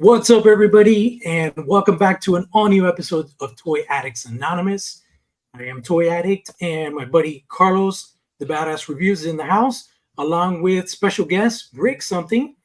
What's up, everybody, and welcome back to an all-new episode of Toy Addicts Anonymous. I am Toy Addict, and my buddy Carlos, the Badass Reviews, is in the house, along with special guest Brick Something.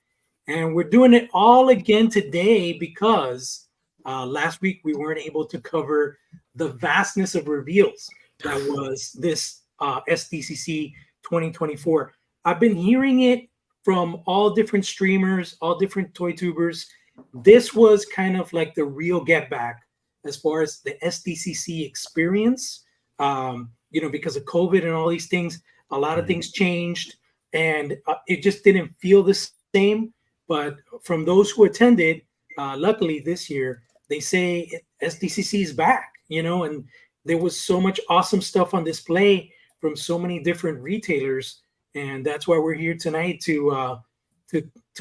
And we're doing it all again today because last week we weren't able to cover the vastness of reveals that was this SDCC 2024. I've been hearing it from all different streamers, all different toy tubers. This was kind of like the real get back as far as the SDCC experience. Because of COVID and all these things, a lot of things changed, and it just didn't feel the same. But from those who attended, luckily this year, they say SDCC is back, and there was so much awesome stuff on display from so many different retailers. And that's why we're here tonight to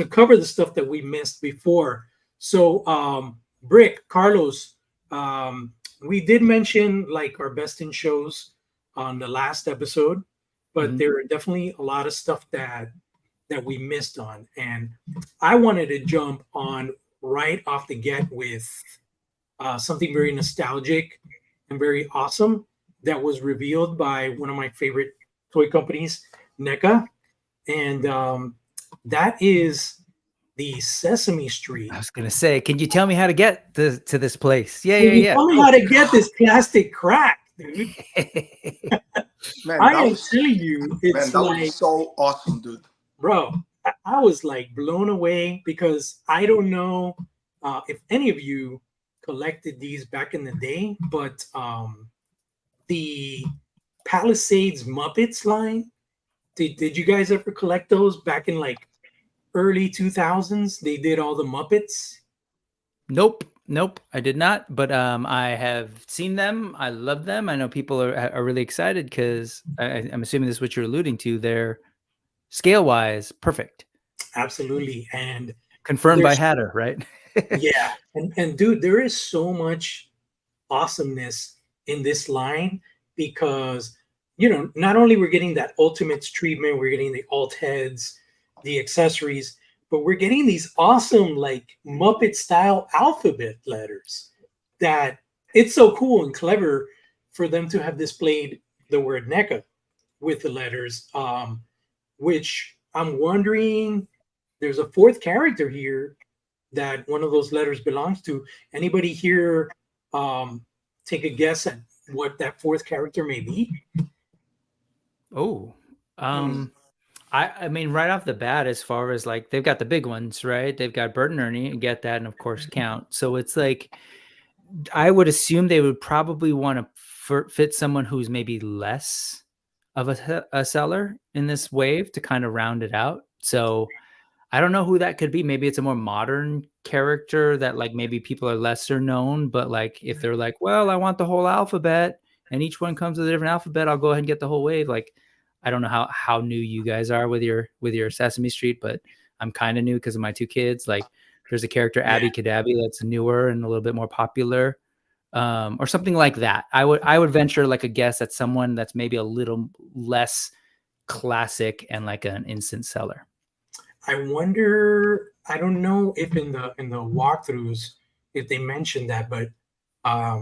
cover the stuff that we missed before. So, Brick, Carlos, we did mention like our best in shows on the last episode, but there are definitely a lot of stuff that we missed on. And I wanted to jump on right off the get with something very nostalgic and very awesome that was revealed by one of my favorite toy companies, NECA. And that is the Sesame Street. I was gonna say, can you tell me how to get to this place? Yeah. Tell me how to get this plastic crack, dude. Man, I am telling you, it's that was so awesome, dude. Bro, I was like blown away because I don't know if any of you collected these back in the day, but the Palisades Muppets line. Did you guys ever collect those back in like early 2000s? They did all the Muppets. Nope, I did not. But I have seen them. I love them. I know people are really excited because I'm assuming this is what you're alluding to. They're scale-wise perfect. Absolutely, and confirmed by Hatter, right? Yeah, and dude, there is so much awesomeness in this line because not only we're getting that Ultimates treatment, we're getting the alt heads, the accessories, but we're getting these awesome like Muppet style alphabet letters that it's so cool and clever for them to have displayed the word NECA with the letters, which I'm wondering, there's a fourth character here that one of those letters belongs to. Anybody here take a guess at what that fourth character may be? Oh, I mean, right off the bat, as far as like, they've got the big ones, right? They've got Bert and Ernie, and get that, and of course Count. So it's like, I would assume they would probably want to fit someone who's maybe less of a seller in this wave to kind of round it out. So I don't know who that could be. Maybe it's a more modern character that like maybe people are lesser known, but like if they're like, well, I want the whole alphabet and each one comes with a different alphabet, I'll go ahead and get the whole wave. Like, I don't know how new you guys are with your Sesame Street, but I'm kind of new because of my two kids. Like, there's a character Abby Cadabby that's newer and a little bit more popular, or something like that. I would venture like a guess at someone that's maybe a little less classic and like an instant seller. I wonder. I don't know if in the walkthroughs if they mentioned that, but I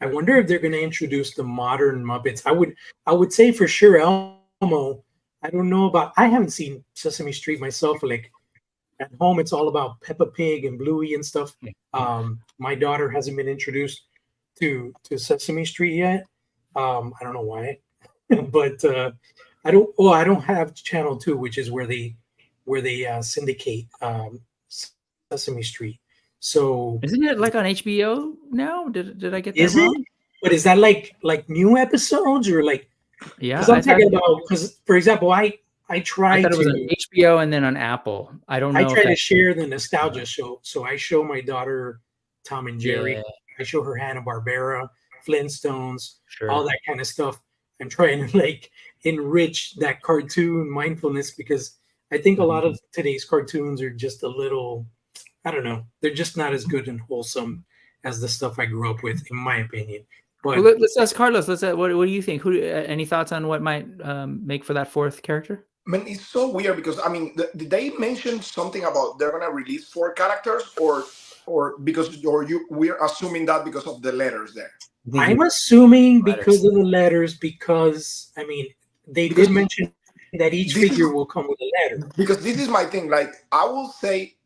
wonder if they're going to introduce the modern Muppets. I would say for sure Elmo. I don't know about. I haven't seen Sesame Street myself. Like at home, it's all about Peppa Pig and Bluey and stuff. My daughter hasn't been introduced to Sesame Street yet. I don't know why, but I don't have Channel 2, which is where they syndicate Sesame Street. So isn't it like on HBO now? Did I get that is wrong? It? But is that like new episodes or like? Yeah, because I'm talking about, because for example, I tried it was on HBO and then on Apple. I don't know. I try to share the nostalgia show, so I show my daughter Tom and Jerry. Yeah. I show her Hanna-Barbera, Flintstones, all that kind of stuff. I'm trying to like enrich that cartoon mindfulness because I think a lot of today's cartoons are just a little, I don't know, they're just not as good and wholesome as the stuff I grew up with, in my opinion. But well, let's ask Carlos. What do you think? Any thoughts on what might make for that fourth character? I mean, it's so weird because, I mean, did they mention something about they're going to release 4 characters, or or we're assuming that because of the letters there. I'm assuming Letters. because of the letters, because I mean they Because did mention that each this figure is- will come with a letter. Because this is my thing. Like I will say,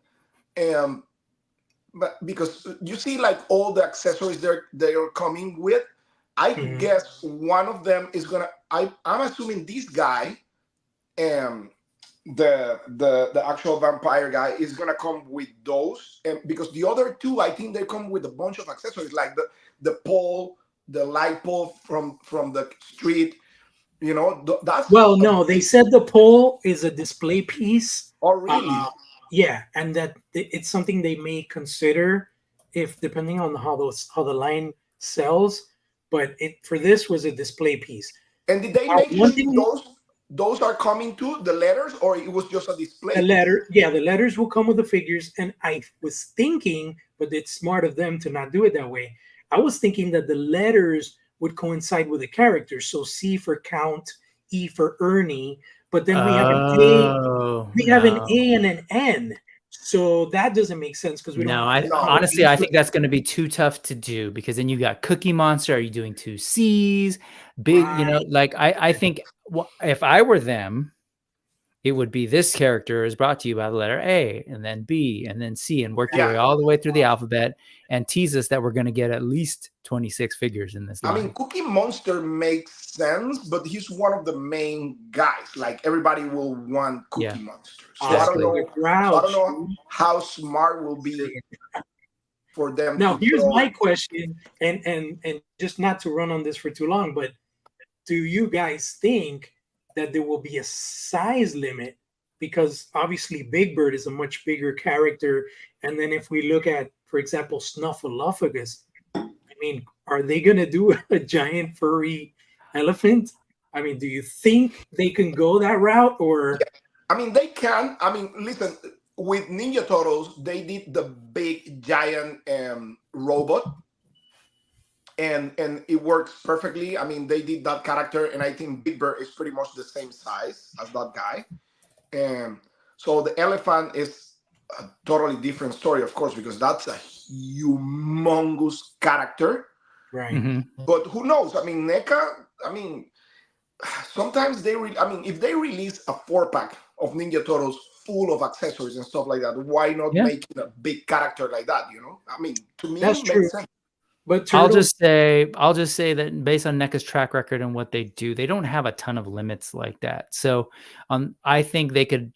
but because you see, like all the accessories they're coming with, I Mhm. guess one of them is gonna. I'm assuming this guy, the actual vampire guy is gonna come with those, and because the other two, I think they come with a bunch of accessories like the pole, the light pole from the street. You know, that's Well, no, they said the pole is a display piece. Oh, really? Yeah, and that it's something they may consider if depending on how the line sells. But it for this was a display piece. And did they one mention thing- those are coming too, the letters, or it was just a display? The letters will come with the figures, and I was thinking, but it's smart of them to not do it that way. I was thinking that the letters would coincide with the characters. So C for Count, E for Ernie, but then we have an A. We have an A and an N. So that doesn't make sense because we don't. Honestly, I think that's going to be too tough to do because then you got Cookie Monster. Are you doing two C's? Big, you know, like I think if I were them, it would be this character is brought to you by the letter A and then B and then C and work your way all the way through the alphabet and tease us that we're going to get at least 26 figures in this line. I mean, Cookie Monster makes sense, but he's one of the main guys. Like everybody will want Cookie Monster. So I don't know how smart will be for them. Now, here's my question, and just not to run on this for too long, but do you guys think that there will be a size limit? Because obviously Big Bird is a much bigger character. And then if we look at, for example, Snuffleupagus, I mean, are they going to do a giant furry elephant? I mean, do you think they can go that route or? I mean, they can. I mean, listen, with Ninja Turtles, they did the big giant robot. And it works perfectly. I mean, they did that character, and I think Big Bird is pretty much the same size as that guy. And so the elephant is a totally different story, of course, because that's a humongous character. Right. Mm-hmm. But who knows? I mean, NECA, I mean, sometimes if they release a 4-pack of Ninja Turtles full of accessories and stuff like that, why not make it a big character like that, you know? I mean, to me, that's it true. makes sense. But I'll just say that based on NECA's track record and what they do, they don't have a ton of limits like that. So I think they could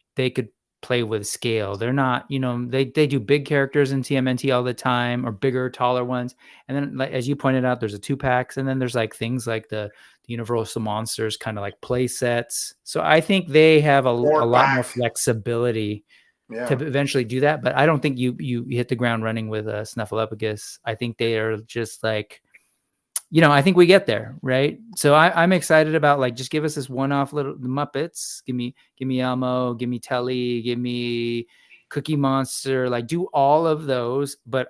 play with scale. They're not, you know, they do big characters in TMNT all the time, or bigger, taller ones. And then, like, as you pointed out, there's a 2-packs, and then there's like things like the Universal Monsters, kind of like play sets. So I think they have a lot more flexibility to eventually do that. But I don't think you hit the ground running with a Snuffleupagus. I think they are just like, you know, I think we get there, right? So I'm excited about, like, just give us this one-off little Muppets. Give me Elmo, give me Telly, give me Cookie Monster. Like, do all of those. But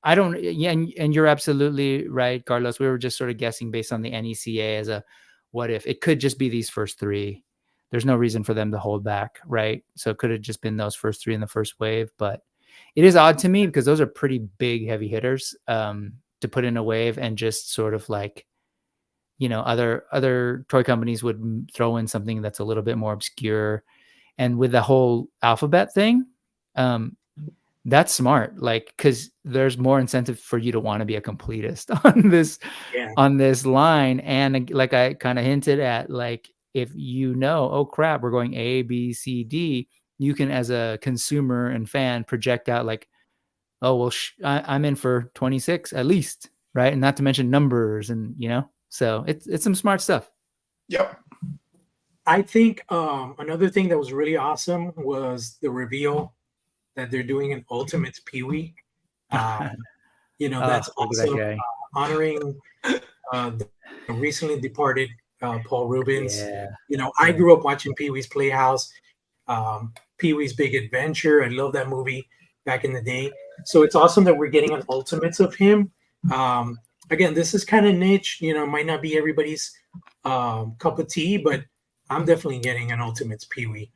I don't. Yeah, and you're absolutely right, Carlos. We were just sort of guessing based on the NECA as a what if. It could just be these first 3. There's no reason for them to hold back, right? So it could have just been those first 3 in the first wave. But it is odd to me because those are pretty big, heavy hitters to put in a wave, and just sort of like, you know, other toy companies would throw in something that's a little bit more obscure. And with the whole alphabet thing, that's smart, like, because there's more incentive for you to want to be a completist on this line. And like I kind of hinted at, like, if you know, oh crap, we're going A, B, C, D, you can, as a consumer and fan, project out like, oh, well, I'm in for 26 at least, right? And not to mention numbers, and, you know, so it's some smart stuff. Yep. I think another thing that was really awesome was the reveal that they're doing an Ultimates Pee-wee. You know, that's awesome. That Honoring the recently departed Paul Rubens. Yeah. You know, I grew up watching Pee-wee's Playhouse, Pee-wee's Big Adventure. I love that movie back in the day. So it's awesome that we're getting an Ultimates of him. Again, this is kind of niche, you know, might not be everybody's cup of tea, but I'm definitely getting an Ultimates Pee-wee.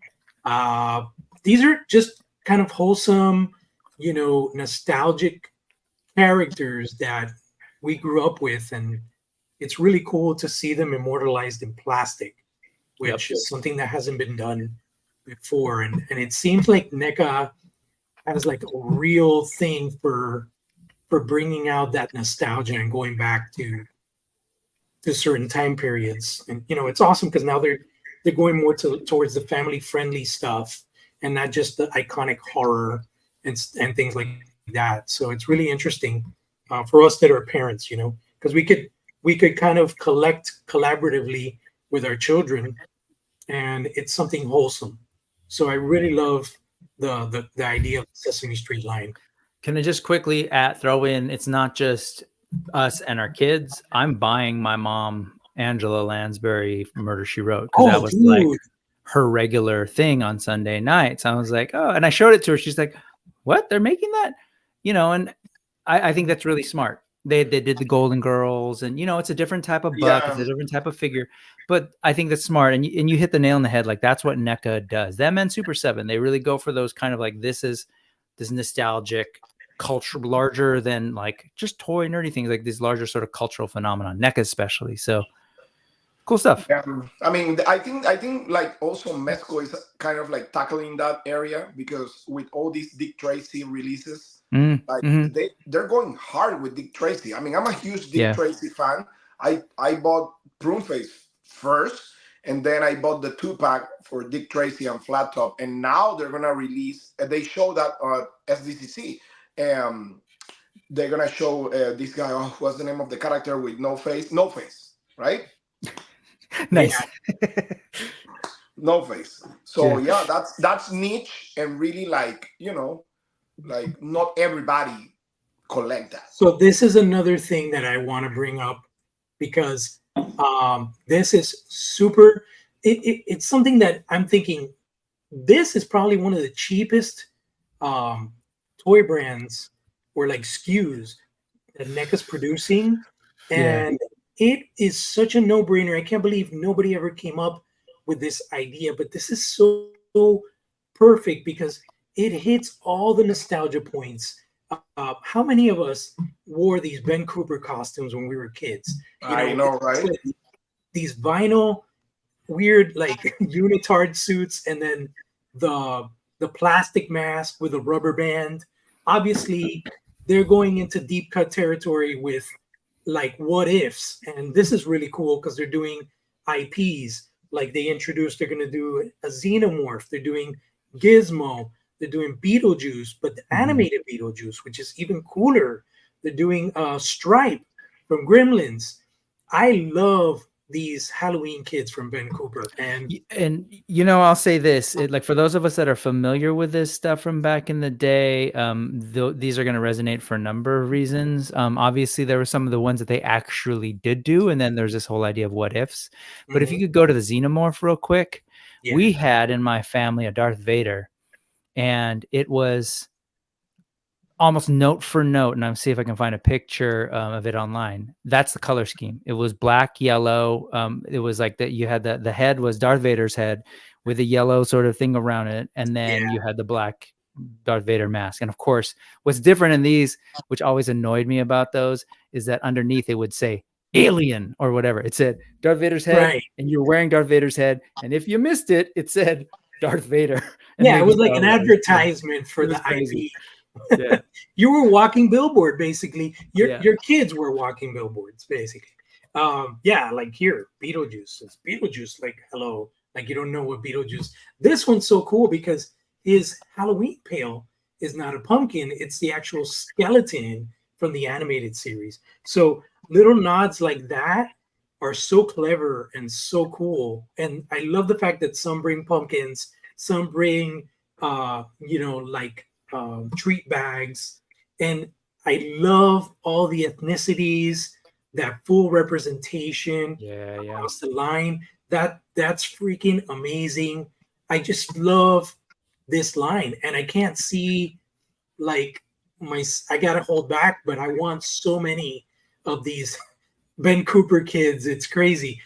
These are just kind of wholesome, nostalgic characters that we grew up with, and it's really cool to see them immortalized in plastic, which is something that hasn't been done before. And it seems like NECA has like a real thing for bringing out that nostalgia and going back to certain time periods. And it's awesome because now they're going more towards the family friendly stuff and not just the iconic horror and things like that. So it's really interesting for us that are parents, because we could kind of collect collaboratively with our children, and it's something wholesome. So I really love the idea of the Sesame Street line. Can I just quickly throw in, it's not just us and our kids. I'm buying my mom Angela Lansbury Murder, She Wrote, because that was like her regular thing on Sunday nights. I was like, oh, and I showed it to her. She's like, what? They're making that? And I think that's really smart. They did the Golden Girls, and it's a different type of buck, it's a different type of figure, but I think that's smart. And you hit the nail on the head. Like, that's what NECA does. Them and Super 7, they really go for those kind of like, this is this nostalgic culture, larger than like just toy nerdy things, like these larger sort of cultural phenomenon, NECA especially. So cool stuff. I mean, I think like also Mezco is kind of like tackling that area, because with all these Dick Tracy releases, they're going hard with Dick Tracy. I mean, I'm a huge Dick Tracy fan. I bought Pruneface first, and then I bought the 2-pack for Dick Tracy and Flat Top, and now they're gonna release. They show that SDCC. They're gonna show this guy. Oh, what's the name of the character with no face? No Face, right? Nice. No Face. So yeah, that's niche, and really like like not everybody collect that. So this is another thing that I want to bring up, because this is super. It's something that I'm thinking. This is probably one of the cheapest toy brands or like SKUs that NECA's producing, and it is such a no-brainer. I can't believe nobody ever came up with this idea, but this is so perfect because it hits all the nostalgia points. How many of us wore these Ben Cooper costumes when we were kids? I know, right? These vinyl, weird like unitard suits, and then the plastic mask with a rubber band. Obviously, they're going into deep cut territory with like what ifs, and this is really cool because they're doing IPs. Like they're going to do a Xenomorph, they're doing Gizmo, they're doing Beetlejuice, but the animated Beetlejuice, which is even cooler. They're doing Stripe from Gremlins. I love these Halloween kids from Ben Cooper, and I'll say this, like for those of us that are familiar with this stuff from back in the day, these are going to resonate for a number of reasons. Obviously there were some of the ones that they actually did do, and then there's this whole idea of what ifs. But if you could go to the Xenomorph real quick, we had in my family a Darth Vader, and it was almost note for note, and I'll see if I can find a picture of it online. That's the color scheme. It was black, yellow. It was like that. You had the head was Darth Vader's head with a yellow sort of thing around it, and then you had the black Darth Vader mask. And of course, what's different in these, which always annoyed me about those, is that underneath it would say alien or whatever. It said Darth Vader's head, and you're wearing Darth Vader's head. And if you missed it, it said Darth Vader. It was like an advertisement for the IP. You were walking billboard, basically. Your kids were walking billboards, basically. Like here, Beetlejuice. It's Beetlejuice. Like, hello. Like, you don't know what Beetlejuice. This one's so cool because his Halloween pail is not a pumpkin. It's the actual skeleton from the animated series. So little nods like that are so clever and so cool. And I love the fact that some bring pumpkins, some bring, treat bags, and I love all the ethnicities, that full representation across the line. That's freaking amazing. I just love this line, and I can't see I gotta hold back, but I want so many of these Ben Cooper kids. It's crazy.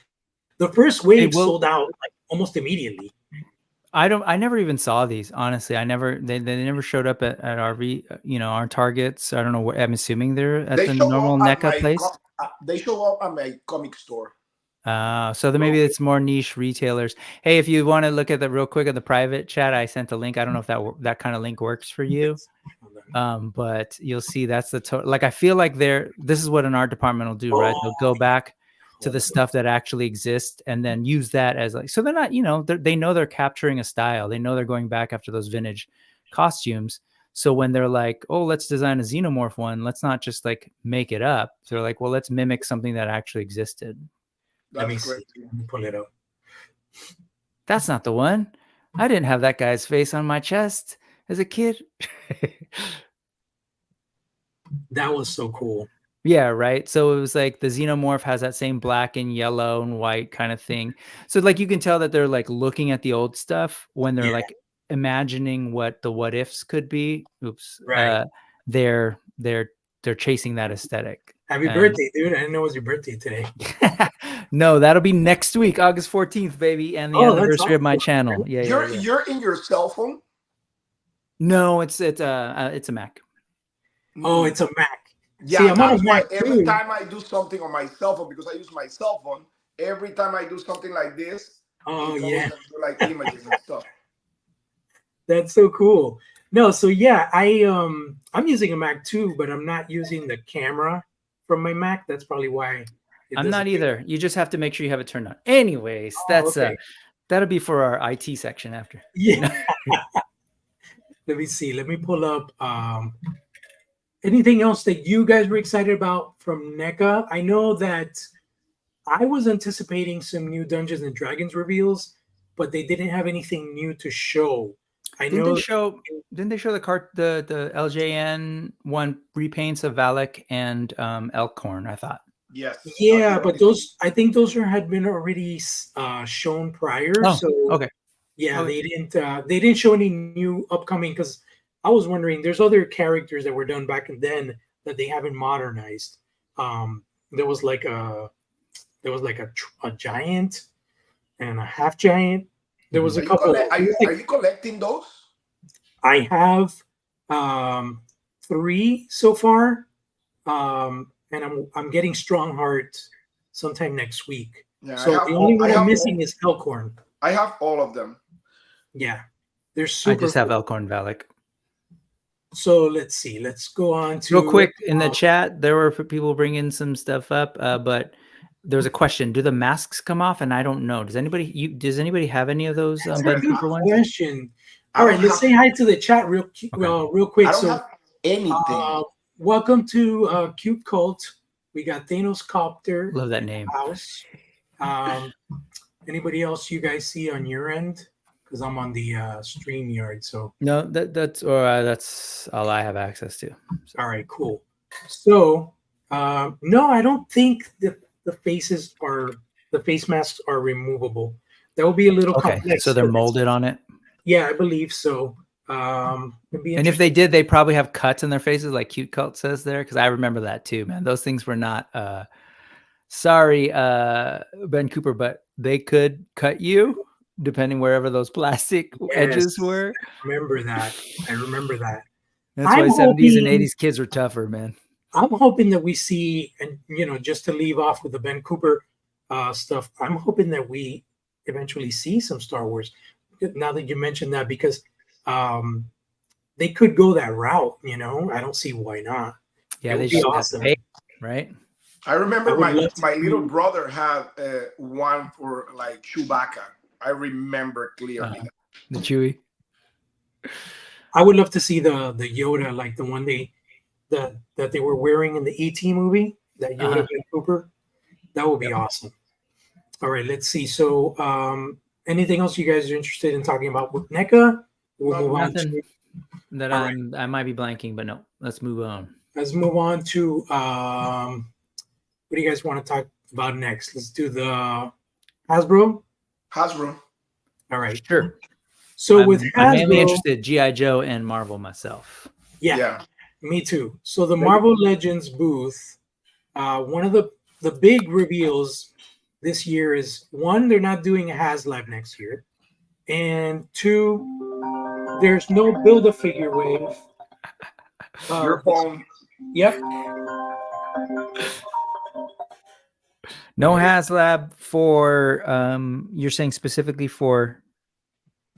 The first wave sold out like almost immediately. I never even saw these, honestly. They never showed up at our our targets. I don't know where. I'm assuming they're at They the show normal up at NECA my place. they show up at my comic store. So then maybe it's more niche retailers. Hey, if you want to look at the real quick at the private chat, I sent a link. I don't know if that kind of link works for you. But you'll see that's the total. Like, I feel like this is what an art department will do, right? They'll go back to the stuff that actually exists and then use that as like, so they're not, they know they're capturing a style. They know they're going back after those vintage costumes. So when they're like, oh, let's design a xenomorph one, let's not just like make it up. They're like, well, let's mimic something that actually existed. Let me see. Let me pull it up. That's not the one. I didn't have that guy's face on my chest as a kid. That was so cool. Yeah, right. So it was like the xenomorph has that same black and yellow and white kind of thing. So like you can tell that they're like looking at the old stuff when they're like imagining what the what ifs could be. Oops. Right. They're chasing that aesthetic. Happy birthday, dude. I didn't know it was your birthday today. No, that'll be next week, August 14th, baby, and the anniversary of my channel. Yeah, You're in your cell phone? No, it's a Mac. Oh, it's a Mac. Yeah, see, I'm on a Mac. Mac Every too. time I do something on my cell phone, because I use my cell phone, every time I do something like this, like images and stuff. That's so cool. No, so yeah, I'm using a Mac too, but I'm not using the camera from my Mac. That's probably why. I'm not either. You just have to make sure you have it turned on. Anyways, that'll be for our IT section after. Yeah. Let me see. Let me pull up anything else that you guys were excited about from NECA. I know that I was anticipating some new Dungeons and Dragons reveals, but they didn't have anything new to show. Didn't they show the LJN one repaints of Valak and Elkhorn, I thought. Yes. Yeah, but I think those had been already shown prior. Oh, so okay. Yeah, they didn't show any new upcoming, because I was wondering, there's other characters that were done back then that they haven't modernized. There was like a giant and a half giant. There was a couple. Are you collecting those? I have 3 so far, and I'm getting Strongheart sometime next week. Yeah, so the only one I'm missing is Elkhorn. I have all of them. Yeah, they're super. I just have Elkhorn Valak. So let's see. Let's go on to real quick in the chat. There were people bringing some stuff up, but there was a question: do the masks come off? And I don't know. Does anybody have any of those? Ben Cooper ones? Question. All right, let's say hi to the chat real quick. I don't have anything. Welcome to Cute Cult. We got Thanos Copter. Love that name. House. Anybody else you guys see on your end? Because I'm on the Streamyard. So no, that's all I have access to. So. All right, cool. So no, I don't think that the face masks are removable. That will be a little complex. So they're molded on it. Yeah, I believe so. And if they did, they probably have cuts in their faces, like Cute Cult says there, because I remember that too, man. Those things were not. Sorry, Ben Cooper, but they could cut you depending wherever those plastic edges were. I remember that. That's why 70s and 80s kids were tougher, man. I'm hoping that we see, and just to leave off with the Ben Cooper stuff, I'm hoping that we eventually see some Star Wars. Now that you mentioned that, because they could go that route, I don't see why not. Yeah, they should awesome. Pay, right? I remember my little brother had one for like Chewbacca. I remember clearly. The Chewie. I would love to see the Yoda, like the one that they were wearing in the E.T. movie, that Yoda Ben Cooper. That would be awesome. All right, let's see. So anything else you guys are interested in talking about with NECA? We'll move on to that. I might be blanking, but no. Let's move on. Let's move on to what do you guys want to talk about next? Let's do the Hasbro. All right, sure. So with Hasbro, I'm mainly interested G.I. Joe and Marvel myself. Yeah, me too. So the Marvel Legends booth, one of the big reveals this year is, one, they're not doing a HasLab next year. And 2, there's no Build-A-Figure wave. Your phone. Yep. No HasLab for you're saying specifically for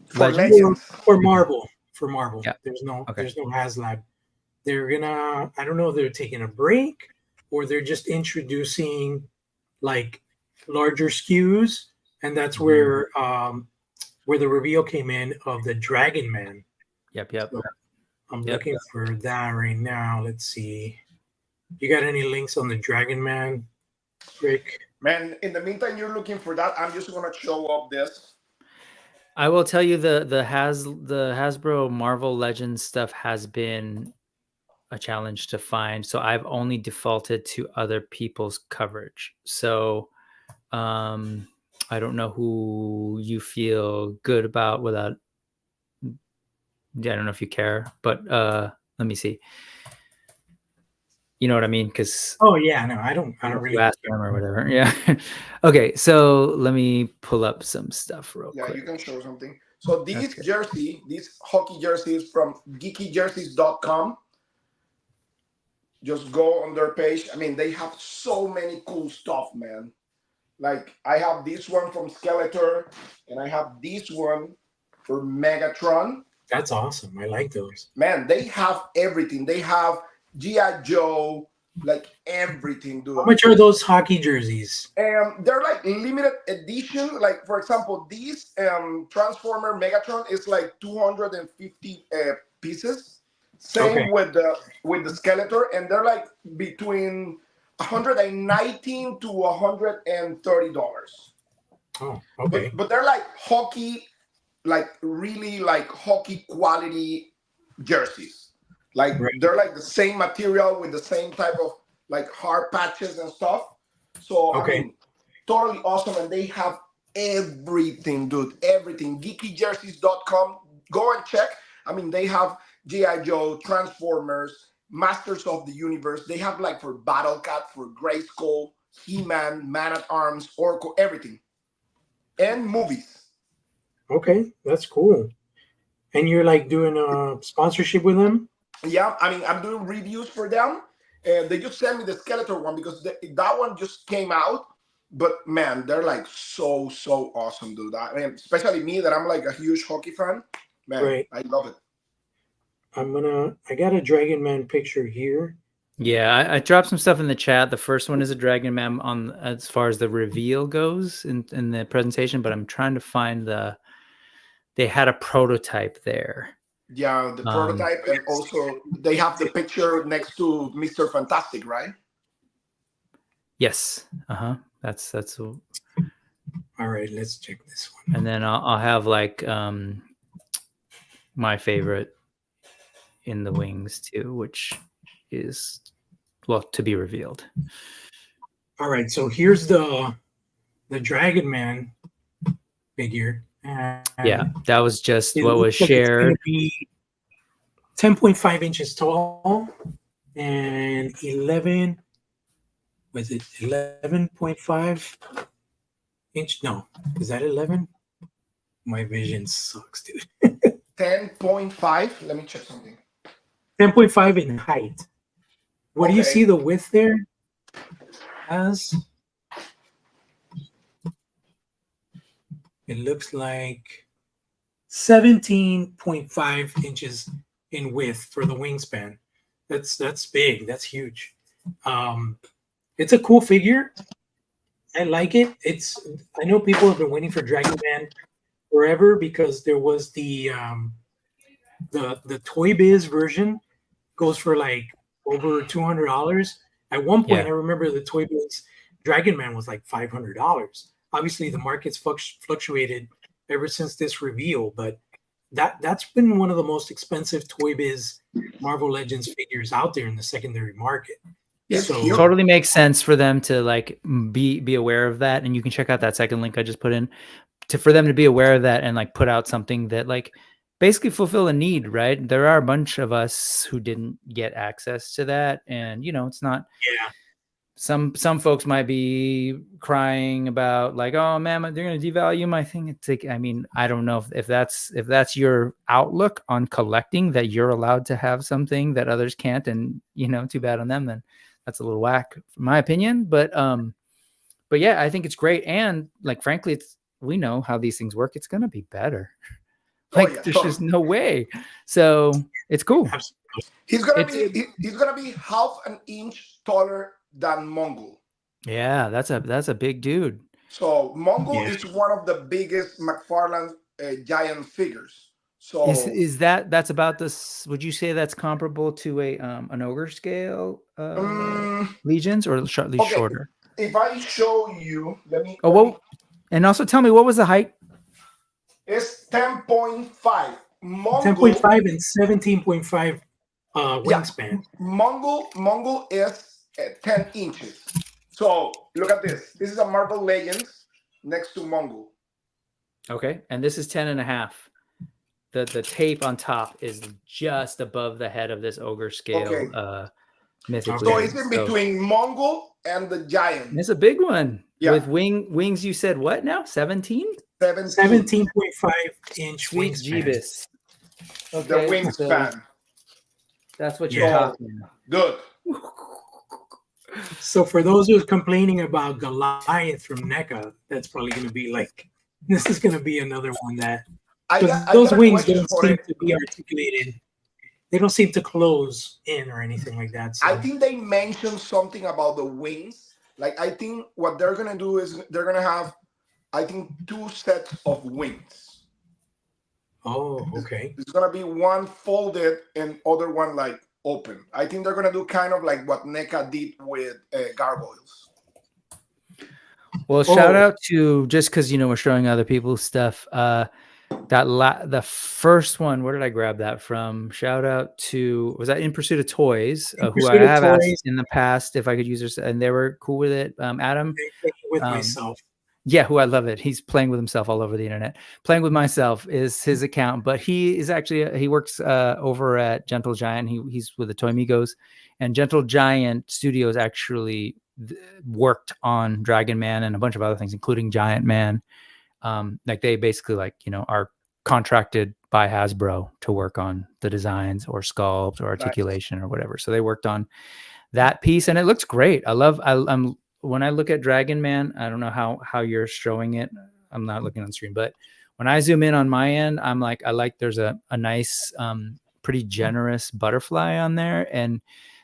For Legends? Legends. For Marvel. For Marvel. Yeah. There's no Okay. HasLab. They're gonna, I don't know if they're taking a break or they're just introducing like larger SKUs, and that's where the reveal came in of the Dragon Man. Yep. So I'm Yep. looking for that right now. Let's see. You got any links on the Dragon Man, Rick? Man, in the meantime, you're looking for that. I'm just gonna show up this. I will tell you the Hasbro Marvel Legends stuff has been a challenge to find. So I've only defaulted to other people's coverage. So I don't know who you feel good about without. I don't know if you care, but let me see. You know what I mean? Because Oh yeah, no, I don't really you asked them or whatever. Yeah. Okay, so let me pull up some stuff real Yeah, quick. you can show something. So these Okay. jersey, these hockey jerseys from geekyjerseys.com. Just go on their page. I mean, they have so many cool stuff, man. Like I have this one from Skeletor, and I have this one for Megatron. That's awesome. I like those. Man, they have everything. They have G.I. Joe, like everything, dude. How much are those hockey jerseys? They're like limited edition. Like for example, these Transformer Megatron is like 250 pieces. Same with the Skeletor, and they're like between $119 to $130. Oh, okay. But they're like hockey, like really like hockey quality jerseys. Like they're like the same material with the same type of like hard patches and stuff. So I mean, totally awesome. And they have everything, dude. Everything. Geekyjerseys.com. Go and check. I mean, they have G.I. Joe, Transformers, Masters of the Universe. They have like for Battle Cat, for Grayskull, He-Man, Man-at-Arms, Orko, everything. And movies. Okay, that's cool. And you're like doing a sponsorship with them? Yeah, I mean, I'm doing reviews for them. And they just sent me the Skeletor one because that one just came out. But man, they're like so awesome, dude. I mean, especially me that I'm like a huge hockey fan. Man, I love it. I got a Dragon Man picture here. Yeah, I dropped some stuff in the chat. The first one is a Dragon Man on as far as the reveal goes in the presentation, but I'm trying to find they had a prototype there. Yeah, the prototype, and also they have the picture next to Mr. Fantastic, right? Yes. That's all right. Let's check this one. And then I'll have like my favorite in the wings too, which is to be revealed. All right, so here's the Dragon Man figure. Yeah, that was just what was shared. 10.5 inches tall and 11.5 inch? No, is that 11? My vision sucks, dude. 10.5. Let me check something. 10.5 in height. What do you see the width there as? It looks like 17.5 inches in width for the wingspan. That's big. That's huge. It's a cool figure. I like it. I know people have been waiting for Dragon Man forever because there was the Toy Biz version goes for like over $200. At one point, I remember the Toy Biz Dragon Man was like $500. Obviously, the market's fluctuated ever since this reveal, but that's been one of the most expensive Toy Biz Marvel Legends figures out there in the secondary market. Yeah, so totally makes sense for them to like be aware of that, and you can check out that second link I just put in for them to be aware of that and like put out something that like basically fulfill a need, right? There are a bunch of us who didn't get access to that, and it's not some folks might be crying about like, oh man, they're going to devalue my thing. It's like, I mean, I don't know if that's your outlook on collecting, that you're allowed to have something that others can't, and too bad on them. Then that's a little whack, in my opinion. But yeah, I think it's great, and like frankly, we know how these things work. It's going to be better. Like there's just no way. So it's cool. He's gonna be half an inch taller than Mongol. Yeah, that's a big dude. So Mongol is one of the biggest McFarlane giant figures. So is that's about this? Would you say that's comparable to an ogre scale legions, or slightly shorter? If I show you, let me. Oh, well, and also tell me, what was the height? It's 10.5. 10.5 and 17.5 wingspan. Mongol is 10 inches. So look at this. This is a Marvel Legends next to Mongol. Okay, and this is 10.5. The tape on top is just above the head of this ogre scale mythic. So it's in between Mongol and the giant. It's a big one. Yeah. With wings, you said what now? 17? 17.5 inch wingspan. Okay, the wingspan. That's what you're talking about. Good. So for those who are complaining about Goliath from NECA, that's probably going to be like, this is going to be another one that those wings don't seem to be articulated. They don't seem to close in or anything like that. So. I think they mentioned something about the wings. Like, I think what they're going to do is they're going to have, I think, 2 sets of wings. Oh, okay. It's going to be one folded and other one like open. I think they're going to do kind of like what NECA did with gargoyles. Well, shout out to, just because, we're showing other people's stuff. The first one, where did I grab that from? Shout out to, was that In Pursuit of Toys, who I have asked in the past if I could use this, and they were cool with it. Adam, with myself. Yeah, who I love it. He's playing with himself all over the internet. Playing with Myself is his account, but he is actually, he works over at Gentle Giant. He's with the Toy Migos, and Gentle Giant Studios actually worked on Dragon Man and a bunch of other things, including Giant Man. Like they basically are contracted by Hasbro to work on the designs or sculpt or articulation or whatever. So they worked on that piece, and it looks great. I'm when I look at Dragon Man, I don't know how you're showing it. I'm not looking on screen, but when I zoom in on my end, I'm like, there's a nice, pretty generous butterfly on there, and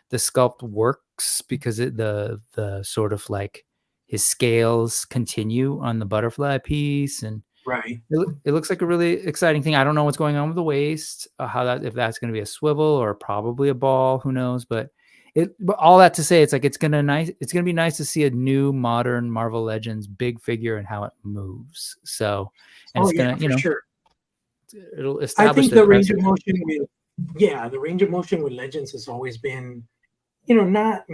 the sculpt works because the sort of like his scales continue on the butterfly piece, and it looks like a really exciting thing. I don't know what's going on with the waist, if that's going to be a swivel or probably a ball, who knows, but all that to say, it's going to be nice to see a new modern Marvel Legends big figure and how it moves. So, and it's going to, sure. It'll establish. I think the range of motion with Legends has always been, not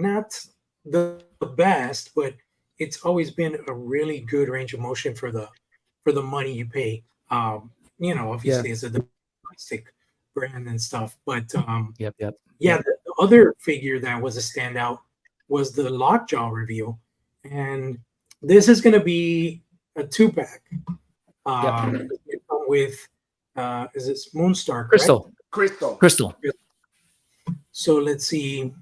the best, but it's always been a really good range of motion for the money you pay. Obviously it's a domestic brand and stuff, but yep. Yeah, the other figure that was a standout was the Lockjaw reveal, and this is going to be a 2-pack. With is this Moonstar? Crystal. So let's see.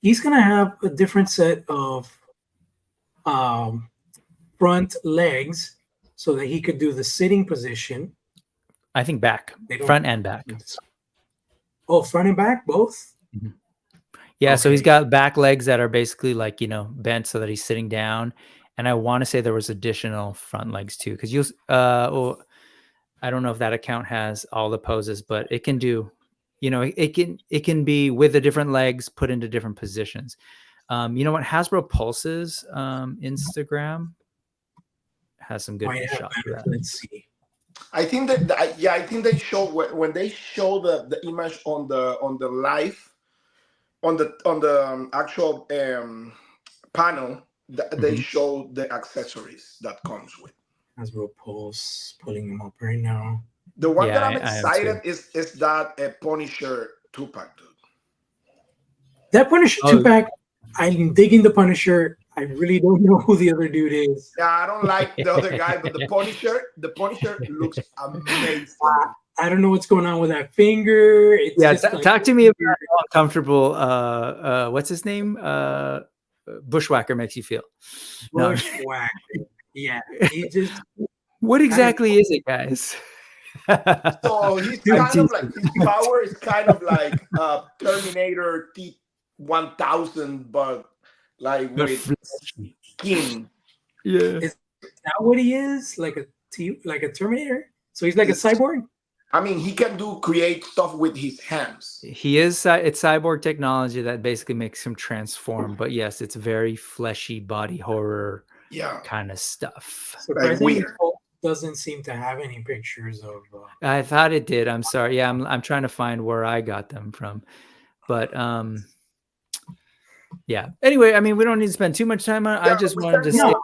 He's going to have a different set of front legs so that he could do the sitting position. I think front and back. Oh, front and back, both? Mm-hmm. Yeah, okay. So he's got back legs that are basically like, bent so that he's sitting down. And I want to say there was additional front legs too, because I don't know if that account has all the poses, but it can do, it can be with the different legs put into different positions. You know what? Hasbro Pulse's Instagram has some good shots. Let's see. I think they show when they show the image on the live on the actual panel. They show the accessories that comes with. Hasbro Pulse, pulling them up right now. The one that I'm excited is that Punisher 2-pack, dude. That Punisher 2-pack I'm digging the Punisher. I really don't know who the other dude is. Yeah, I don't like the other guy, but the Punisher looks amazing. I don't know what's going on with that finger. It's Yeah, just like, talk to me about how uncomfortable. What's his name? Bushwhacker makes you feel. No. Bushwhacker. Yeah, he just. What exactly is it, guys? So he's kind of like, his power is kind of like Terminator T-1000, but like with skin. Yeah. Is that what he is? Like a Terminator? So he's like a cyborg? I mean, he can create stuff with his hands. He is. It's cyborg technology that basically makes him transform. But yes, it's very fleshy body horror. Yeah, kind of stuff. Surprisingly, doesn't seem to have any pictures of. I thought it did. I'm sorry. Yeah, I'm trying to find where I got them from, but yeah. Anyway, I mean, we don't need to spend too much time on it. Yeah, I just wanted to say,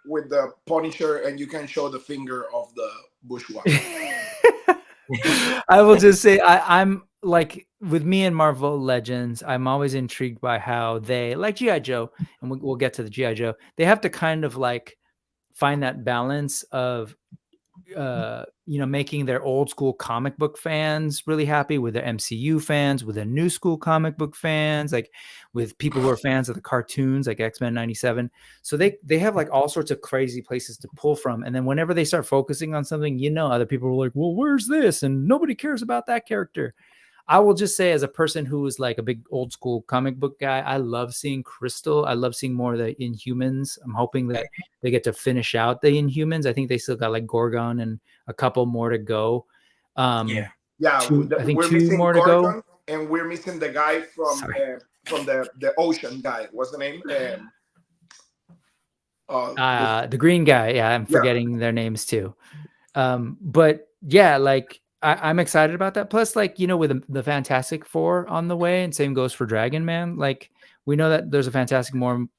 with the Punisher, and you can show the finger of the Bushwhacker. I will just say, I'm like, with me and Marvel Legends, I'm always intrigued by how they, like G.I. Joe, and we'll get to the G.I. Joe, they have to kind of like find that balance of making their old school comic book fans really happy, with their MCU fans, with the new school comic book fans, like with people who are fans of the cartoons like X-Men 97. So they have like all sorts of crazy places to pull from. And then whenever they start focusing on something, other people are like, well, where's this? And nobody cares about that character. I will just say, as a person who is like a big old school comic book guy, I love seeing Crystal. I love seeing more of the Inhumans. I'm hoping that they get to finish out the Inhumans. I think they still got like Gorgon and a couple more to go. I think we're 2 more Gorgon, to go. And we're missing the guy from the ocean guy. What's the name? The green guy. Yeah, I'm forgetting their names too. But yeah, like I'm excited about that. Plus, like, with the Fantastic Four on the way, and same goes for Dragon Man. Like, we know that there's a Fantastic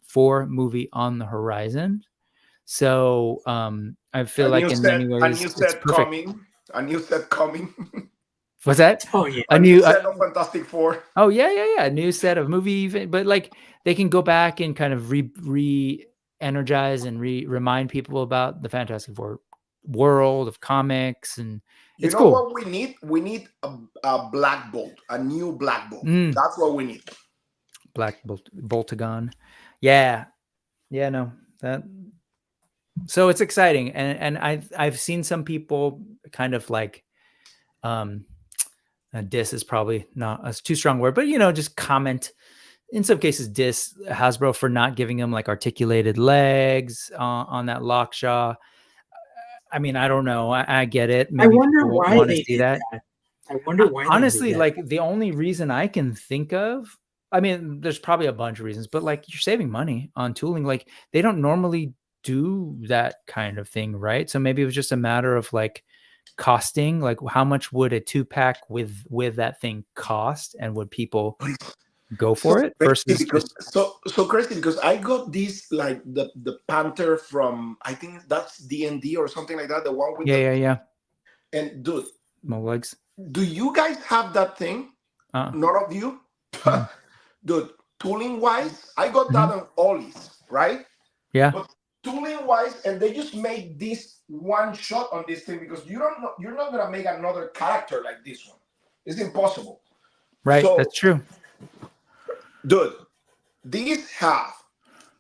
Four movie on the horizon. So I feel like in many ways it's perfect. A new set coming. What's that? Oh yeah, a new set of Fantastic Four. Oh yeah. A new set of movie, but like they can go back and kind of re-energize and remind people about the Fantastic Four world of comics, and it's cool. What we need? We need a Black Bolt, a new Black Bolt. That's what we need. Black Boltagon. Yeah. No, that. So it's exciting, and I've seen some people kind of like, diss is probably not a too strong word, but just comment. In some cases, diss Hasbro for not giving them like articulated legs on that Lockjaw. I mean, I don't know. I get it. Maybe I wonder why they did that. I wonder why. Honestly, like the only reason I can think of, I mean, there's probably a bunch of reasons, but like you're saving money on tooling. Like they don't normally do that kind of thing, right? So maybe it was just a matter of like costing. Like how much would a 2-pack with that thing cost, and would people go for it versus so crazy? Because I got this like the Panther from, I think that's D&D or something like that, the one with yeah. And dude, no legs. Do you guys have that thing? None of you? Dude, tooling wise, I got that on Ollie's, right? Yeah. But tooling wise, and they just made this one shot on this thing, because you're not gonna make another character like this one. It's impossible. Right, so, that's true. Dude, these have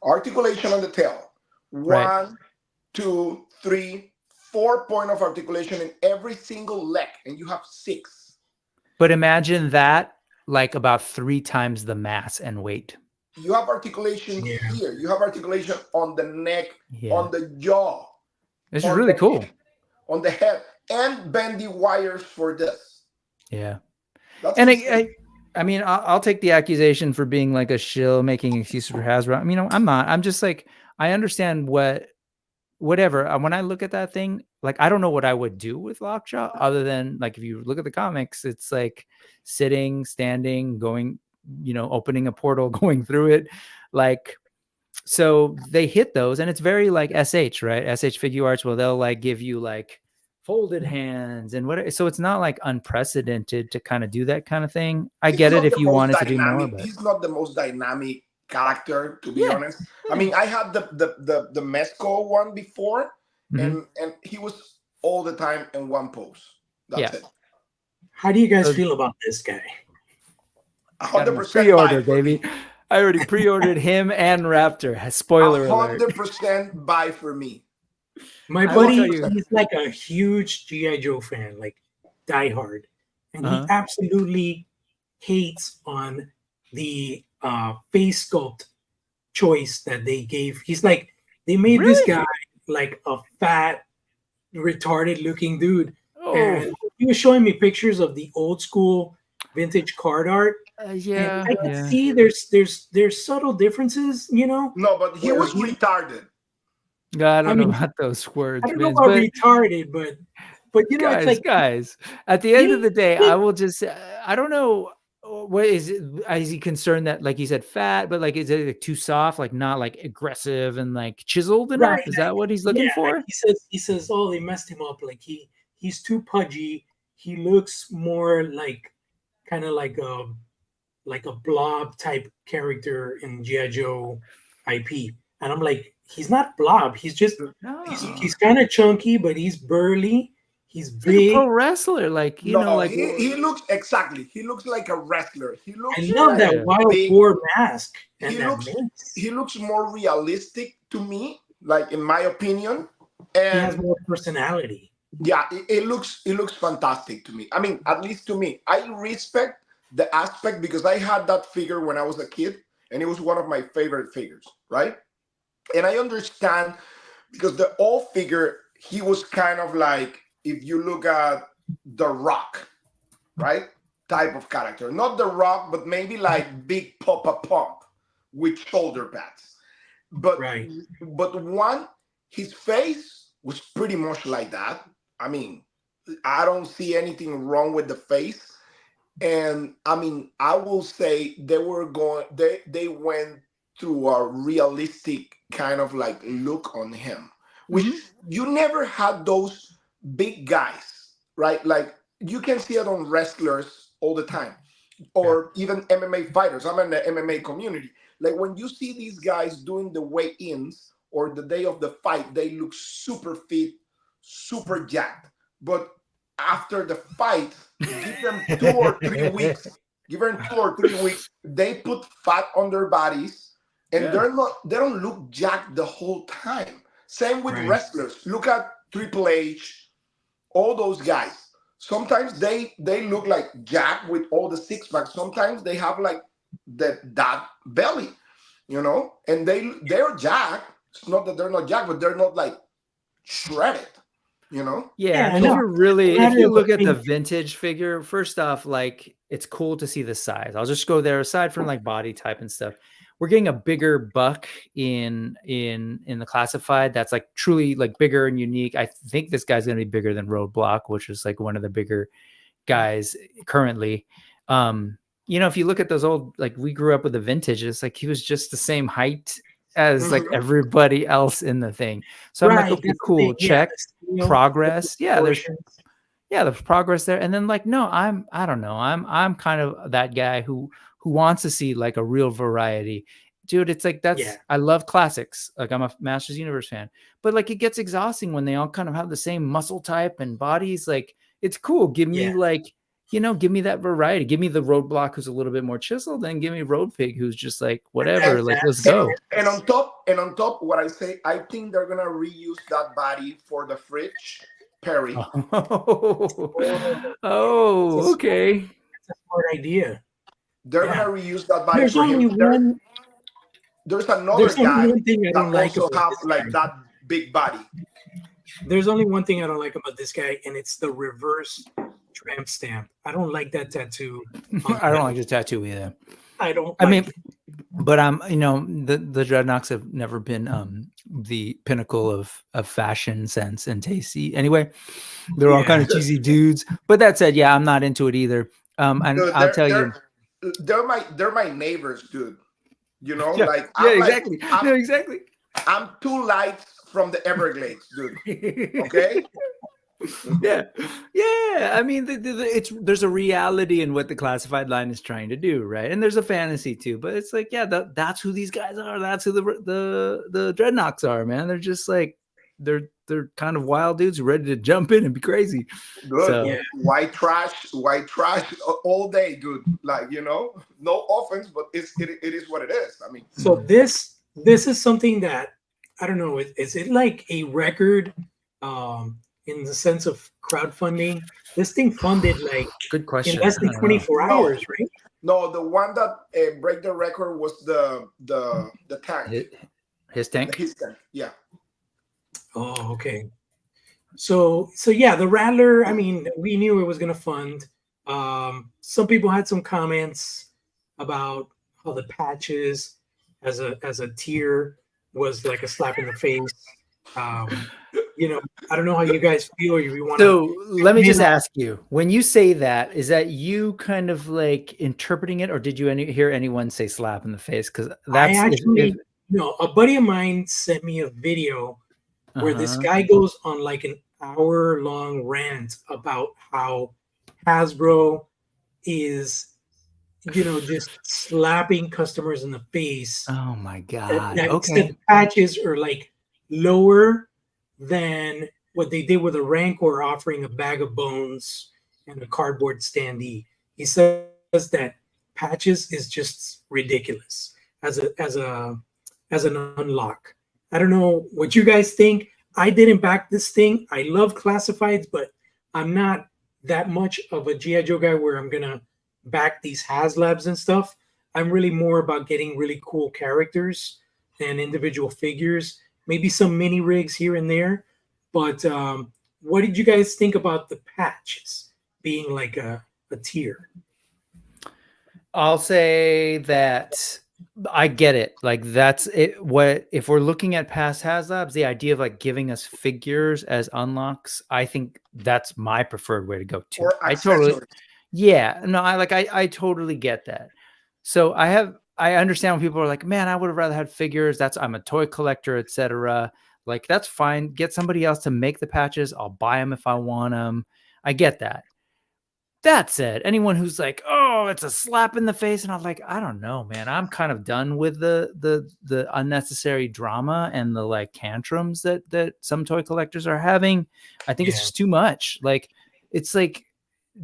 articulation on the tail. 1, 2, 3, 4 point of articulation in every single leg, and you have 6. But imagine that like about 3 times the mass and weight. You have articulation here. You have articulation on the neck, on the jaw. This is really cool. Head, on the head, and bendy wires for this. Yeah. And I mean, I'll take the accusation for being like a shill, making excuses for Hasbro. I mean, I'm not. I'm just like, I understand whatever. When I look at that thing, like, I don't know what I would do with Lockjaw other than, like, if you look at the comics, it's like sitting, standing, going, opening a portal, going through it. Like, so they hit those, and it's very like SH, right? SH Figure Arts, well, they'll like give you like folded hands and whatever. So it's not like unprecedented to kind of do that kind of thing. I get it if you wanted to do more, but he's not the most dynamic character, to be honest. I mean, I had the Mezco one before, and he was all the time in one pose. That's it. How do you guys feel about this guy? 100% pre-order, baby. I already pre-ordered him and Raptor. Spoiler alert. 100% buy for me. My buddy, he's like a huge G.I. Joe fan, like diehard, and he absolutely hates on the face sculpt choice that they gave. He's like, they made this guy like a fat, retarded looking dude. And he was showing me pictures of the old school vintage card art. I can see there's subtle differences, you know. No, but he was retarded. I don't know about those words. I don't know about retarded, but you know, guys, it's like, guys. At the end of the day, I will just I don't know what is it. Is he concerned that, like he said, fat, but like is it like too soft, like not like aggressive and like chiseled enough? Is that what he's looking for? He says, oh, they messed him up. Like he's too pudgy. He looks more like kind of like a blob type character in G.I. Joe IP. And I'm like, he's not blob. He's just he's kind of chunky, but he's burly. He's big. Like a pro wrestler, like you know, like he looks exactly. He looks like a wrestler. He looks. I love that wild boar mask. He looks more realistic to me, like in my opinion. And he has more personality. Yeah, it looks fantastic to me. I mean, at least to me, I respect the aspect because I had that figure when I was a kid, and it was one of my favorite figures, right? And I understand because the old figure, he was kind of like, if you look at The Rock, right? Type of character. Not The Rock, but maybe like Big Papa Pump with shoulder pads. But his face was pretty much like that. I mean, I don't see anything wrong with the face. And I mean, I will say they went through a realistic kind of like look on him, which you never had those big guys, right? Like you can see it on wrestlers all the time, or even MMA fighters. I'm in the MMA community. Like when you see these guys doing the weigh-ins or the day of the fight, they look super fit, super jacked. But after the fight, give them 2 or 3 weeks. Give them 2 or 3 weeks. They put fat on their bodies, and they don't look jacked the whole time. Same with wrestlers. Look at Triple H, all those guys. Sometimes they look like jacked with all the six packs. Sometimes they have like that belly, you know, and they're jacked. It's not that they're not jacked, but they're not like shredded. You know? Yeah, if you look at the vintage figure, first off, like it's cool to see the size. I'll just go there. Aside from like body type and stuff, we're getting a bigger buck in the classified. That's like truly like bigger and unique. I think this guy's gonna be bigger than Roadblock, which is like one of the bigger guys currently. You know, if you look at those old, like we grew up with the vintage, it's like he was just the same height as like everybody else in the thing. So I'm like, okay, cool, check progress. There's progress there. And then like, no, I don't know. I'm kind of that guy who wants to see like a real variety. Dude, it's like I love classics. Like I'm a Masters Universe fan. But like it gets exhausting when they all kind of have the same muscle type and bodies. Like it's cool. Give me like, you know, give me that variety. Give me the Roadblock who's a little bit more chiseled, and give me Road Pig who's just like whatever. Like let's go. And on top, what I say, I think they're gonna reuse that body for the fridge. Perry. Oh, okay. That's a smart idea. They're gonna reuse that body for him. There's another guy that also have like that big body. There's only one thing I don't like about this guy, and it's the reverse tramp stamp. I don't like that tattoo. I don't like the tattoo either. I mean, but you know, the Dreadnoks have never been the pinnacle of fashion sense and tasty. Anyway, they're all kind of cheesy dudes. But that said, I'm not into it either. And I'll tell you, they're my neighbors, dude. You know, exactly. I'm 2 lights from the Everglades, dude. Okay. Yeah, yeah. I mean, there's a reality in what the classified line is trying to do, right? And there's a fantasy too, but it's like, yeah, that's who these guys are. That's who the Dreadnoks are, man. They're just like they're kind of wild dudes ready to jump in and be crazy. Good. So Yeah. White trash all day, dude. Like, no offense, but it is what it is. I mean, So this is something that I don't know. Is it like a record in the sense of crowdfunding? This thing funded like good question. in less than 24 No. hours, right? no, the one that break the record was the tank. His tank. His tank. Yeah. Oh, okay. So yeah, the Rattler. I mean, we knew it was going to fund. Some people had some comments about how the patches as a tier was like a slap in the face. I don't know how you guys feel. If you want So let me just ask you: when you say that, is that you kind of like interpreting it, or did you hear anyone say slap in the face? Because that's I actually, a buddy of mine sent me a video where this Uh-huh. guy goes on like an hour-long rant about how Hasbro is, just slapping customers in the face. Oh my god! That Okay. said patches are like lower than what they did with a Rancor offering a bag of bones and a cardboard standee. He says that patches is just ridiculous as an unlock. I don't know what you guys think. I didn't back this thing. I love classifieds, but I'm not that much of a G.I. Joe guy where I'm gonna back these HasLabs and stuff. I'm really more about getting really cool characters and individual figures, maybe some mini rigs here and there. But what did you guys think about the patches being like a tier? I'll say that I get it. Like that's it. What if we're looking at past HasLabs, the idea of like giving us figures as unlocks, I think that's my preferred way to go too. Or I totally, accessories. yeah, no, I totally get that. So I understand when people are like, man, I would have rather had figures. I'm a toy collector, etc. Like that's fine. Get somebody else to make the patches. I'll buy them if I want them. I get that. That said, anyone who's like, "Oh, it's a slap in the face," and I'm like, I don't know, man. I'm kind of done with the unnecessary drama and the like tantrums that some toy collectors are having. I think it's just too much. Like, it's like,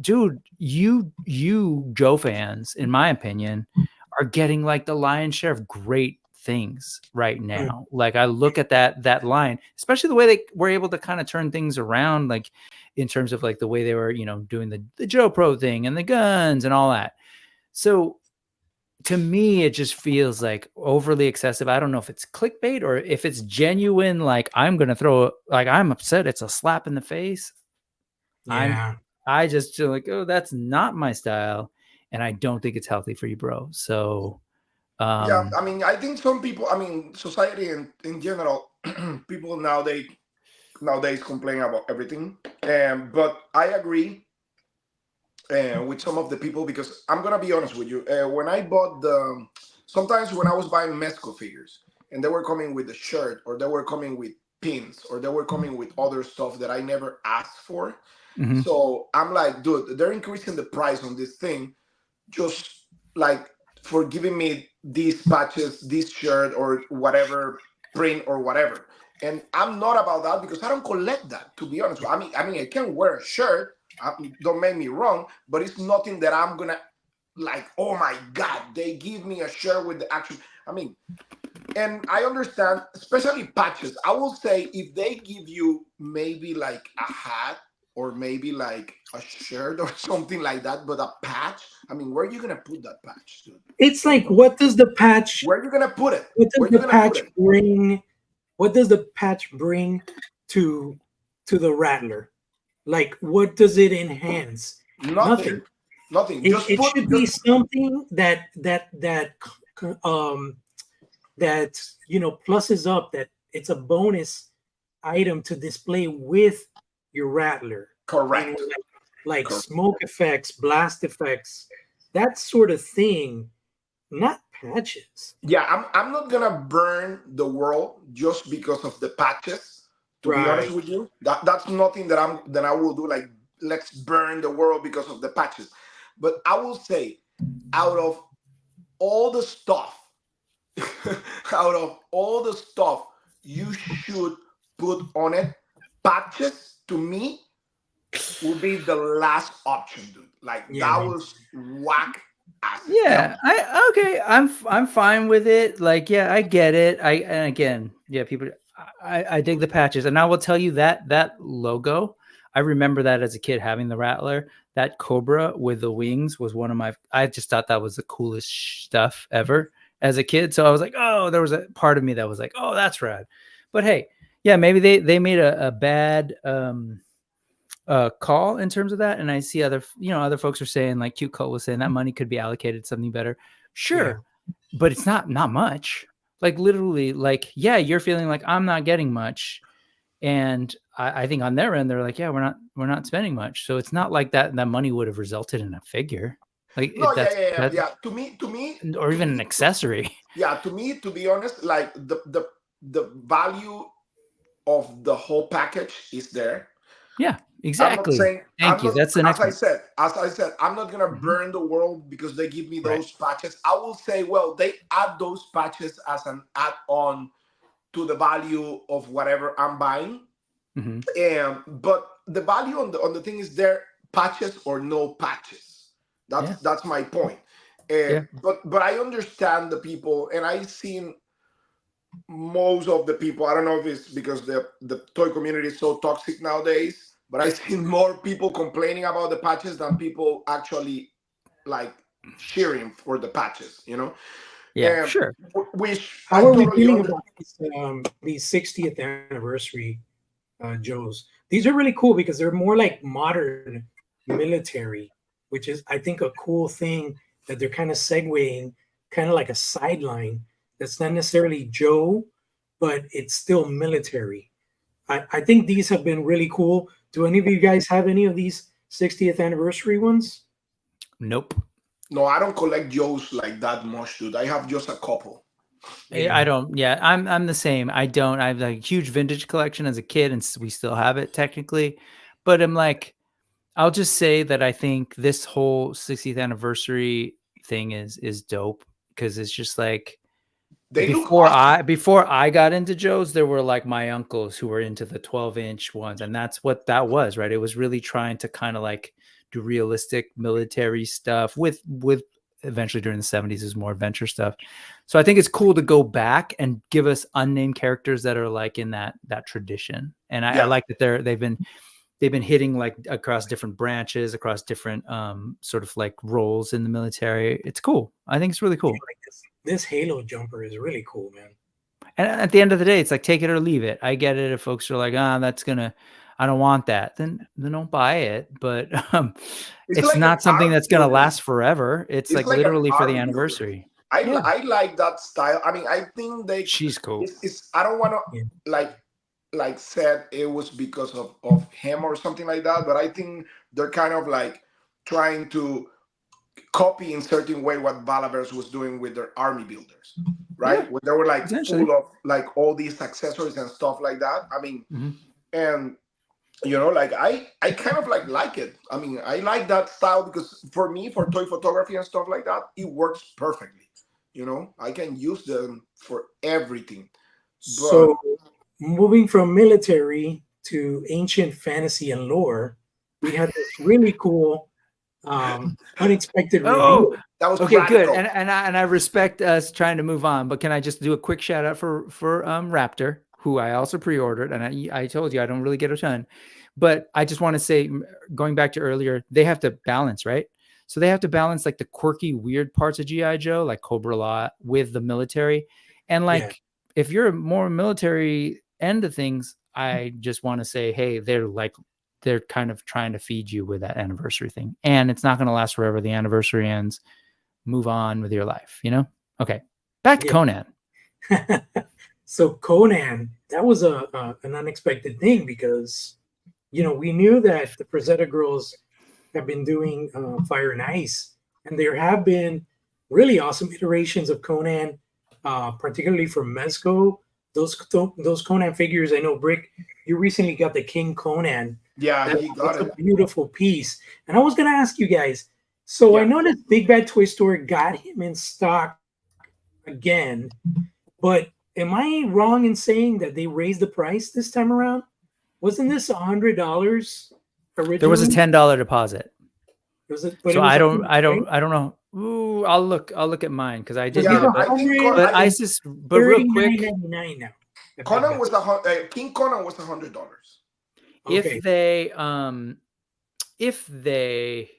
dude, you Joe fans, in my opinion, are getting like the lion's share of great things right now. Like I look at that line, especially the way they were able to kind of turn things around, like in terms of like the way they were, doing the Joe Pro thing and the guns and all that. So to me, it just feels like overly excessive. I don't know if it's clickbait or if it's genuine. Like I'm upset. It's a slap in the face. Yeah. I just feel like, oh, that's not my style. And I don't think it's healthy for you, bro. So Yeah, I mean, I think some people, society in general, people nowadays complain about everything. But I agree with some of the people because I'm gonna be honest with you. When I bought sometimes when I was buying Mezco figures and they were coming with a shirt or they were coming with pins or they were coming with other stuff that I never asked for. Mhm. So I'm like, dude, they're increasing the price on this thing just like for giving me these patches, this shirt, or whatever print or whatever. And I'm not about that because I don't collect that, to be honest. I mean, I can wear a shirt. Don't make me wrong, but it's nothing that I'm gonna like. Oh my God, they give me a shirt with the action. I mean, and I understand, especially patches. I will say if they give you maybe like a hat or maybe like a shirt or something like that, but a patch. I mean, where are you gonna put that patch, dude? It's like, what does the patch? Where are you gonna put it? What does the patch bring? What does the patch bring to the Rattler? Like, what does it enhance? Nothing. It should be something that pluses up. That it's a bonus item to display with your Rattler. Correct. Like correct. Smoke effects, blast effects, that sort of thing. Not patches. Yeah, I'm not gonna burn the world just because of the patches. To be honest with you, that's nothing that I will do. Like, let's burn the world because of the patches. But I will say, out of all the stuff, you should put on it, patches to me would be the last option, dude. Like, that was whack ass. Yeah, I'm fine with it. Like, yeah, I get it. And again, yeah, people, I dig the patches, and I will tell you that logo, I remember that as a kid having the Rattler. That Cobra with the wings was one of my. I just thought that was the coolest stuff ever as a kid. So I was like, oh, there was a part of me that was like, oh, that's rad. But hey, yeah, maybe they made a bad call in terms of that. And I see other folks are saying, like Cute Cult was saying, that money could be allocated to something better. Sure, but it's not much. Like, literally, like, yeah, you're feeling like I'm not getting much. And I think on their end, they're like, yeah, we're not spending much. So it's not like that money would have resulted in a figure. Like, no, yeah. To me, or even an accessory. Yeah, to me, to be honest, like the value of the whole package is there. Yeah, exactly. Thank you. That's the next. As I said, I'm not gonna burn the world because they give me those patches. I will say, well, they add those patches as an add-on to the value of whatever I'm buying. But the value on the thing is there, patches or no patches. That's my point. But I understand the people, and I've seen most of the people. I don't know if it's because the toy community is so toxic nowadays, but I've seen more people complaining about the patches than people actually like cheering for the patches, you know? Yeah, sure. How are we feeling about these 60th anniversary Joes? These are really cool because they're more like modern military, which is, I think, a cool thing that they're kind of segueing, kind of like a sideline that's not necessarily Joe, but it's still military. I think these have been really cool. Do any of you guys have any of these 60th anniversary ones? Nope. No, I don't collect Joes like that much, dude. I have just a couple. I don't. Yeah, I'm the same. I don't. I have a huge vintage collection as a kid, and we still have it technically. But I'm like, I'll just say that I think this whole 60th anniversary thing is dope, because it's just like, before I got into Joe's, there were like my uncles who were into the 12-inch ones, and that's what that was, right? It was really trying to kind of like do realistic military stuff with eventually during the 70s is more adventure stuff. So I think it's cool to go back and give us unnamed characters that are like in that tradition. And I like that they've been hitting like across different branches, across different sort of like roles in the military. It's cool. I think it's really cool. Like this Halo jumper is really cool, man. And at the end of the day, it's like, take it or leave it. I get it if folks are like, I don't want that, then don't buy it. But it's like not something that's going to last forever. It's like literally for the anniversary. I like that style. I mean, I think she's cool. I don't want to like said it was because of him or something like that, but I think they're kind of like trying to copy in certain way what Valaverse was doing with their army builders, right? Where they were like full of like all these accessories and stuff like that. I mean, and you know, like I kind of like it. I mean, I like that style because for me, for toy photography and stuff like that, it works perfectly. You know, I can use them for everything. So moving from military to ancient fantasy and lore, we had this really cool unexpected review. That was okay, radical. Good. And I respect us trying to move on, but can I just do a quick shout out for Raptor, who I also pre-ordered, and I told you I don't really get a ton, but I just want to say, going back to earlier, they have to balance, right? So they have to balance like the quirky, weird parts of G.I. Joe, like Cobra Law, with the military. And like, if you're more military end of things, I just want to say, hey, they're kind of trying to feed you with that anniversary thing. And it's not going to last forever. The anniversary ends. Move on with your life, you know? Okay. Back to Conan. So Conan, that was an unexpected thing because, you know, we knew that the Frazetta girls have been doing Fire and Ice, and there have been really awesome iterations of Conan, particularly from Mezco. those Conan figures. I know, Brick, you recently got the King Conan. Yeah, he got That's it. a beautiful piece. And I was gonna ask you guys. So I Yeah. noticed Big Bad Toy Store got him in stock again, but am I wrong in saying that they raised the price this time around? Wasn't this $100 originally? There was a $10 deposit. Was it? But So it was I don't $100, know. Ooh, I'll look at mine because I did Yeah, get it. I think But I I think just real quick, $39.99 now. Conan was King Conan was $100. Okay. if they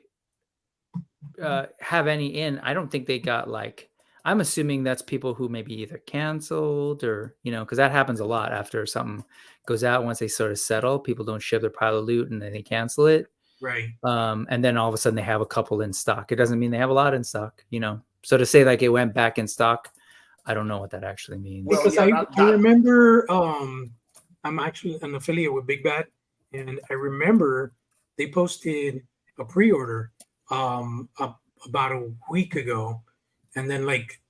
have any in, I don't think they got like. I'm assuming that's people who maybe either canceled or because that happens a lot after something goes out. Once they sort of settle, people don't ship their pile of loot and then they cancel it. Right. And then all of a sudden they have a couple in stock. It doesn't mean they have a lot in stock, So to say like it went back in stock, I don't know what that actually means. Well, Because yeah, I remember I'm actually an affiliate with Big Bad, and I remember they posted a pre-order about a week ago, and then like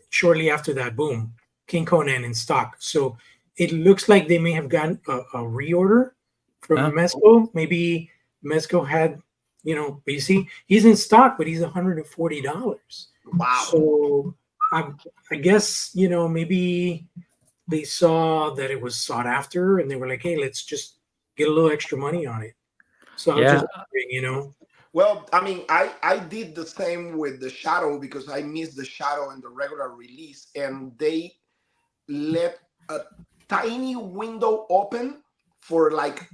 shortly after that, boom, King Conan in stock. So it looks like they may have gotten a reorder from Mezco. Maybe Mezco had, but you see, he's in stock, but he's $140. Wow. So I guess, maybe they saw that it was sought after and they were like, hey, let's just get a little extra money on it. So I was just wondering, Well, I mean, I did the same with the Shadow because I missed the Shadow in the regular release, and they let a tiny window open for like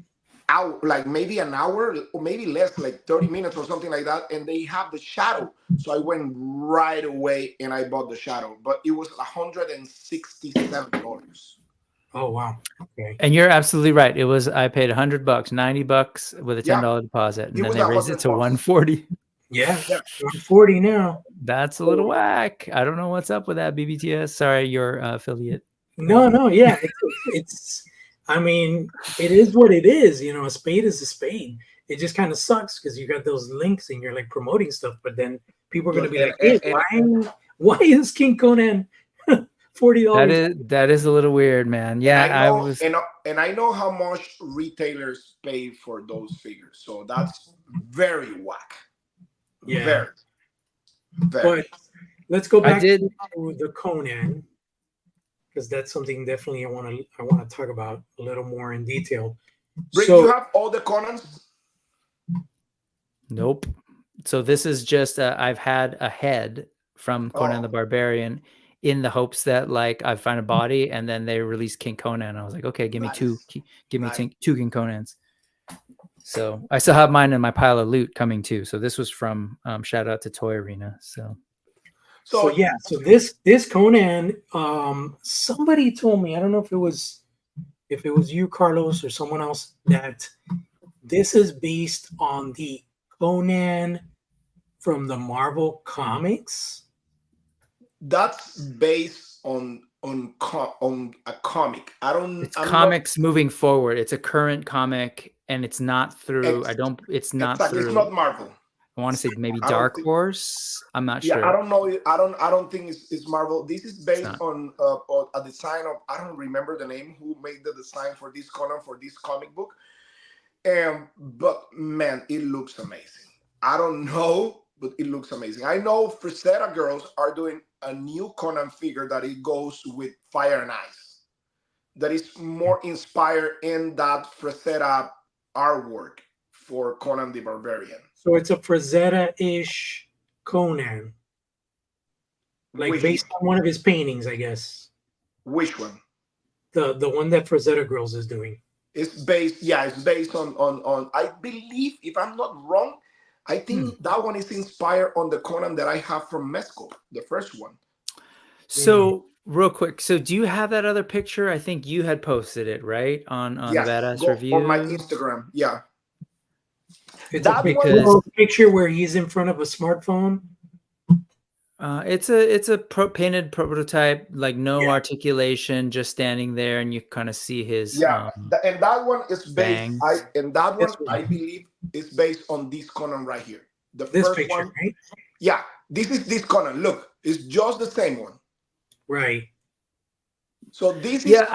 maybe an hour or maybe less, like 30 minutes or something like that, and they have the Shadow. So I went right away and I bought the Shadow, but it was $167. Oh wow. Okay. And you're absolutely right. It was I paid $100, $90 with a $10 deposit, and then they raised it to $140. Yeah, 140 now. That's a little whack. I don't know what's up with that, BBTS. Sorry, your affiliate. No, yeah. It's I mean, it is what it is, a spade is a spade. It just kind of sucks because you got those links and you're like promoting stuff, but then people are gonna be like, hey, why is King Conan $40? That is a little weird, man. Yeah, and I know how much retailers pay for those figures, so that's very whack. Yeah, very. But let's go back to the Conan, because that's something definitely I want to talk about a little more in detail. Rick, so you have all the Conans? Nope. So this is just I've had a head from Conan the Barbarian in the hopes that like I find a body, and then they release King Conan. I was like, okay, give me two King Conans. So I still have mine in my pile of loot coming too. So this was from shout out to Toy Arena. So this Conan, somebody told me, I don't know if it was you, Carlos, or someone else, that this is based on the Conan from the Marvel comics. That's based on a comic. It's comics moving forward. It's a current comic, and it's not through. It's not through. It's not Marvel. I want to say maybe Dark Horse. I'm not sure. I don't know. I don't think it's Marvel. This is based on a design of, I don't remember the name who made the design for this Conan, for this comic book. But man, it looks amazing. I don't know, but it looks amazing. I know Frazetta Girls are doing a new Conan figure that it goes with Fire and Ice. That is more inspired in that Frazetta artwork for Conan the Barbarian. So it's a Frazetta-ish Conan, like based on one of his paintings, I guess. Which one? The one that Frazetta Girls is doing. It's based on. I believe, if I'm not wrong, I think that one is inspired on the Conan that I have from Mezco, the first one. So real quick, so do you have that other picture? I think you had posted it, right, on Badass Reviews? On my Instagram, yeah. It's a picture where he's in front of a smartphone. It's a painted prototype, like no articulation, just standing there, and you kind of see his. Yeah, and that one is based. Bangs. I believe is based on this Conan right here. This first picture, one, right? Yeah, this is this Conan. Look, it's just the same one. Right. So this is Yeah,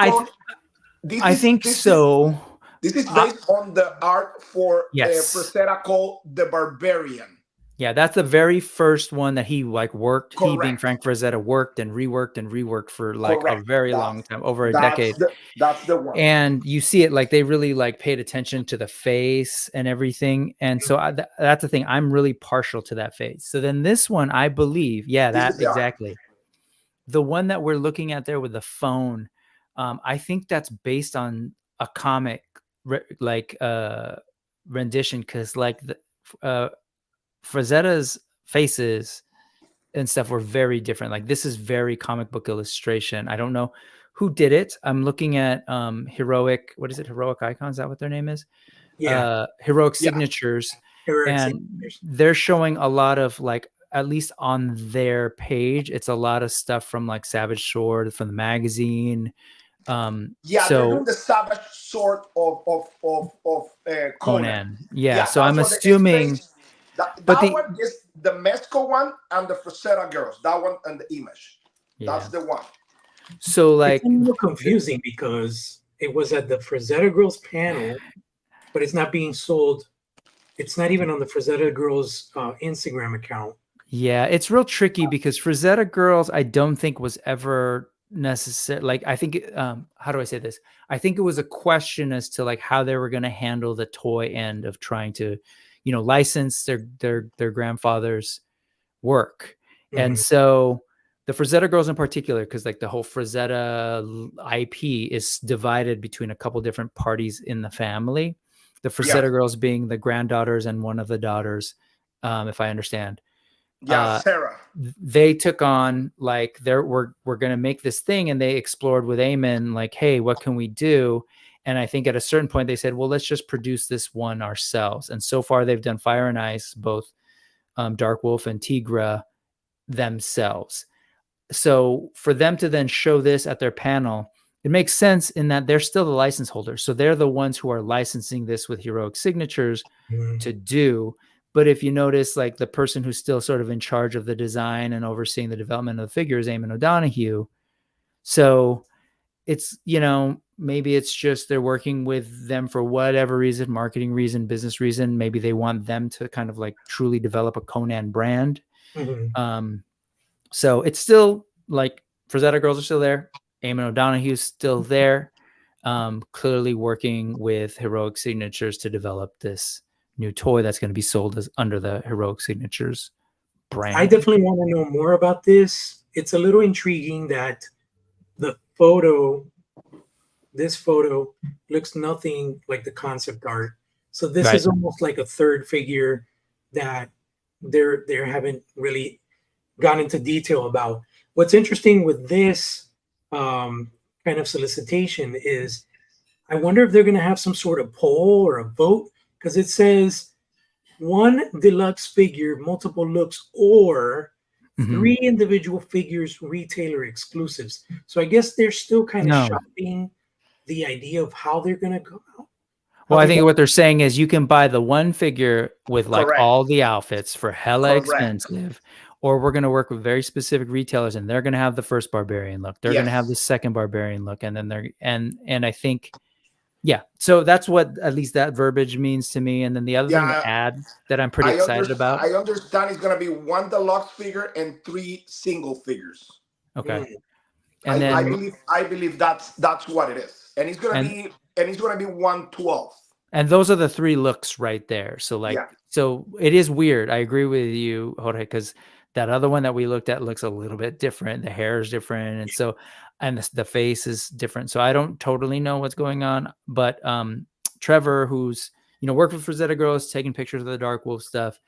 I think so. This is based on the art for Yes. Frazetta called The Barbarian. Yeah, that's the very first one that he like worked. Correct. He being Frank Frazetta worked and reworked for like Correct. a very long time, over a decade. That's the one. And you see it like they really like paid attention to the face and everything. And so that's the thing. I'm really partial to that face. So then this one, I believe, that exactly. The one that we're looking at there with the phone, I think that's based on a comic rendition, because like the Frazetta's faces and stuff were very different. Like this is very comic book illustration. I don't know who did it. I'm looking at Heroic Icons. Is that what their name is? Yeah. Heroic Signatures. They're showing a lot of like, at least on their page, it's a lot of stuff from like Savage Sword from the magazine. They're doing the Savage Sword of Conan. So I'm assuming that one is the Mezco one and the Frazetta girls. That one and the image. That's the one. So like, it's a little confusing because it was at the Frazetta girls panel, but it's not being sold. It's not even on the Frazetta girls Instagram account. Yeah, it's real tricky because Frazetta girls, I don't think was ever necessary. Like, I think, how do I say this? I think it was a question as to like how they were going to handle the toy end of trying to, license their grandfather's work. Mm-hmm. And so the Frazetta girls in particular, because like the whole Frazetta IP is divided between a couple different parties in the family. The Frazetta girls being the granddaughters and one of the daughters, if I understand. Sarah. They took on like we're going to make this thing, and they explored with Eamon like, hey, what can we do? And I think at a certain point they said, well, let's just produce this one ourselves. And so far they've done Fire and Ice, both Dark Wolf and Tigra themselves. So for them to then show this at their panel, it makes sense in that they're still the license holders. So they're the ones who are licensing this with Heroic Signatures to do. But if you notice, like the person who's still sort of in charge of the design and overseeing the development of the figure is Eamon O'Donoghue. So it's, maybe it's just they're working with them for whatever reason, marketing reason, business reason. Maybe they want them to kind of like truly develop a Conan brand. Mm-hmm. So it's still like Frazetta girls are still there. Eamon O'Donoghue's still there. Clearly working with Heroic Signatures to develop this new toy that's going to be sold as under the Heroic Signatures brand. I definitely want to know more about this. It's a little intriguing that this photo looks nothing like the concept art. So this is almost like a third figure that they haven't really gone into detail about. What's interesting with this kind of solicitation is I wonder if they're going to have some sort of poll or a vote, because it says one deluxe figure, multiple looks, or 3 individual figures, retailer exclusives. So I guess they're still kind of shopping the idea of how they're going to go out. Well, I think what they're saying is you can buy the one figure with like all the outfits for hella expensive, or we're going to work with very specific retailers and they're going to have the first barbarian look. They're going to have the second barbarian look. And then and I think, so that's what at least that verbiage means to me. And then the other thing to add that I'm pretty excited about. I understand it's going to be 1 deluxe figure and 3 single figures. Okay. And I believe that's what it is. And it's going to be 112. And those are the 3 looks right there. So so it is weird. I agree with you, Jorge, because that other one that we looked at looks a little bit different. The hair is different. And so, and the face is different. So I don't totally know what's going on, but Trevor, who's, worked with Frazetta girls, taking pictures of the Dark Wolf stuff,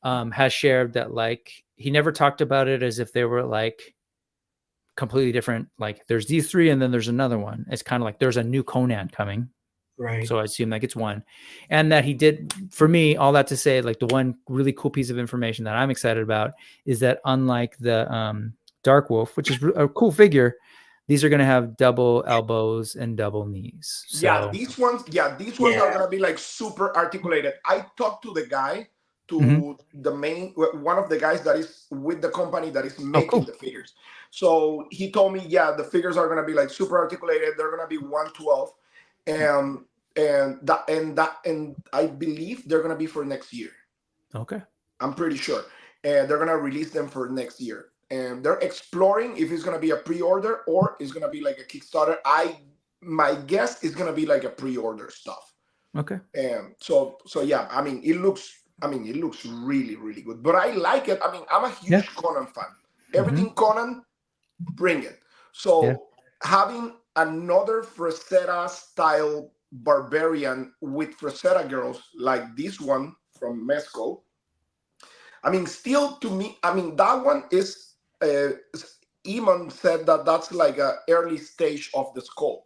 has shared that like, he never talked about it as if they were like completely different. Like there's these 3 and then there's another one. It's kind of like there's a new Conan coming. Right. So I assume like it's one. And that he did, for me, all that to say, like the one really cool piece of information that I'm excited about is that unlike the Dark Wolf, which is a cool figure, these are going to have double elbows and double knees. So, these ones are going to be like super articulated. I talked to the guy, the main, one of the guys that is with the company that is making the figures. So he told me, yeah, the figures are gonna be like super articulated. They're gonna be 112, and I believe they're gonna be for next year. Okay. I'm pretty sure, and they're gonna release them for next year. And they're exploring if it's gonna be a pre-order or it's gonna be like a Kickstarter. My guess is gonna be like a pre-order stuff. Okay. And so yeah, I mean, it looks really, really good. But I like it. I mean, I'm a huge Conan fan. Everything Conan, bring it. So having another Frazetta style barbarian with Frazetta girls like this one from Mezco, I mean, still to me, I mean, that one is, Eamon said that that's like an early stage of the sculpt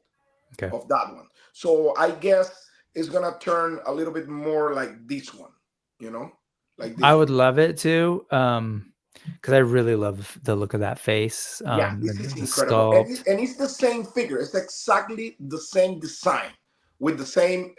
of that one. So I guess it's going to turn a little bit more like this one, you know? Like this I would love it too. Because I really love the look of that face. Yeah, this is the incredible. sculpt. And it's the same figure. It's exactly the same design with the same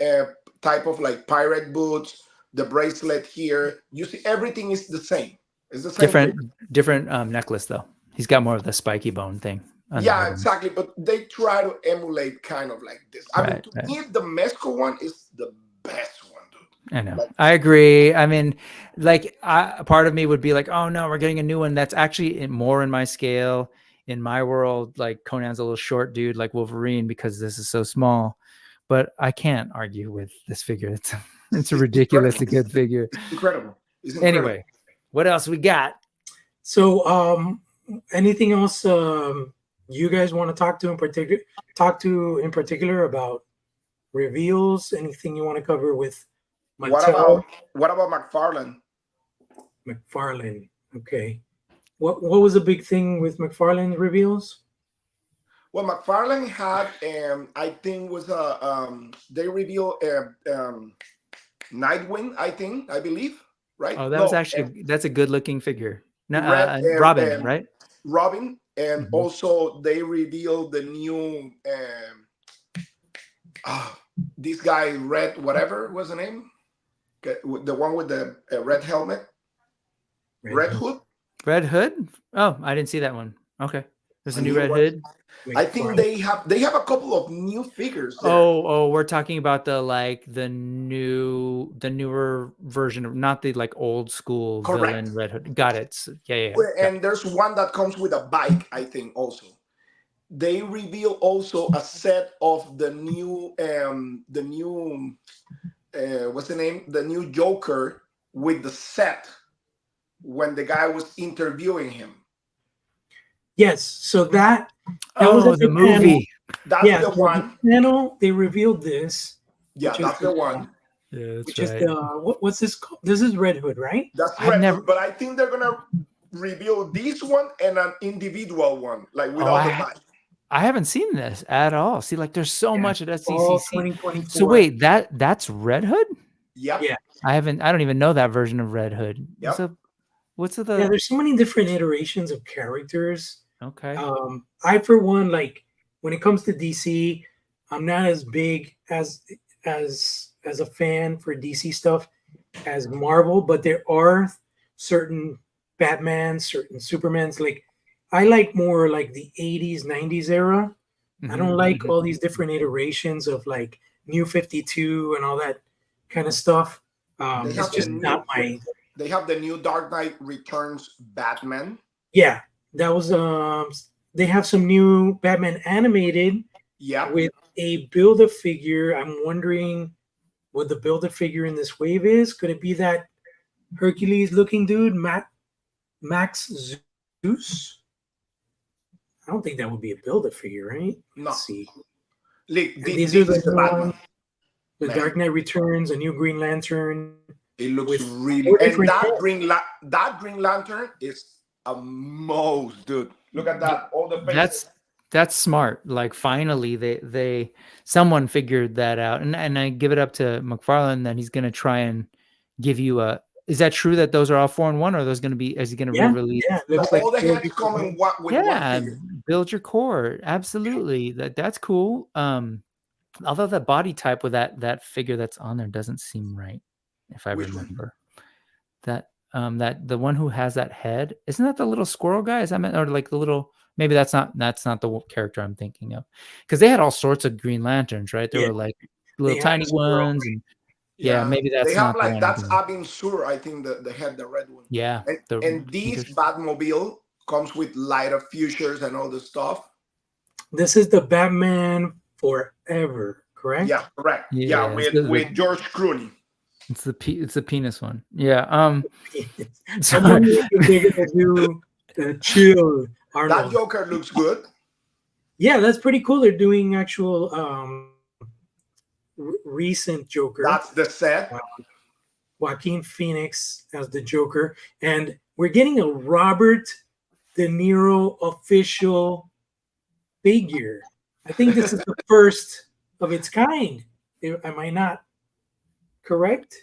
type of like pirate boots, the bracelet here. You see, everything is the same. It's the same different necklace though. He's got more of the spiky bone thing. Yeah, exactly. But they try to emulate kind of like this. I mean, to me, the Mezco one is the best one, dude. I know. Like, I agree. I mean, like, part of me would be like, oh no, we're getting a new one that's actually more in my scale. In my world, like Conan's a little short dude like Wolverine because this is so small. But I can't argue with this figure. It's a ridiculously good figure. Incredible. Anyway, what else we got? So, anything else you guys want to talk to in particular about reveals? Anything you want to cover with Mattel? What about McFarlane? McFarlane. Okay. What was the big thing with McFarlane reveals? Well, McFarlane had, I think was they revealed Nightwing. I believe, right? Oh, was actually that's a good looking figure. No, Robin, right? Robin, and also they revealed the new this guy, Red, whatever was the name, the one with the red helmet, Red Hood. Red Hood? Oh, I didn't see that one. Okay, there's a new Red Hood. I think they have a couple of new figures there. Oh, we're talking about the newer version of, not the like old school villain Red Hood. Got it. Yeah. And there's one that comes with a bike, I think also. They reveal also a set of the new what's the name? The new Joker with the set when the guy was interviewing him. Yes, so that was the movie. That's the one. Panel, they revealed this. Yeah, that's the one. Yeah, which is what's this called? This is Red Hood, right? That's Red Hood, but I think they're gonna reveal this one and an individual one, like without the bike. I haven't seen this at all. See, like there's so much at SDCC. 2024. So wait, that's Red Hood? Yep. Yeah. I don't even know that version of Red Hood. Yep. What's the there's so many different iterations of characters. Okay. I for one, like when it comes to DC, I'm not as big as a fan for DC stuff as Marvel, but there are certain Batman, certain Supermans. Like I like more like the 80s, 90s era. I don't like all these different iterations of like New 52 and all that kind of stuff. It's just not my. They have the new Dark Knight Returns Batman. Yeah, that was they have some new Batman animated. Yeah, with a Build-A-Figure. I'm wondering what the Build-A-Figure in this wave is. Could it be that Hercules-looking dude, Max Zeus? I don't think that would be a Build-A-Figure, right? No. Let's see. These are the Batman. The Dark Knight Returns, a new Green Lantern. It looks really, and that Green Lantern is a most, dude. Look at that. All the faces. That's smart. Like finally they someone figured that out. And I give it up to McFarlane that he's gonna try and give you a. Is that true that those are all 4-in-1, or are those gonna be? Is he gonna re-release? Yeah, all the heads come in with one figure. Build your core. Absolutely. That's cool. Although the body type with that figure that's on there doesn't seem right, if I remember. That the one who has that head, isn't that the little squirrel guy? Is that meant, or like the little maybe that's not the character I'm thinking of, because they had all sorts of Green Lanterns, right? There Yeah. were like little They had tiny Squirrel. ones, and yeah, maybe they that's have not the like one. that's Abin Sur, I think the head, the red one. Yeah, And this Batmobile comes with lighter futures and all the stuff. This is the Batman Forever, correct? Yeah, correct. Yeah, Yeah, with George Clooney. it's the penis one. Yeah. I'm Sorry. wondering if they're gonna do the chill Arnold. That Joker looks good. Yeah, that's pretty cool. They're doing actual recent Joker. That's the set. Joaquin Phoenix as the Joker, and we're getting a Robert De Niro official figure. I think this is the first of its kind. Am I not correct?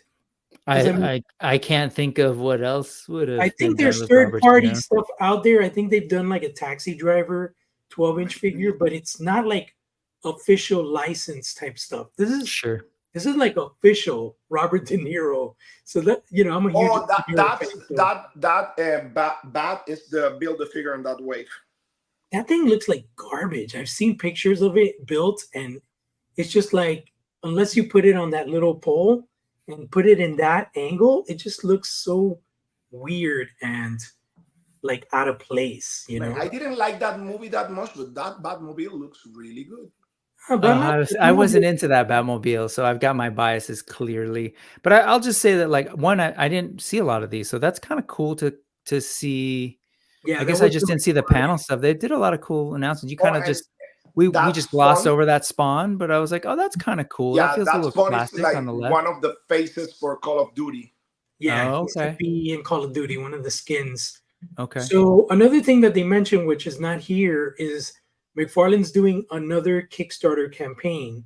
I can't think of what else would have. I think there's third-party stuff out there. I think they've done like a Taxi Driver 12-inch figure, but it's not like official license type stuff. This is like official Robert De Niro. So that, you know, I'm a huge Bat is the build the figure in that way. That thing looks like garbage. I've seen pictures of it built, and it's just like, unless you put it on that little pole and put it in that angle, it just looks so weird and like out of place, you know. I didn't like that movie that much, but that Batmobile looks really good. I wasn't into that Batmobile, so I've got my biases clearly. But I'll just say that, like, one, I didn't see a lot of these, so that's kind of cool to see. Yeah, I guess I just didn't see the panel stuff. They did a lot of cool announcements. You kind of just we just glossed over that Spawn, but I was like, oh, that's kind of cool. Yeah, that feels a little plastic like on the left. One of the faces for Call of Duty. Yeah, okay. Be in Call of Duty, one of the skins. Okay. So another thing that they mentioned, which is not here, is McFarlane's doing another Kickstarter campaign.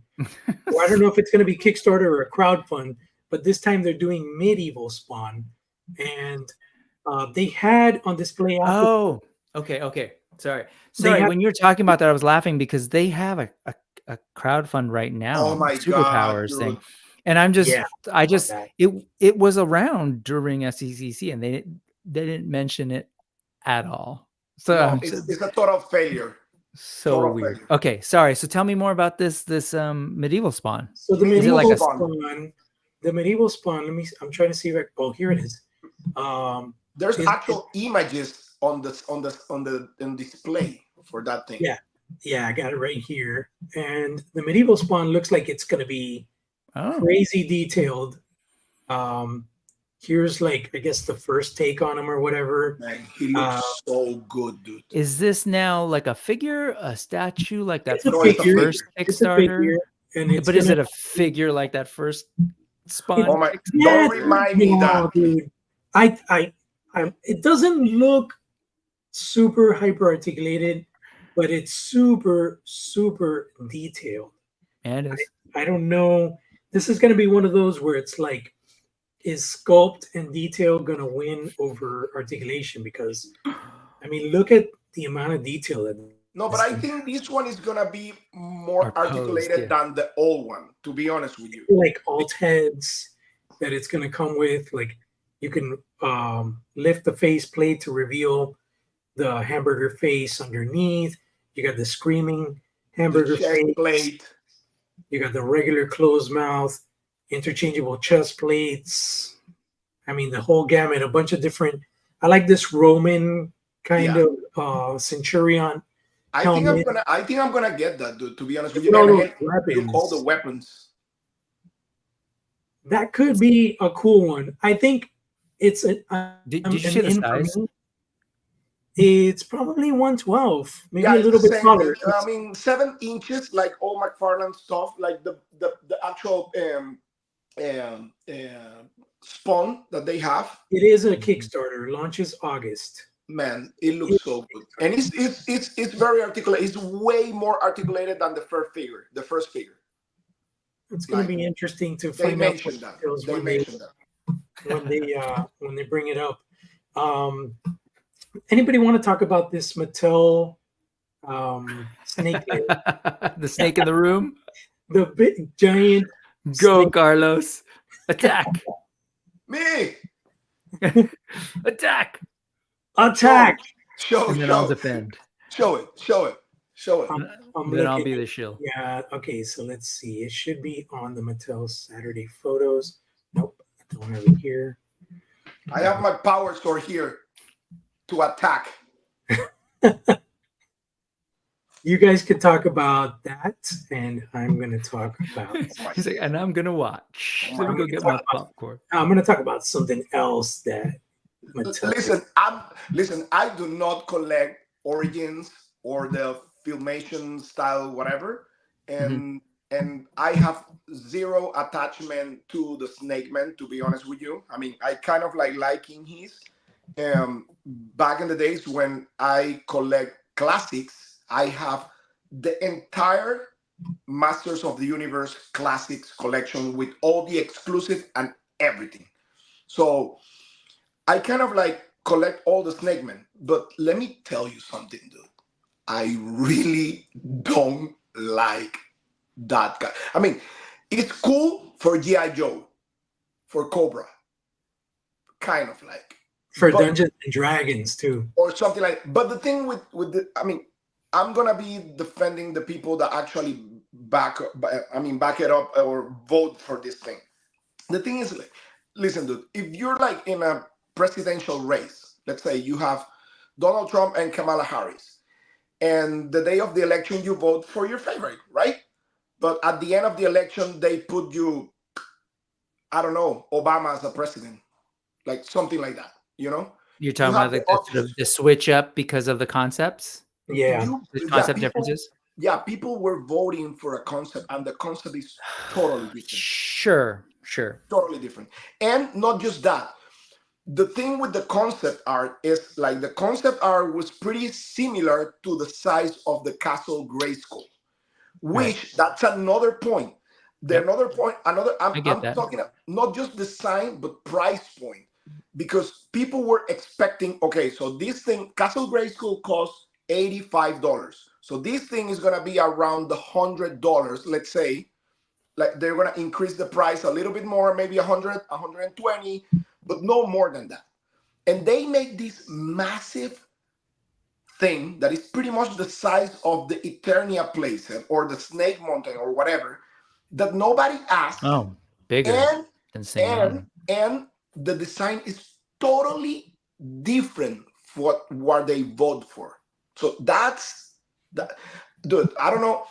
Well, I don't know if it's going to be Kickstarter or a crowdfund, but this time they're doing Medieval Spawn, and they had on display. Okay. Sorry. When you were talking about that, I was laughing because they have a crowdfund right now. Oh my Superpowers God, thing, and it was around during SDCC, and they didn't mention it at all. So no, it's a total failure. So total weird. Failure. Okay, sorry. So tell me more about this Medieval Spawn. So the Medieval Spawn. The Medieval Spawn. I'm trying to see if here it is. There's actual images on display for that thing. Yeah, I got it right here. And the Medieval Spawn looks like it's going to be crazy detailed. Here's like, I guess, the first take on him or whatever. Man, he looks so good, dude. Is this now like a figure, a statue, like that first Kickstarter? But is it a figure like that first Spawn? Oh my! Don't remind me that, dude. It doesn't look super hyper articulated, but it's super detailed. And I don't know. This is going to be one of those where it's like, is sculpt and detail going to win over articulation? Because, I mean, look at the amount of detail. No, but I think this one is going to be more articulated than the old one, to be honest with you. Like alt heads that it's going to come with. Like, you can lift the face plate to reveal the hamburger face underneath. You got the screaming hamburger face plate. You got the regular closed mouth, interchangeable chest plates. I mean, the whole gamut, a bunch of different. I like this Roman kind of centurion. I think I'm gonna get that, dude. To be honest with you, look all the weapons. That could be a cool one. I think it's a. Did you see the size? It's probably 112, maybe a little bit smaller. I mean, 7 inches, like all McFarlane stuff, like the actual Spawn that they have. It is a Kickstarter. Launches August. Man, it looks so good, and it's very articulated. It's way more articulated than the first figure. It's going to be interesting to find out when they bring it up. Anybody want to talk about this Mattel snake? The snake in the room? The big giant. Go, snake. Carlos. Attack. Me. Attack. Attack. Show. And then I'll defend. Show it. I'm Then I'll looking. be the shill. Yeah. Okay. So let's see. It should be on the Mattel Saturday photos. Nope. I don't have it here. I have my power sword here to attack. You guys could talk about that, and I'm going to talk about. He's like, and I'm gonna watch. Oh Let me my go get my popcorn. I'm going to talk about something else that Mattel. Listen. I do not collect Origins or the Filmation style, whatever, and I have zero attachment to the Snake Man. To be honest with you, I mean, I kind of like liking his. Back in the days when I collect classics, I have the entire Masters of the Universe Classics collection with all the exclusive and everything. So I kind of like collect all the Snake Men. But let me tell you something, dude. I really don't like that guy. I mean, it's cool for G.I. Joe, for Cobra, kind of like. For Dungeons and Dragons too, or something like. But the thing with the, I mean, I'm gonna be defending the people that actually back it up or vote for this thing. The thing is, like, listen, dude, if you're like in a presidential race, let's say you have Donald Trump and Kamala Harris, and the day of the election you vote for your favorite, right? But at the end of the election they put you, I don't know, Obama as a president, like something like that. You know, you're talking about like the switch up because of the concepts. Yeah, the concept differences. Yeah, people were voting for a concept, and the concept is totally different. Sure, totally different. And not just that. The thing with the concept art is like the concept art was pretty similar to the size of the Castle Grayskull, which that's another point. I'm talking not just design but price point. Because people were expecting, okay, so this thing, Castle Grayskull costs $85. So this thing is going to be around the $100, let's say. Like they're going to increase the price a little bit more, maybe 100, 120, but no more than that. And they make this massive thing that is pretty much the size of the Eternia playset or the Snake Mountain or whatever, that nobody asked. Oh, bigger. And the design is totally different for what they vote for. So that's that. Dude, I don't know.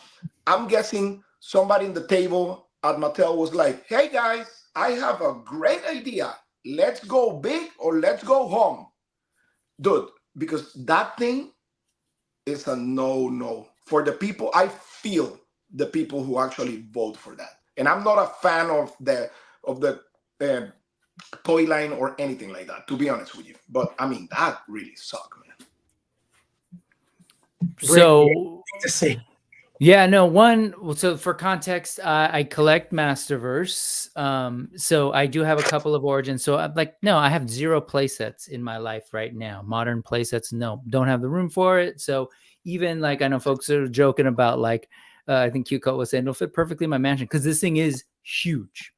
I'm guessing somebody in the table at Mattel was like, hey guys, I have a great idea. Let's go big or let's go home. Dude, because that thing is a no for the people. I feel the people who actually vote for that. And I'm not a fan of the toy line or anything like that, to be honest with you. But I mean, that really sucked, man. So to see. Yeah, no, so for context, I collect Masterverse. So I do have a couple of Origins. So I'm like, no, I have 0 playsets in my life right now. Modern playsets, no, don't have the room for it. So even like, I know folks are joking about like, I think Q-Cut was saying it'll fit perfectly in my mansion because this thing is huge.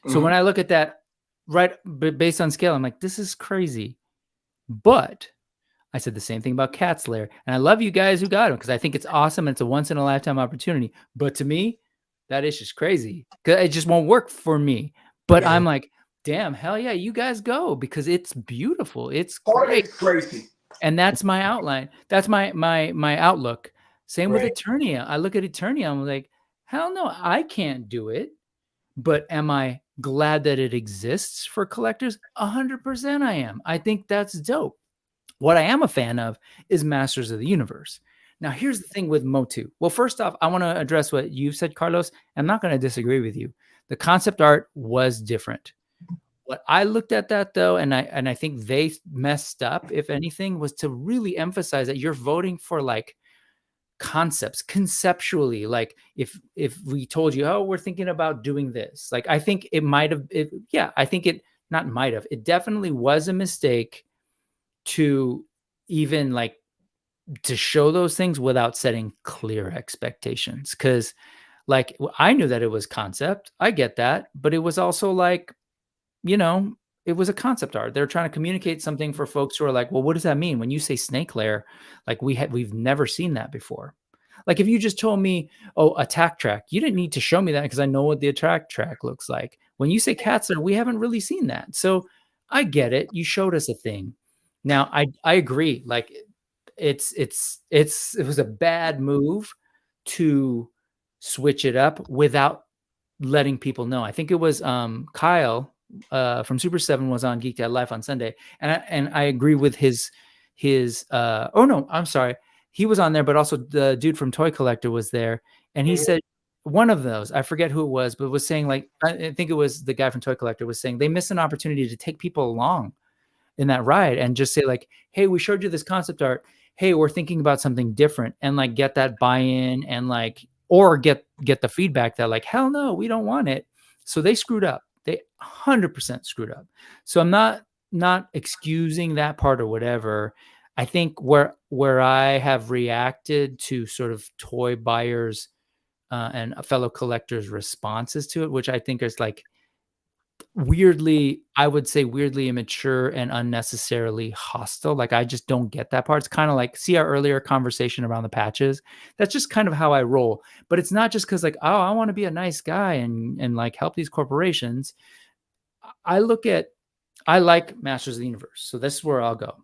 So when I look at that, right, based on scale, I'm like, this is crazy. But I said the same thing about Cat's Lair. And I love you guys who got them because I think it's awesome. And it's a once in a lifetime opportunity. But to me, that is just crazy because it just won't work for me. But I'm like, damn, hell yeah, you guys go because it's beautiful. It's great. It's crazy. And that's my outline. That's my outlook. Same with Eternia. I look at Eternia. I'm like, hell no, I can't do it. But am I glad that it exists for collectors? 100% I am. I think that's dope. What I am a fan of is Masters of the Universe. Now, here's the thing with Motu. Well, first off, I want to address what you said, Carlos. I'm not going to disagree with you. The concept art was different. What I looked at that, though, and I think they messed up, if anything, was to really emphasize that you're voting for, like, concepts conceptually. Like, if we told you, oh, we're thinking about doing this, like, I think it might have, it definitely was a mistake to even like to show those things without setting clear expectations. Because like I knew that it was concept. I get that. But it was also like, you know, it was a concept art. They're trying to communicate something for folks who are like, well, what does that mean? When you say snake lair, like we've never seen that before. Like if you just told me, oh, attack track, you didn't need to show me that because I know what the attack track looks like. When you say cats lair, we haven't really seen that. So I get it. You showed us a thing. Now I agree. Like it was a bad move to switch it up without letting people know. I think it was Kyle from Super 7 was on Geek Dad Live on Sunday, and I agree with his oh no, I'm sorry, he was on there, but also the dude from Toy Collector was there, and he said one of those, I forget who it was, but was saying, like, I think it was the guy from Toy Collector was saying they missed an opportunity to take people along in that ride and just say like, hey, we showed you this concept art, hey, we're thinking about something different, and like get that buy-in and like, or get the feedback that like, hell no, we don't want it. So they screwed up. They 100% screwed up. So I'm not excusing that part or whatever. I think where I have reacted to sort of toy buyers and fellow collectors' responses to it, which I think is like weirdly, I would say weirdly immature and unnecessarily hostile. Like I just don't get that part. It's kind of like, see our earlier conversation around the patches. That's just kind of how I roll. But it's not just because like, oh, I want to be a nice guy and like help these corporations. I like Masters of the Universe. So this is where I'll go.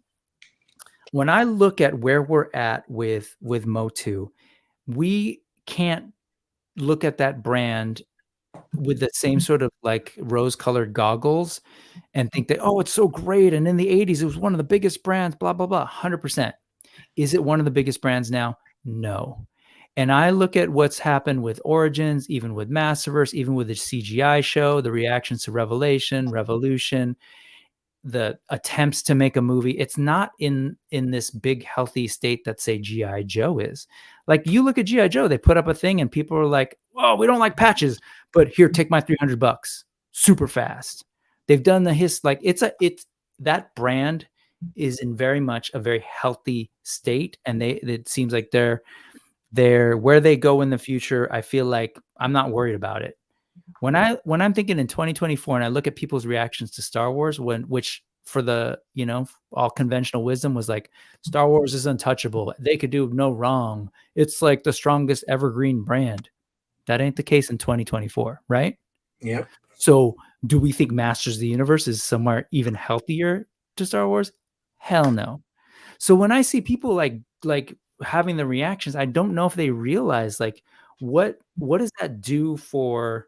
When I look at where we're at with Motu, we can't look at that brand with the same sort of like rose-colored goggles and think that, oh, it's so great. And in the 80s, it was one of the biggest brands, blah, blah, blah, 100%. Is it one of the biggest brands now? No. And I look at what's happened with Origins, even with Massiverse, even with the CGI show, the reactions to Revolution, the attempts to make a movie. It's not in this big healthy state that say G.I. Joe is. Like you look at G.I. Joe, they put up a thing and people are like, oh, we don't like patches, but here, take my $300 super fast. They've done like that brand is in very much a very healthy state. And it seems like they're where they go in the future. I feel like I'm not worried about it. When I'm thinking in 2024 and I look at people's reactions to Star Wars, which for the, all conventional wisdom was like, Star Wars is untouchable. They could do no wrong. It's like the strongest evergreen brand. That ain't the case in 2024, right? Yeah. So do we think Masters of the Universe is somewhere even healthier to Star Wars? Hell no. So when I see people like having the reactions, I don't know if they realize like what does that do for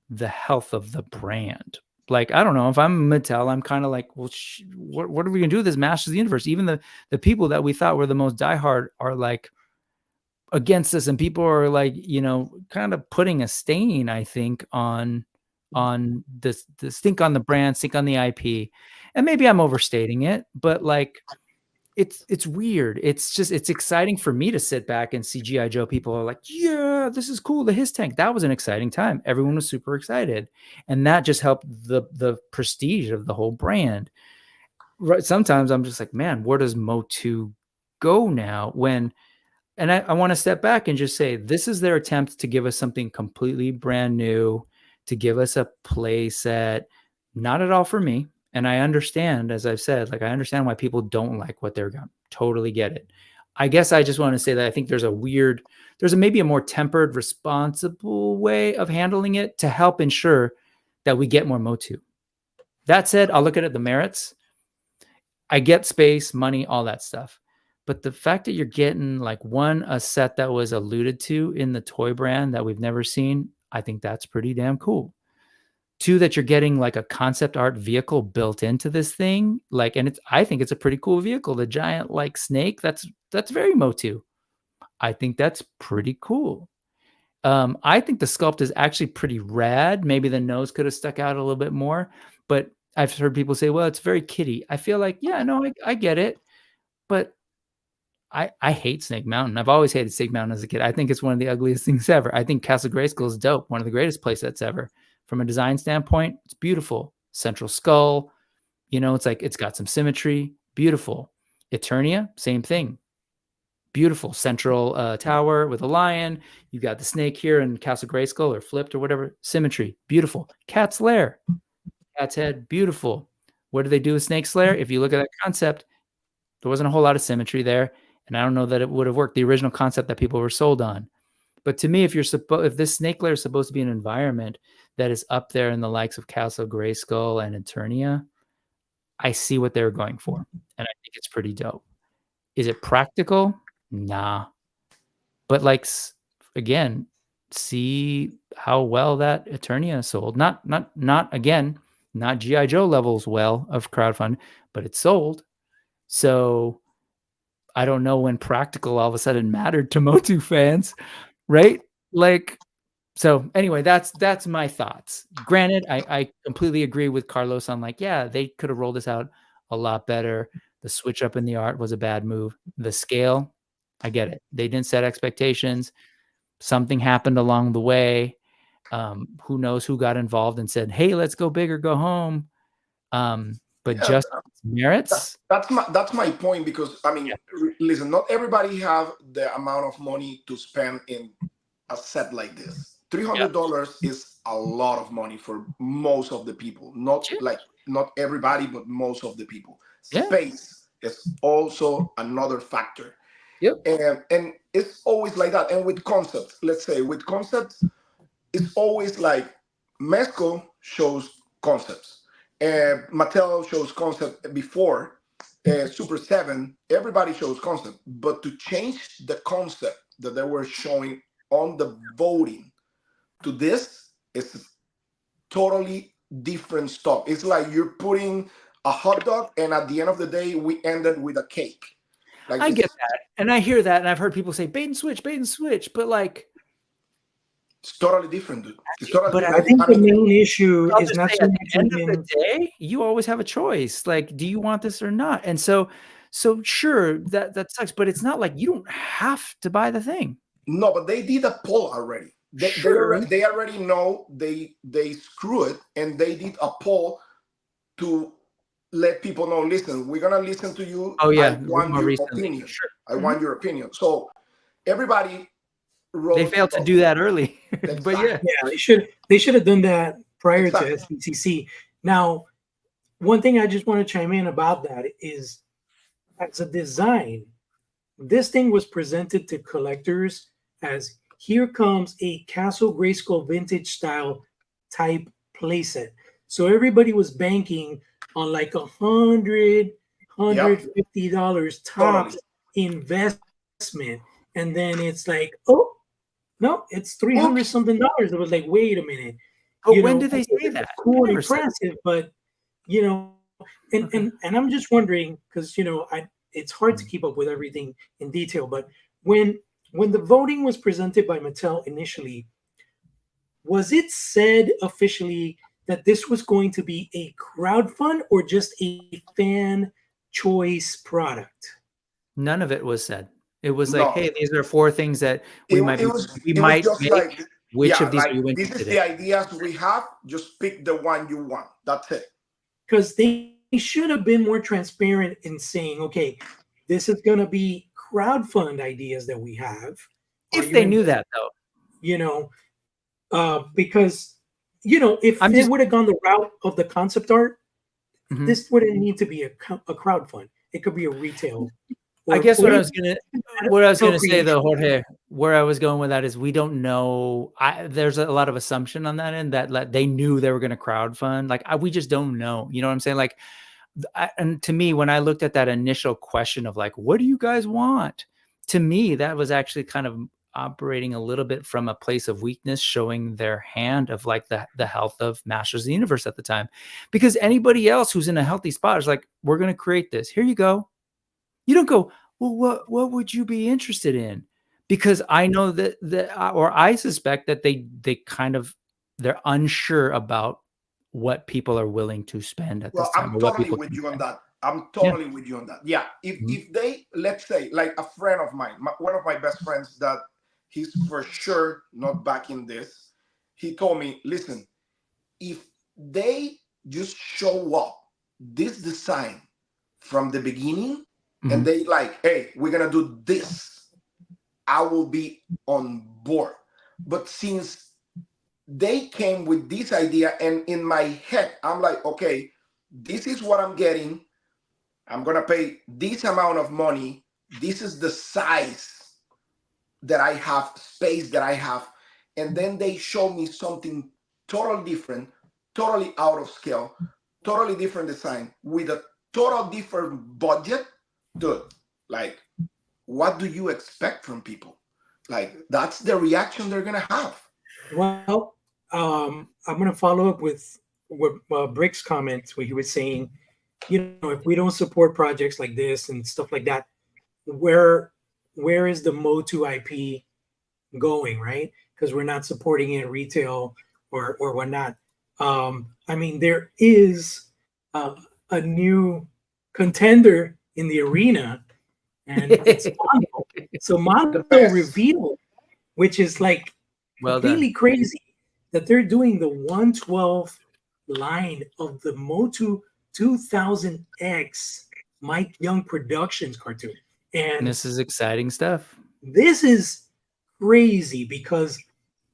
the health of the brand. Like, I don't know, if I'm Mattel, I'm kind of like, well, what are we gonna do with this Masters of the Universe? Even the people that we thought were the most diehard are like against us, and people are like, kind of putting a stain, I think, on this stink on the brand, stink on the IP. And maybe I'm overstating it, but like it's weird. It's exciting for me to sit back and see G.I. Joe. People are like, yeah, this is cool. The His Tank. That was an exciting time. Everyone was super excited. And that just helped the prestige of the whole brand. Right. Sometimes I'm just like, man, where does Motu go now? And I want to step back and just say, this is their attempt to give us something completely brand new, to give us a play set. Not at all for me. And I understand, as I've said, like I understand why people don't like what they're going. Totally get it. I guess I just want to say that I think there's maybe a more tempered, responsible way of handling it to help ensure that we get more Motu. That said, I'll look at the merits. I get space, money, all that stuff. But the fact that you're getting like a set that was alluded to in the toy brand that we've never seen, I think that's pretty damn cool. 2, that you're getting like a concept art vehicle built into this thing. Like, and I think it's a pretty cool vehicle. The giant like snake, that's very Motu. I think that's pretty cool. I think the sculpt is actually pretty rad. Maybe the nose could have stuck out a little bit more, but I've heard people say, well, it's very kiddie. I feel like, yeah, no, I get it. But I hate Snake Mountain. I've always hated Snake Mountain as a kid. I think it's one of the ugliest things ever. I think Castle Grayskull is dope. One of the greatest playsets ever. From a design standpoint, it's beautiful. Central skull, it's like it's got some symmetry. Beautiful. Eternia, same thing. Beautiful central tower with a lion. You got the snake here in Castle Grayskull or flipped or whatever. Symmetry, beautiful. Cat's Lair, Cat's Head, beautiful. What did they do with Snake Slayer? If you look at that concept, there wasn't a whole lot of symmetry there, and I don't know that it would have worked. The original concept that people were sold on. But to me, if this Snake Layer is supposed to be an environment that is up there in the likes of Castle Grayskull and Eternia, I see what they're going for, and I think it's pretty dope. Is it practical? Nah. But like, again, see how well that Eternia sold. Not again, not G.I. Joe levels well of crowdfund, but it sold. So I don't know when practical all of a sudden mattered to Motu fans, right? Like, so anyway, that's my thoughts. Granted, I completely agree with Carlos on like, yeah, they could have rolled this out a lot better. The switch up in the art was a bad move. The scale, I get it. They didn't set expectations. Something happened along the way. Who knows who got involved and said, hey, let's go big or go home. But Yeah, just merits. That's my point, because I mean, listen, not everybody have the amount of money to spend in a set like this. $300 is a lot of money for most of the people. Not everybody, but most of the people. Space is also another factor. Yep. And it's always like that. And with concepts, let's say with concepts, it's always like Mezco shows concepts. Mattel shows concept before. Super 7, everybody shows concept. But to change the concept that they were showing on the voting to this is totally different stuff. It's like you're putting a hot dog, and at the end of the day, we ended with a cake. Like, I get that, and I hear that, and I've heard people say bait and switch, but like, it's totally different, dude. It's totally different. I think the main issue is not so at much the end of the day, you always have a choice. Like, do you want this or not? And so sure, that sucks, but it's not like you don't have to buy the thing. No, but they did a poll already. They already know they screw it, and they did a poll to let people know, listen, we're gonna listen to you. Oh yeah, I want your opinion. Sure. I want your opinion. So everybody wrote. They failed to do that early. But yeah, they should have done that prior to SDCC. Now, one thing I just want to chime in about that is, as a design, this thing was presented to collectors as, here comes a Castle Grayskull vintage style type playset. So everybody was banking on like $150 tops investment. And then it's like, oh, no, it's $300 something. It was like, wait a minute. But when did they say that? Cool and impressive, but and I'm just wondering, because it's hard to keep up with everything in detail, but when the voting was presented by Mattel initially, was it said officially that this was going to be a crowdfund or just a fan choice product? None of it was said. It was like, hey, these are 4 things that we might make. Like, which of these are you interested in? This is the ideas we have. Just pick the one you want. That's it. Because they should have been more transparent in saying, okay, this is going to be crowdfund ideas that we have. If they knew that, though. Because, if they would have gone the route of the concept art, this wouldn't need to be a crowdfund. It could be a retail. I guess what I was gonna say though, Jorge, where I was going with that is we don't know. There's a lot of assumption on that end that they knew they were going to crowdfund. Like we just don't know. You know what I'm saying? Like, and to me, when I looked at that initial question of like, what do you guys want? To me, that was actually kind of operating a little bit from a place of weakness, showing their hand of like the health of Masters of the Universe at the time. Because anybody else who's in a healthy spot is like, we're going to create this. Here you go. You don't go, well, what would you be interested in? Because I know or I suspect that they're unsure about what people are willing to spend at this time. I'm totally with you on that. I'm totally with you on that. Yeah. If they, let's say, like a friend of mine, one of my best friends that he's for sure not backing this, he told me, listen, if they just show up this design from the beginning, and they like, hey, we're going to do this, I will be on board. But since they came with this idea, and in my head, I'm like, okay, this is what I'm getting. I'm going to pay this amount of money. This is the size that I have, space that I have. And then they show me something totally different, totally out of scale, totally different design with a total different budget. Dude, like, what do you expect from people? Like, that's the reaction they're going to have. Well, I'm going to follow up with Brick's comments, where he was saying, you know, if we don't support projects like this and stuff like that, where is the Motu IP going, right? Because we're not supporting it retail or whatnot. I mean, there is a new contender in the arena, and it's Mondo. So Mondo revealed, which is like completely crazy, that they're doing the 112 line of the Motu 2000X Mike Young Productions cartoon. And this is exciting stuff. This is crazy because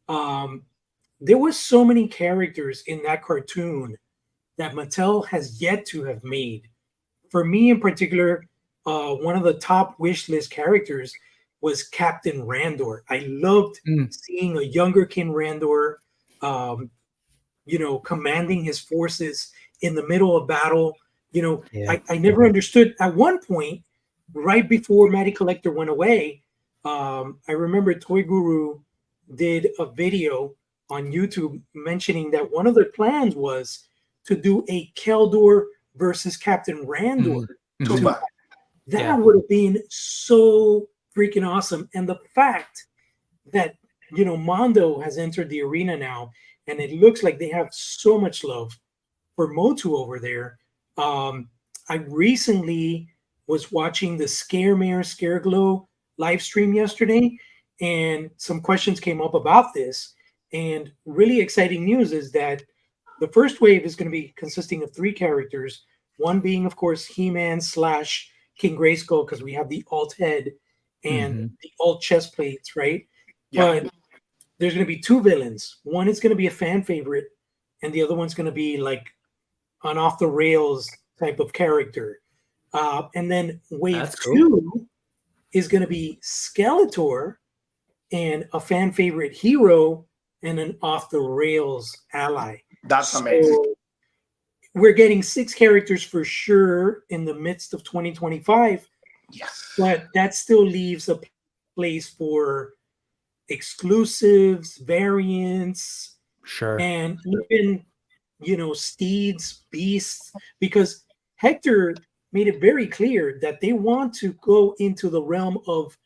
there were so many characters in that cartoon that Mattel has yet to have made. For me in particular, one of the top wish list characters was Captain Randor. I loved seeing a younger King Randor, you know, commanding his forces in the middle of battle. You know, I never understood at one point, right before Matty Collector went away, I remember Toy Guru did a video on YouTube mentioning that one of their plans was to do a Keldor versus Captain Randor. That would have been so freaking awesome. And the fact that, you know, Mondo has entered the arena now, and it looks like they have so much love for Motu over there. I recently was watching the Scaremare Scareglow live stream yesterday, and some questions came up about this. And really exciting news is that the first wave is going to be consisting of 3 characters, one being, of course, He-Man / King Grayskull, because we have the alt head and the alt chest plates, right? But there's going to be 2 villains. One is going to be a fan favorite, and the other one's going to be like an off the rails type of character. And then wave 2 is going to be Skeletor and a fan favorite hero and an off the rails ally. That's amazing. We're getting 6 characters for sure in the midst of 2025. Yes. But that still leaves a place for exclusives, variants, and even, you know, steeds, beasts, because Hector made it very clear that they want to go into the realm of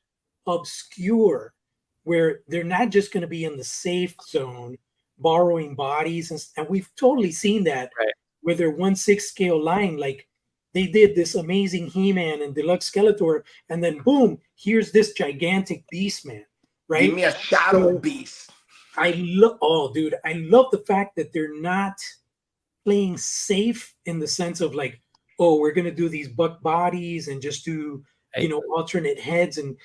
obscure, where they're not just going to be in the safe zone borrowing bodies, and we've totally seen that with their 1/6 scale line. Like, they did this amazing He-Man and Deluxe Skeletor, and then boom, here's this gigantic Beast Man, right? Give me a shadow beast. I love the fact that they're not playing safe in the sense of like, oh, we're gonna do these buck bodies and just do, you know, alternate heads and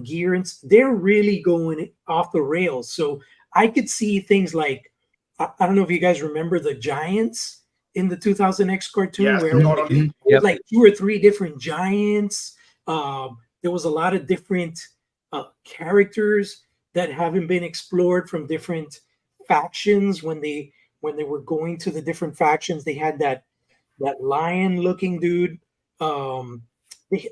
gear, and they're really going off the rails. So I could see things like, I don't know if you guys remember the Giants in the 2000X cartoon, where totally. like 2 or 3 different giants. There was a lot of different characters that haven't been explored from different factions. When they were going to the different factions, they had that lion looking dude.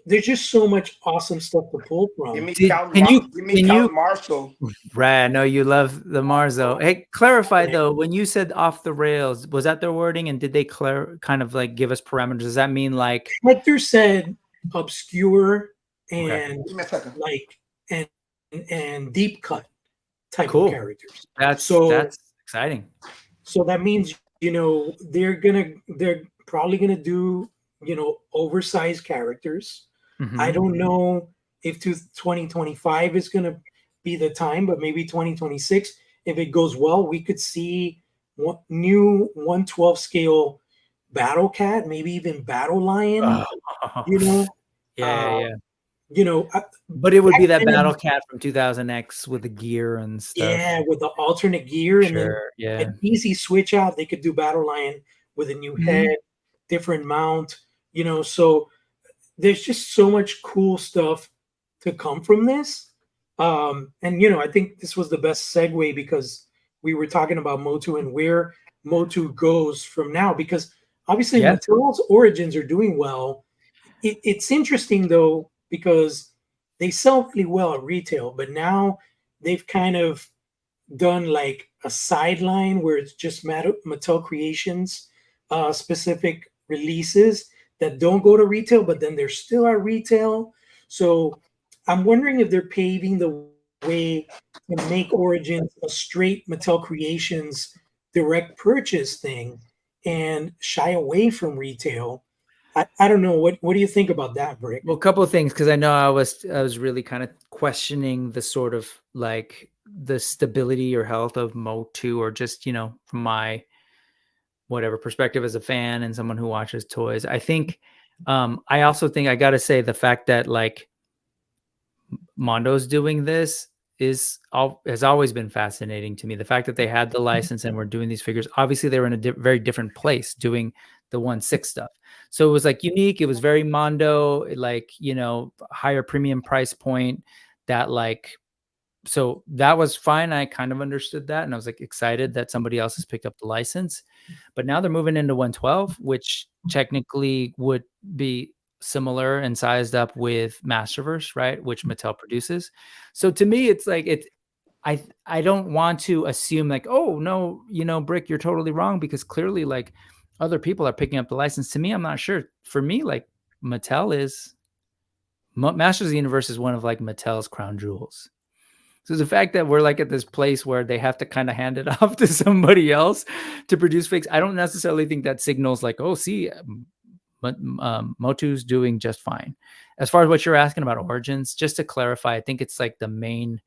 There's just so much awesome stuff to pull from. Can you Marshall? Right, no, you love the Marzo. Hey, clarify though, when you said off the rails, was that their wording, and did they kind of like give us parameters? Does that mean like Hector said obscure and like and deep cut type of characters? That's exciting. So that means, you know, they're probably gonna do, you know, oversized characters. I don't know if 2025 is going to be the time, but maybe 2026, if it goes well, we could see new 112 scale Battle Cat, maybe even Battle Lion. You know, you know, but it would be that Battle Cat from 2000X with the gear and stuff. Yeah, with the alternate gear, and then an easy switch out. They could do Battle Lion with a new head. different mount, so there's just so much cool stuff to come from this. And I think this was the best segue because we were talking about Motu and where Motu goes from now, because obviously Mattel's origins are doing well. It's interesting though, because they sell really well at retail, but now they've kind of done like a sideline where it's just Mattel Creations specific releases that don't go to retail, but then they're still at retail. So I'm wondering if they're paving the way to make Origins a straight Mattel Creations direct purchase thing and shy away from retail. I don't know. What do you think about that, Brick? Well, a couple of things, because I know I was really kind of questioning the sort of like the stability or health of Motu, or just, from my whatever perspective as a fan and someone who watches toys. I think I also think I got to say the fact that like Mondo's doing this has always been fascinating to me. The fact that they had the license and were doing these figures, obviously they were in a very different place doing the 1/6 stuff. So it was like unique. It was very Mondo, like, higher premium price point that like, so that was fine. I kind of understood that. And I was like excited that somebody else has picked up the license, but now they're moving into 112, which technically would be similar and sized up with Masterverse, right? Which Mattel produces. So to me, it's like, I don't want to assume like, oh no, Brick, you're totally wrong, because clearly like other people are picking up the license. To me, I'm not sure. For me, like Mattel Masters of the Universe is one of like Mattel's crown jewels. So the fact that we're like at this place where they have to kind of hand it off to somebody else to produce fakes, I don't necessarily think that signals like, oh, see, Motu's doing just fine. As far as what you're asking about Origins, just to clarify, I think it's like the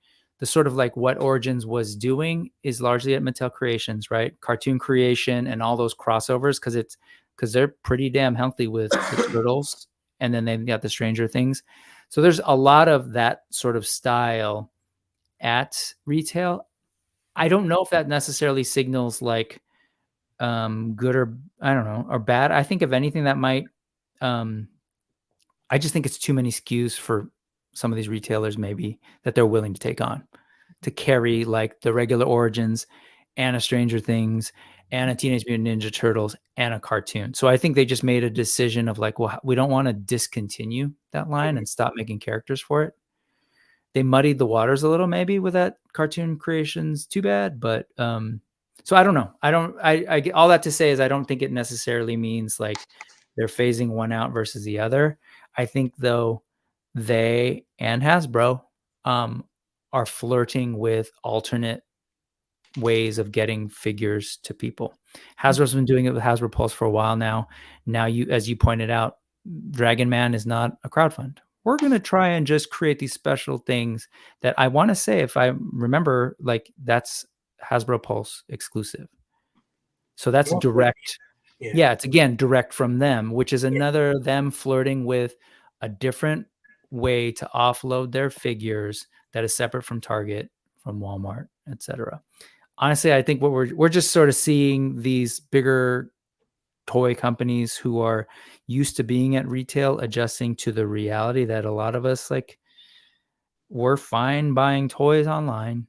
sort of like what Origins was doing is largely at Mattel Creations, right? Cartoon creation and all those crossovers, because they're pretty damn healthy with the Turtles, and then they've got the Stranger Things. So there's a lot of that sort of style at retail. I don't know if that necessarily signals like good or I don't know, or bad. I think if anything that might I just think it's too many SKUs for some of these retailers maybe that they're willing to take on to carry like the regular Origins and a Stranger Things and a Teenage Mutant Ninja Turtles and a cartoon. So I think they just made a decision of like, well, we don't want to discontinue that line and stop making characters for it. They muddied the waters a little maybe with that Cartoon Creations, too bad. But so I don't know. I get all that to say is I don't think it necessarily means like they're phasing one out versus the other. I think though they and Hasbro are flirting with alternate ways of getting figures to people. Hasbro's been doing it with Hasbro Pulse for a while now. Now as you pointed out, Dragon Man is not a crowdfund. We're going to try and just create these special things that I want to say, if I remember, like that's Hasbro Pulse exclusive. So that's direct. Yeah, it's again direct from them, which is another them flirting with a different way to offload their figures that is separate from Target, from Walmart, etc. Honestly, I think what we're just sort of seeing these bigger toy companies who are used to being at retail adjusting to the reality that a lot of us, like, we're fine buying toys online.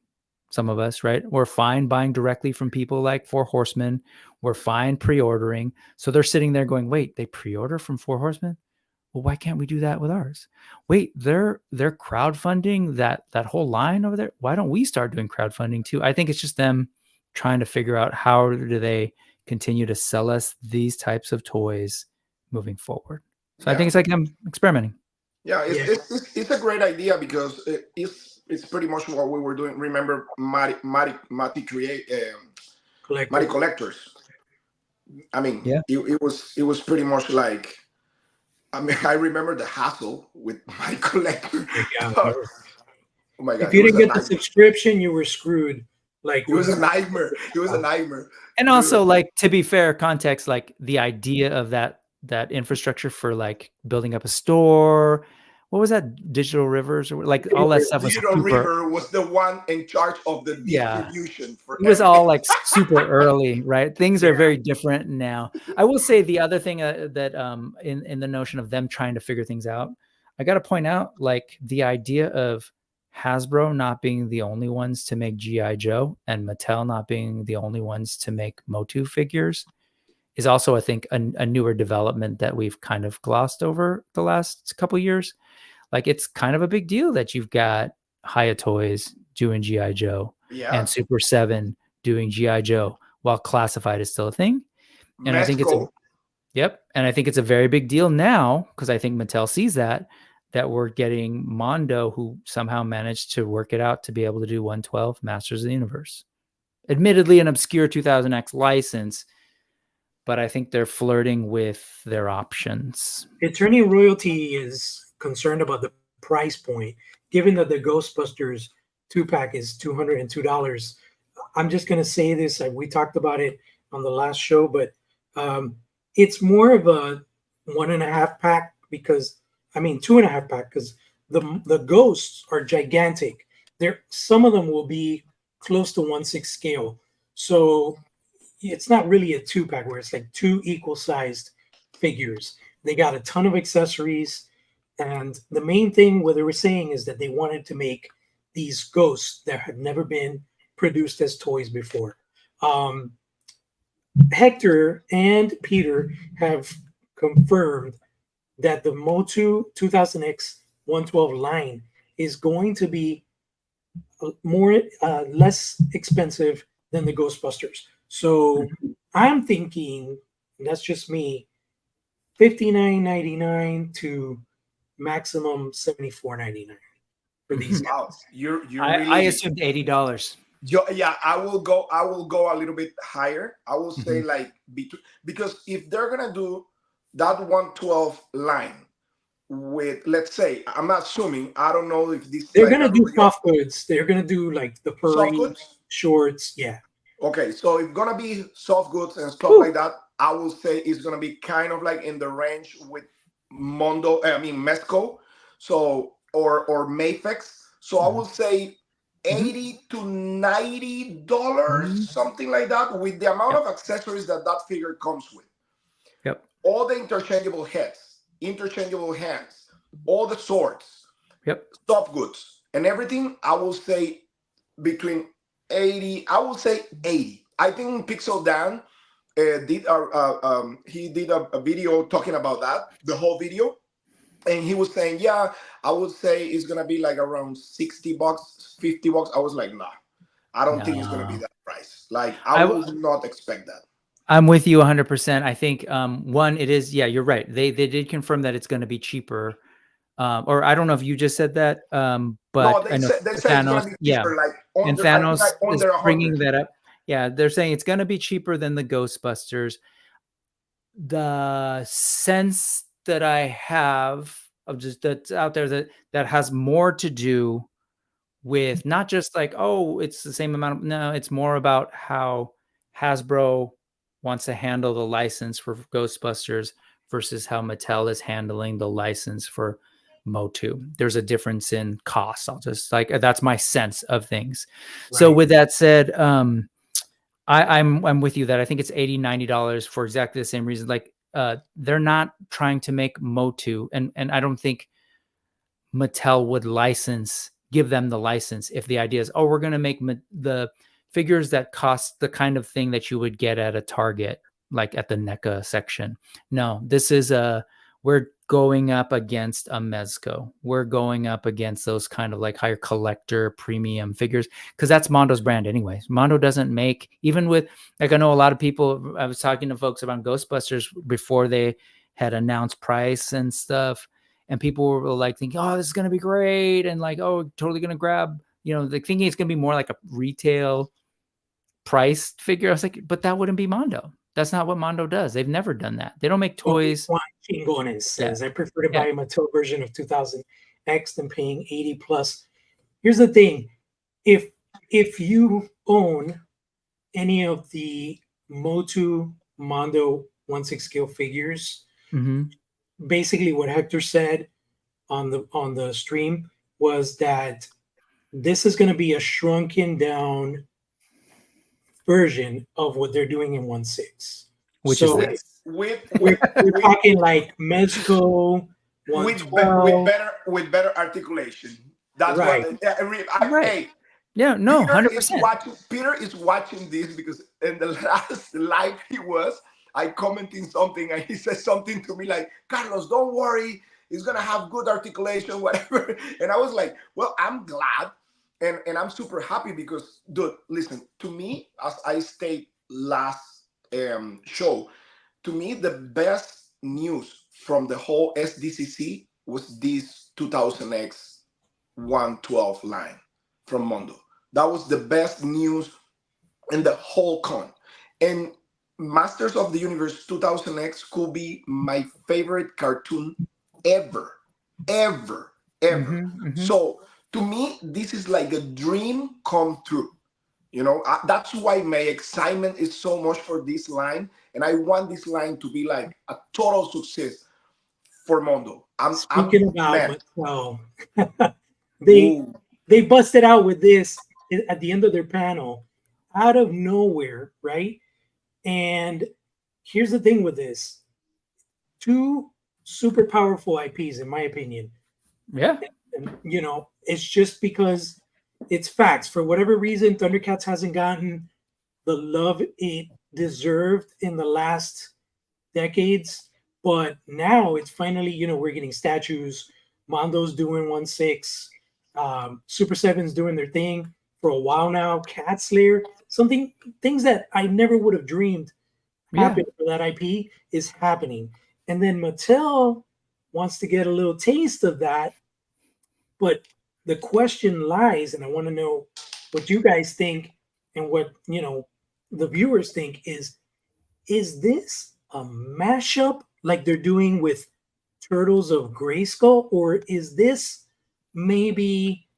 Some of us, right? We're fine buying directly from people like Four Horsemen. We're fine pre-ordering. So they're sitting there going, wait, they pre-order from Four Horsemen? Well, why can't we do that with ours? Wait, they're crowdfunding that whole line over there. Why don't we start doing crowdfunding too? I think it's just them trying to figure out how do they continue to sell us these types of toys moving forward. So I think it's like them experimenting. Yeah, it's a great idea because it's pretty much what we were doing. Remember, Matty Collectors. I mean, it was pretty much like. I mean, I remember the hassle with my collector. Oh my God! If you didn't get the subscription, you were screwed. Like it was a nightmare. It was a nightmare. And also, like, to be fair, context, like the idea of that infrastructure for like building up a store what was that? Digital Rivers, or like all that stuff was Digital super. River was the one in charge of the Yeah. distribution for It was everything. all like super early, right? Things are Yeah. very different now. I will say the other thing that in the notion of them trying to figure things out, I got to point out like the idea of Hasbro not being the only ones to make G.I. Joe and Mattel not being the only ones to make Motu figures is also, I think, a newer development that we've kind of glossed over the last couple of years. Like it's kind of a big deal that you've got Hiya Toys doing G.I. Joe and Super 7 doing G.I. Joe while Classified is still a thing. And I think it's and I think it's a very big deal now because I think Mattel sees that we're getting Mondo, who somehow managed to work it out to be able to do 112 Masters of the Universe. Admittedly, an obscure 2000X license, but I think they're flirting with their options. Attorney Royalty is concerned about the price point, given that the Ghostbusters 2-pack is $202. I'm just going to say this. We talked about it on the last show, but it's more of a 1.5 pack because 2.5 pack because the ghosts are gigantic. Some of them will be close to 1/6 scale. So it's not really a 2-pack where it's like 2 equal-sized figures. They got a ton of accessories. And the main thing what they were saying is that they wanted to make these ghosts that had never been produced as toys before. Hector and Peter have confirmed that the Motu 2000X 112 line is going to be less expensive than the Ghostbusters. So I'm thinking, and that's just me, $59.99 to maximum $74.99 for these. Wow, you're I really. assumed $80. Yeah, I will go a little bit higher. I will say like because if they're gonna do that 112 line with, let's say, I'm assuming, I don't know if this they're gonna do soft goods. They're gonna do like the furry shorts. Yeah. Okay, so it's gonna be soft goods and stuff like that. I will say it's gonna be kind of like in the range with Mezco, so or Mayfex. So I will say $80 to $90, something like that, with the amount of accessories that figure comes with. Yep. All the interchangeable heads, interchangeable hands, all the swords. Yep. Soft goods and everything. I will say between 80. I will say 80. I think Pixel Dan did a video talking about that, the whole video, and he was saying, yeah, I would say it's gonna be like around $60, $50. I was like, nah, I don't think it's gonna be that price. Like I would not expect that. I'm with you 100%. I think one, it is, yeah, you're right. They did confirm that it's going to be cheaper. Or I don't know if you just said that, but no, they said it's gonna be cheaper, like and Thanos is bringing that up. Yeah, they're saying it's going to be cheaper than the Ghostbusters. The sense that I have of just that's out there that has more to do with not just like, oh, it's the same amount. No, it's more about how Hasbro wants to handle the license for Ghostbusters versus how Mattel is handling the license for Motu. There's a difference in cost. I'll just that's my sense of things. Right. So with that said, I'm with you that I think it's $80, $90 for exactly the same reason. Like they're not trying to make Motu, and I don't think Mattel would give them the license if the idea is, oh, we're going to make the figures that cost the kind of thing that you would get at a Target, like at the NECA section. No, this is we're going up against a Mezco. We're going up against those kind of like higher collector premium figures, because that's Mondo's brand anyways. Mondo doesn't make, even with, like, I know a lot of people, I was talking to folks about Ghostbusters before they had announced price and stuff, and people were like thinking, oh, this is going to be great. And like, oh, totally going to grab, like thinking it's going to be more like a retail price figure. I was like, but that wouldn't be Mondo. That's not what Mondo does. They've never done that. They don't make toys. Says, I prefer to buy a Mattel version of 2000X than paying 80 plus. Here's the thing. If you own any of the Motu Mondo 1/6 scale figures, basically what Hector said, on the stream was that this is going to be a shrunken down version of what they're doing in 1.6. Which is so this? we're talking like Mezco, with 112. with better articulation. That's Right. what Right. hey, Yeah, no, Peter is 100%. Peter is watching this because in the last live I commenting something and he said something to me like, Carlos, don't worry, he's gonna have good articulation, whatever. And I was like, well, I'm glad and I'm super happy because, dude, listen, to me, as I stated last show, to me, the best news from the whole SDCC was this 2000X 112 line from Mondo. That was the best news in the whole con. And Masters of the Universe 2000X could be my favorite cartoon ever. So to me, this is like a dream come true. You know, that's why my excitement is so much for this line. And I want this line to be like a total success for Mondo. Speaking about Mattel, they busted out with this at the end of their panel out of nowhere, right? And here's the thing with this. Two super powerful IPs, in my opinion. Yeah. And, you know, it's just because it's facts. For whatever reason, Thundercats hasn't gotten the love it deserved in the last decades. But now it's finally, you know, we're getting statues. Mondo's doing 1.6. Super 7's doing their thing for a while now. Cat Slayer, things that I never would have dreamed happened for that IP is happening. And then Mattel wants to get a little taste of that. But the question lies, and I want to know what you guys think and what, you know, the viewers think is this a mashup like they're doing with Turtles of Grayskull, or is this maybe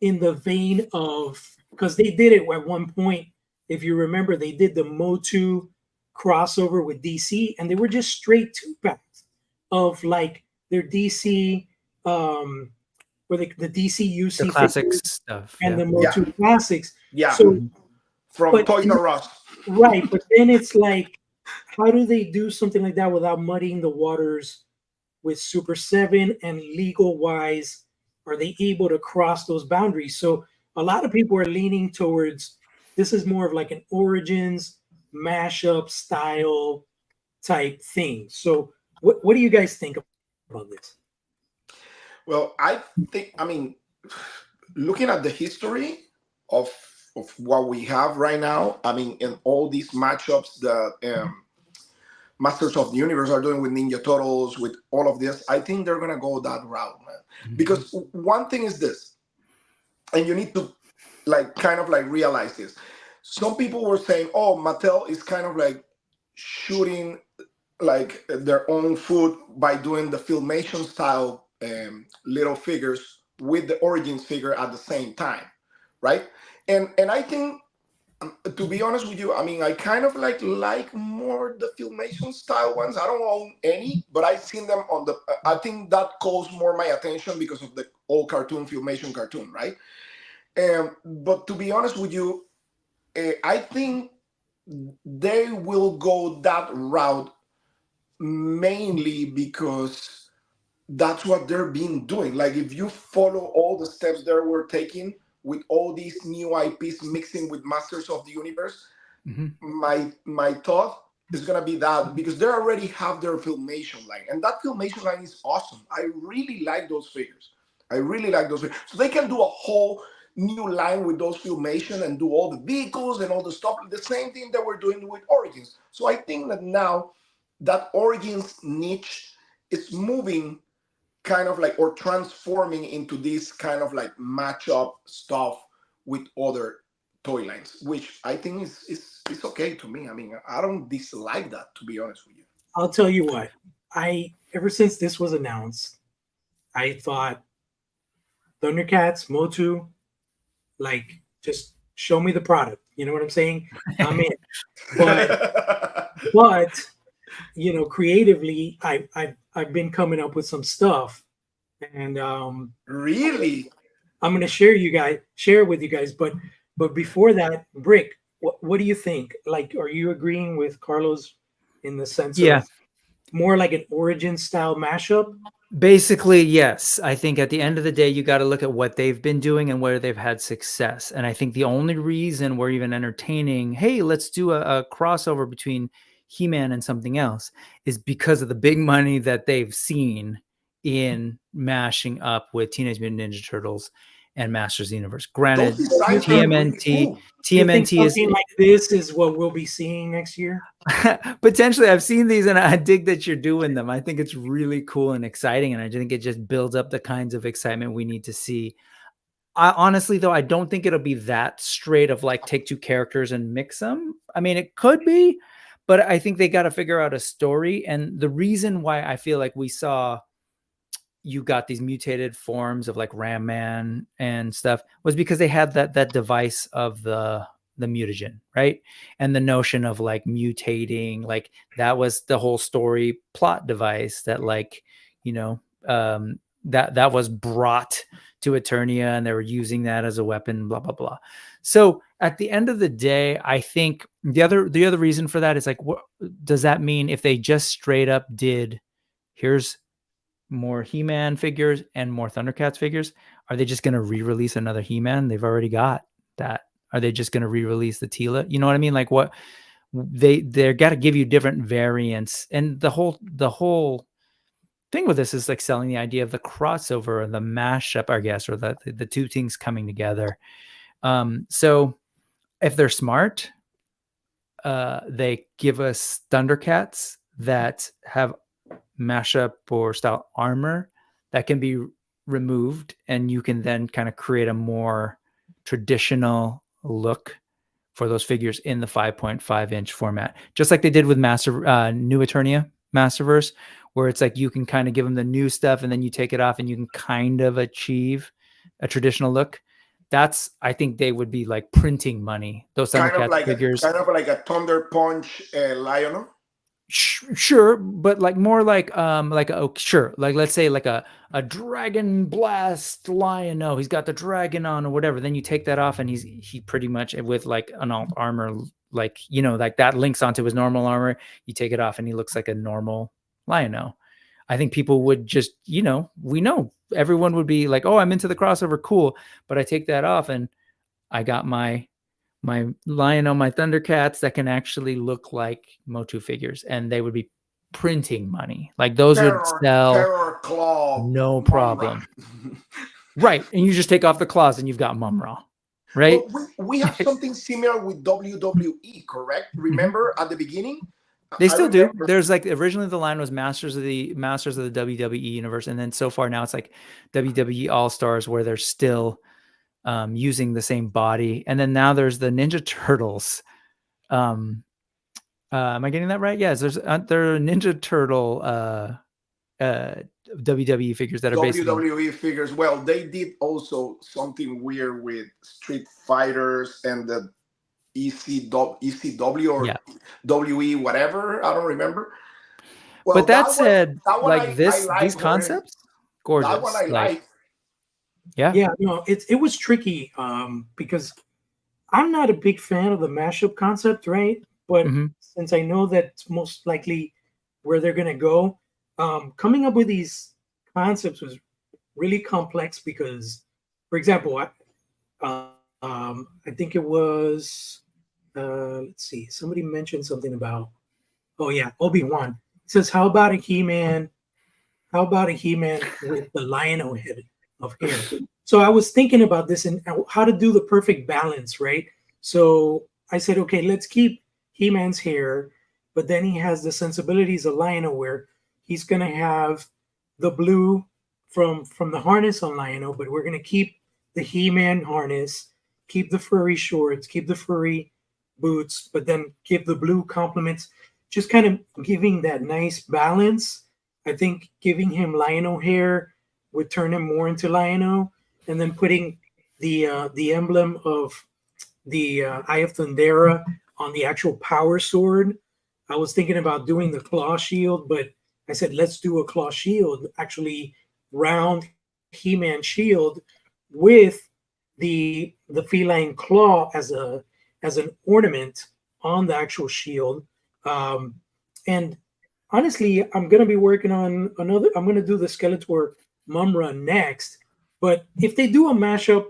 in the vein of, because they did it at one point, if you remember, they did the Motu crossover with DC, and they were just straight 2-packs of like their DC, where the DC UC The classic stuff. and the Motu classics. Yeah. So from Toys R Us. Right, but then it's like, how do they do something like that without muddying the waters with Super 7, and legal wise, are they able to cross those boundaries? So a lot of people are leaning towards this is more of like an Origins mashup style type thing. So what do you guys think about this? Well, I think, I mean, looking at the history of what we have right now, I mean, in all these matchups that Masters of the Universe are doing with Ninja Turtles, with all of this, I think they're going to go that route, man. Mm-hmm. Because one thing is this, and you need to like kind of like realize this. Some people were saying, oh, Mattel is kind of like shooting like their own foot by doing the Filmation style little figures with the Origins figure at the same time, right? And I think, to be honest with you, I mean, I kind of like more the Filmation style ones. I don't own any, but I've seen them on the, I think that calls more my attention because of the old cartoon, Filmation cartoon, right? But to be honest with you, I think they will go that route mainly because that's what they're been doing. Like if you follow all the steps they were taking with all these new IPs mixing with Masters of the Universe, my thought is gonna be that because they already have their Filmation line, and that Filmation line is awesome. I really like those figures. So they can do a whole new line with those Filmation and do all the vehicles and all the stuff, the same thing that we're doing with Origins. So I think that now that Origins niche is moving kind of like, or transforming into this kind of like matchup stuff with other toy lines, which I think is okay to me. I mean, I don't dislike that, to be honest with you. I'll tell you what, ever since this was announced, I thought Thundercats, Motu, like just show me the product. You know what I'm saying? I'm in. But you know, creatively, I've been coming up with some stuff and Really? I'm going to share it with you guys. But before that, Brick, what do you think? Like, are you agreeing with Carlos in the sense Yeah. of more like an origin style mashup? Basically, yes. I think at the end of the day, you got to look at what they've been doing and where they've had success. And I think the only reason we're even entertaining, hey, let's do a crossover between He-Man and something else, is because of the big money that they've seen in mashing up with Teenage Mutant Ninja Turtles and Masters of the Universe. Granted, Those designs are really cool. Do you think TMNT is something like this is what we'll be seeing next year? potentially. I've seen these and I dig that you're doing them. I think it's really cool and exciting, and I think it just builds up the kinds of excitement we need to see. I honestly, though, I don't think it'll be that straight of like take two characters and mix them. I mean, it could be, but I think they got to figure out a story. And the reason why I feel like we saw you got these mutated forms of like Ram Man and stuff was because they had that device of the mutagen, right? And the notion of like mutating, like that was the whole story plot device that like, you know, that was brought to Eternia and they were using that as a weapon, blah, blah, blah. So at the end of the day, I think the other reason for that is like, what does that mean if they just straight up did, here's more He-Man figures and more Thundercats figures? Are they just going to re-release another He-Man? They've already got that. Are they just going to re-release the Tila? You know what I mean? Like what they're got to give you different variants. And the whole thing with this is like selling the idea of the crossover or the mashup, I guess, or the two things coming together. So if they're smart, they give us Thundercats that have mashup or style armor that can be removed, and you can then kind of create a more traditional look for those figures in the 5.5 inch format, just like they did with New Eternia Masterverse, where it's like you can kind of give them the new stuff and then you take it off and you can kind of achieve a traditional look. That's, I think they would be like printing money. Those Thundercats figures, kind of like a Thunder Punch Lionel. Sure, but like more like sure, like let's say like a Dragon Blast Lion. No, he's got the dragon on or whatever. Then you take that off and he pretty much with like an alt armor, like, you know, like that links onto his normal armor. You take it off and he looks like a normal Lion-O. I think people would just, you know, we know everyone would be like, oh, I'm into the crossover, cool. But I take that off and I got my Lion-O, my Thundercats that can actually look like Motu figures, and they would be printing money. Like those would sell Terror Claw, no problem. Right. And you just take off the claws and you've got Mum-Ra. Right. Well, we have something similar with WWE, correct? Remember at the beginning? They still do. There's like originally the line was Masters of the WWE universe, and then so far now it's like WWE All Stars, where they're still using the same body. And then now there's the Ninja Turtles. Am I getting that right? Yes, there are Ninja Turtle WWE figures that are basically WWE figures. Well, they did also something weird with Street Fighters and the ECW or WE, whatever. I don't remember. Well, but that said, like these concepts, gorgeous. That one I like. Yeah, no, it was tricky because I'm not a big fan of the mashup concept, right? But since I know that's most likely where they're gonna go, coming up with these concepts was really complex because, for example, I think it was let's see, somebody mentioned something about Obi-Wan. It says, how about a He-Man with the Lion-O head of hair? So I was thinking about this and how to do the perfect balance, right? So I said, okay, let's keep He-Man's hair, but then he has the sensibilities of Lion-O, where he's gonna have the blue from the harness on Lion-O, but we're gonna keep the He-Man harness, keep the furry shorts, keep the furry boots, but then give the blue complements, just kind of giving that nice balance. I think giving him Lion-O hair would turn him more into Lion-O, and then putting the emblem of the Eye of Thundera on the actual power sword. I was thinking about doing the claw shield, but I said, let's do a claw shield actually round He-Man shield with the feline claw as an ornament on the actual shield. And honestly, I'm gonna be working on another. I'm gonna do the Skeletor Mumra next. But if they do a mashup,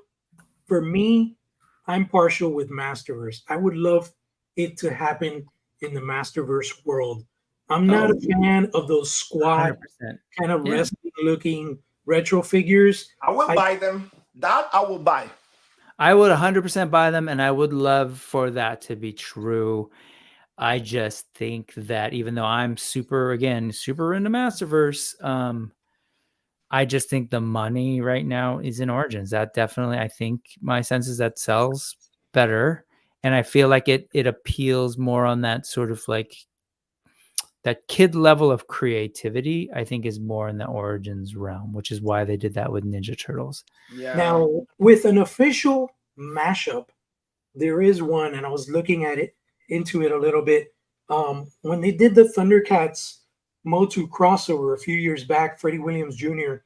for me, I'm partial with Masterverse. I would love it to happen in the Masterverse world. I'm not a fan of those squat 100%. kind of wrestling looking retro figures. I will buy them. That I will buy. I would 100% buy them, and I would love for that to be true. I just think that even though I'm super into Masterverse, I just think the money right now is in Origins. That definitely, I think my sense is that sells better. And I feel like it appeals more on that sort of like that kid level of creativity, I think is more in the Origins realm, which is why they did that with Ninja Turtles. Yeah. Now, with an official mashup, there is one, and I was looking at it into it a little bit. When they did the Thundercats Motu crossover a few years back, Freddie Williams Jr.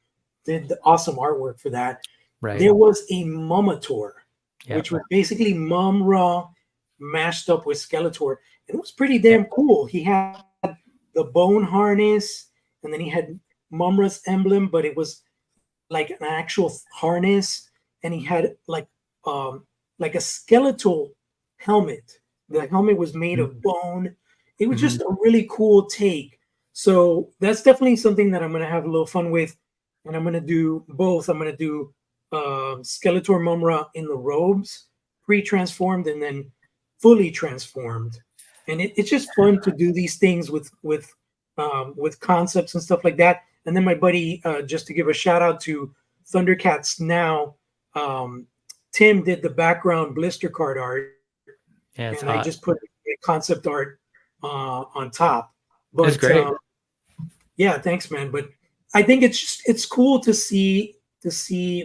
did the awesome artwork for that. Right. There was a Mumator, Yeah, which was basically Mum-Ra mashed up with Skeletor. And it was pretty damn cool. He had the bone harness, and then he had Mumra's emblem, but it was like an actual harness, and he had like a skeletal helmet. The helmet was made of bone. It was just a really cool take. So that's definitely something that I'm going to have a little fun with, and I'm going to do both. I'm going to do Skeletor Mumra in the robes, pre-transformed, and then fully transformed. And it's just fun to do these things with concepts and stuff like that. And then my buddy, just to give a shout out to Thundercats Now, Tim did the background blister card art, Yeah, it's and hot. I just put concept art on top. But That's great. Yeah, thanks, man. But I think it's cool to see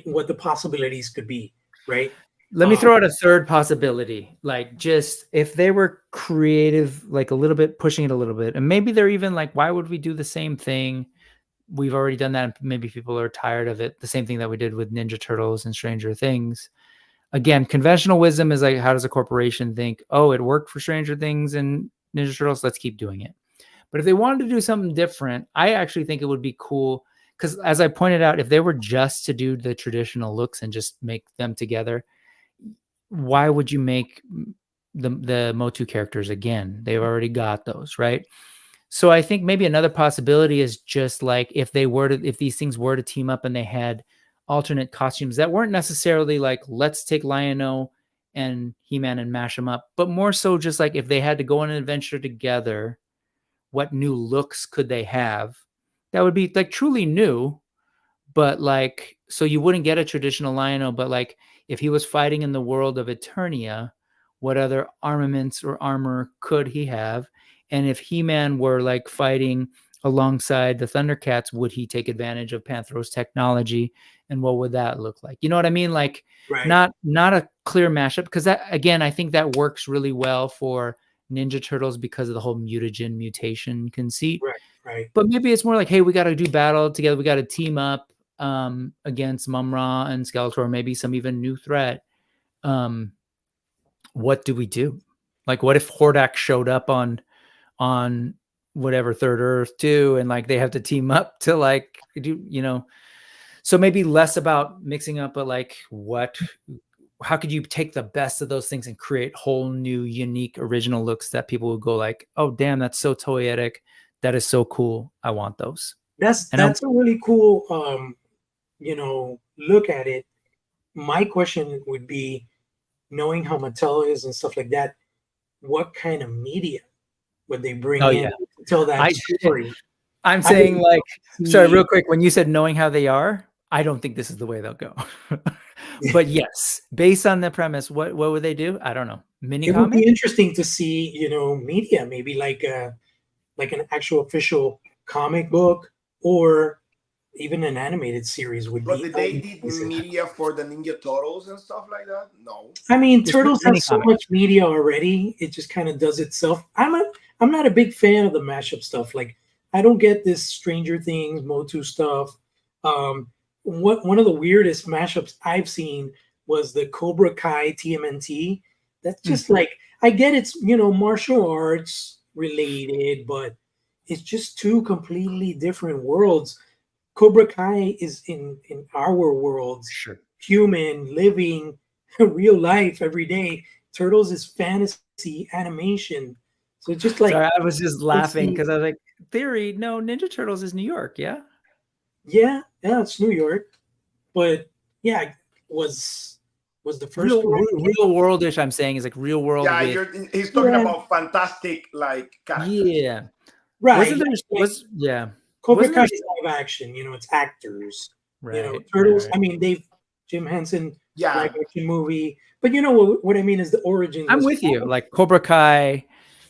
what the possibilities could be, right? Let me throw out a third possibility. Like, just if they were creative, like a little bit, pushing it a little bit, and maybe they're even like, why would we do the same thing? We've already done that, and maybe people are tired of it. The same thing that we did with Ninja Turtles and Stranger Things. Again, conventional wisdom is like, how does a corporation think, oh, it worked for Stranger Things and Ninja Turtles, let's keep doing it. But if they wanted to do something different, I actually think it would be cool. Because as I pointed out, if they were just to do the traditional looks and just make them together, why would you make the Motu characters again? They've already got those, right? So I think maybe another possibility is just like if these things were to team up and they had alternate costumes that weren't necessarily like, let's take Lion-O and He-Man and mash them up, but more so just like if they had to go on an adventure together, what new looks could they have that would be like truly new, but like, so you wouldn't get a traditional Lion-O, but like if he was fighting in the world of Eternia, what other armaments or armor could he have? And if He-Man were like fighting alongside the Thundercats, would he take advantage of Panthros technology? And what would that look like? You know what I mean? Like, Right. not a clear mashup, because that, again, I think that works really well for Ninja Turtles because of the whole mutagen mutation conceit. Right. But maybe it's more like, hey, we got to do battle together. We got to team up against Mum-Ra and Skeletor, maybe some even new threat. What do we do? Like, what if Hordak showed up on whatever Third Earth too, and like they have to team up to like do, you know? So maybe less about mixing up, but like how could you take the best of those things and create whole new, unique, original looks that people would go like, oh damn, that's so toyetic. That is so cool. I want those. That's a really cool look at it. My question would be, knowing how Mattel is and stuff like that, what kind of media would they bring in to tell that story? I'm saying, like, sorry, real quick, when you said knowing how they are, I don't think this is the way they'll go. But yes, based on the premise, what would they do? I don't know. Mini comic? It would be interesting to see, media, maybe like an actual official comic book or even an animated series would But be. did they did media for the Ninja Turtles and stuff like that? No. I mean, Turtles has so much media already; it just kind of does itself. I'm not a big fan of the mashup stuff. Like, I don't get this Stranger Things, Motu stuff. One of the weirdest mashups I've seen was the Cobra Kai TMNT. That's just like, I get it's, martial arts related, but it's just two completely different worlds. Cobra Kai is in our worlds, Sure. human, living, real life every day. Turtles is fantasy animation. So it's just like, Sorry, I was just laughing because I was like, theory, no, Ninja Turtles is New York, yeah? yeah, it's New York. But yeah, was the first real world-ish, I'm saying, is like real world. Yeah, he's talking about fantastic characters. Yeah. Right. Cobra Kai is live action, it's actors. Right. Turtles, right. I mean, Jim Henson live action movie. But what I mean is the origins. I'm with you. Like Cobra Kai.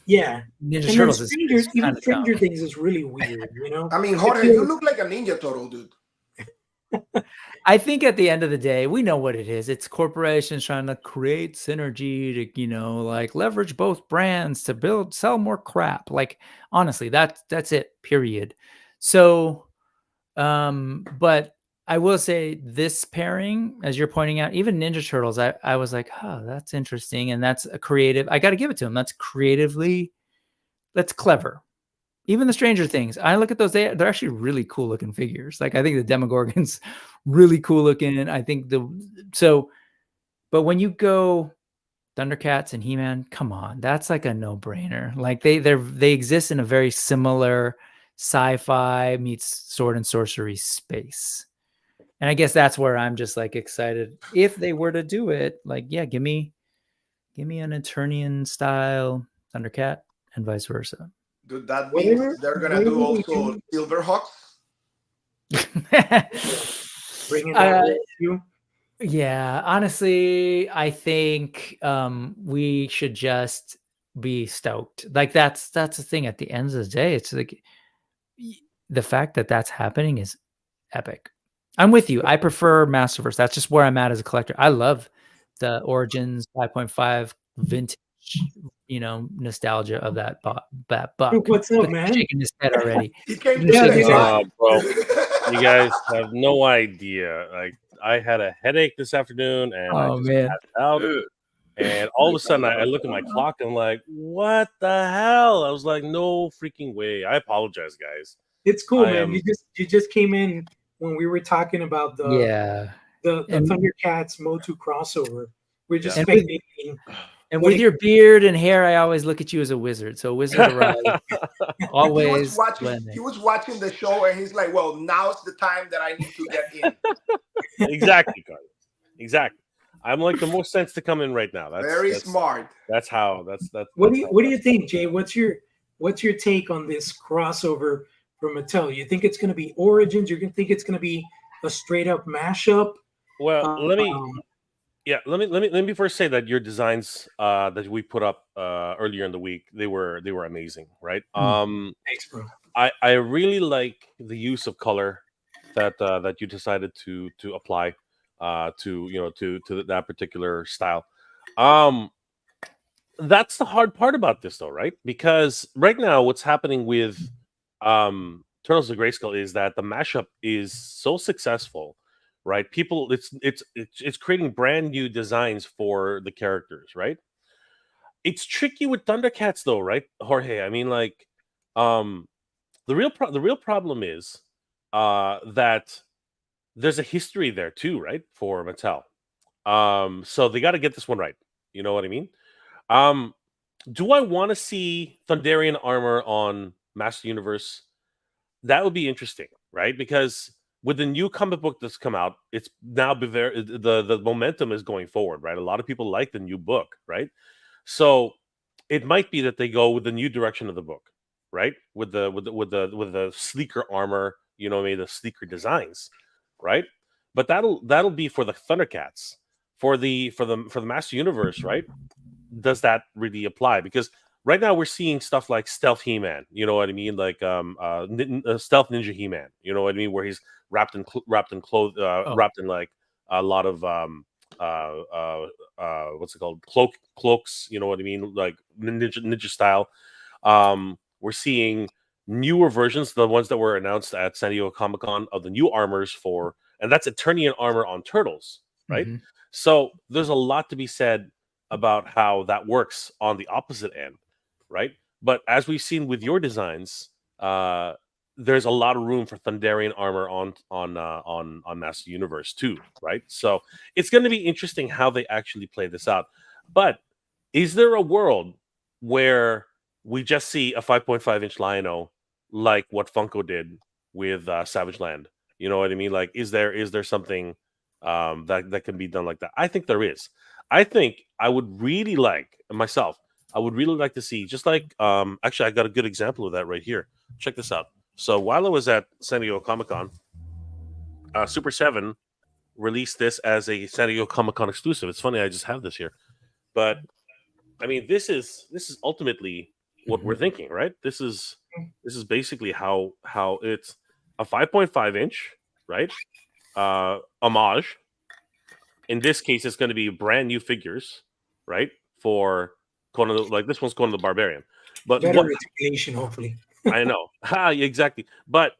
Yeah. Ninja Turtles is even Stranger Things is really weird, I mean, Jorge, you look like a Ninja Turtle, dude. I think at the end of the day, we know what it is. It's corporations trying to create synergy to, like leverage both brands to sell more crap. Like, honestly, that's it, period. So, but I will say this pairing, as you're pointing out, even Ninja Turtles, I was like, oh, that's interesting. And that's a creative, I got to give it to them. That's clever. Even the Stranger Things, I look at those, they're actually really cool looking figures. Like, I think the Demogorgon's really cool looking. I think but when you go Thundercats and He-Man, come on, that's like a no-brainer. Like they exist in a very similar sci-fi meets sword and sorcery space. And I guess that's where I'm just like excited. If they were to do it, like, yeah, give me an Eternian style Thundercat and vice versa. Dude, that means they're gonna do also Silverhawks. Bringing that you. Yeah, honestly, I think we should just be stoked. Like that's the thing. At the end of the day, it's like the fact that that's happening is epic. I'm with you. I prefer Masterverse. That's just where I'm at as a collector. I love the Origins 5.5 vintage, nostalgia of that buck. What's up, man? Shaking his head already. Bro, you guys have no idea. Like, I had a headache this afternoon, and I just passed out. And all of a sudden, I look at my clock, and I'm like, "What the hell?" I was like, "No freaking way!" I apologize, guys. It's cool, man. You just came in when we were talking about the Thundercats Motu crossover. We're just spectating. And with your beard and hair, I always look at you as a wizard. So Wizard arrives. Always. He was watching the show, and he's like, "Well, now's the time that I need to get in." Exactly, Carlos. Exactly. I'm like the most sense to come in right now. That's very smart. That's how. That's. What do you think, Jay? What's your take on this crossover from Mattel? You think it's going to be Origins? You think it's going to be a straight up mashup? Well, let me first say that your designs that we put up earlier in the week, they were amazing, right? Thanks, bro. I really like the use of color that you decided to apply to that particular style. That's the hard part about this, though, right? Because right now, what's happening with Turtles of Grayskull is that the mashup is so successful, right? People, it's creating brand new designs for the characters, right? It's tricky with Thundercats, though, right, Jorge? I mean, like, the real problem is that there's a history there too, right, for Mattel. So they got to get this one right. You know what I mean? Do I want to see Thunderian armor on Master Universe? That would be interesting, right? Because with the new comic book that's come out, it's now the momentum is going forward, right? A lot of people like the new book, right? So it might be that they go with the new direction of the book, right? With the sleeker armor, maybe the sleeker designs, right? But that'll be for the Thundercats. For the Master Universe, right? Does that really apply? Because right now we're seeing stuff like Stealth He-Man, you know what I mean? Like Stealth Ninja He-Man, you know what I mean? Where he's wrapped in clothes, wrapped in like a lot of what's it called? Cloaks, you know what I mean? Like ninja style. We're seeing newer versions, the ones that were announced at San Diego Comic-Con, of the new armors for, and that's Eternian armor on turtles, right? Mhm. So there's a lot to be said about how that works on the opposite end, right? But as we've seen with your designs, there's a lot of room for Thunderian armor on Master Universe too, right? So it's going to be interesting how they actually play this out. But is there a world where we just see a 5.5-inch Lion-O like what Funko did with Savage Land? You know what I mean? Like, is there something that can be done like that? I think there is. I think I would really like myself. I would really like to see, just like actually, I got a good example of that right here. Check this out. So while I was at San Diego Comic-Con, Super 7 released this as a San Diego Comic-Con exclusive. It's funny, I just have this here, but I mean, this is ultimately what we're thinking, right? This is basically how it's a 5.5-inch, right? Homage. In this case, it's going to be brand new figures, right? For Conan, like this one's Conan the Barbarian, but Better articulation, hopefully. I know, exactly. But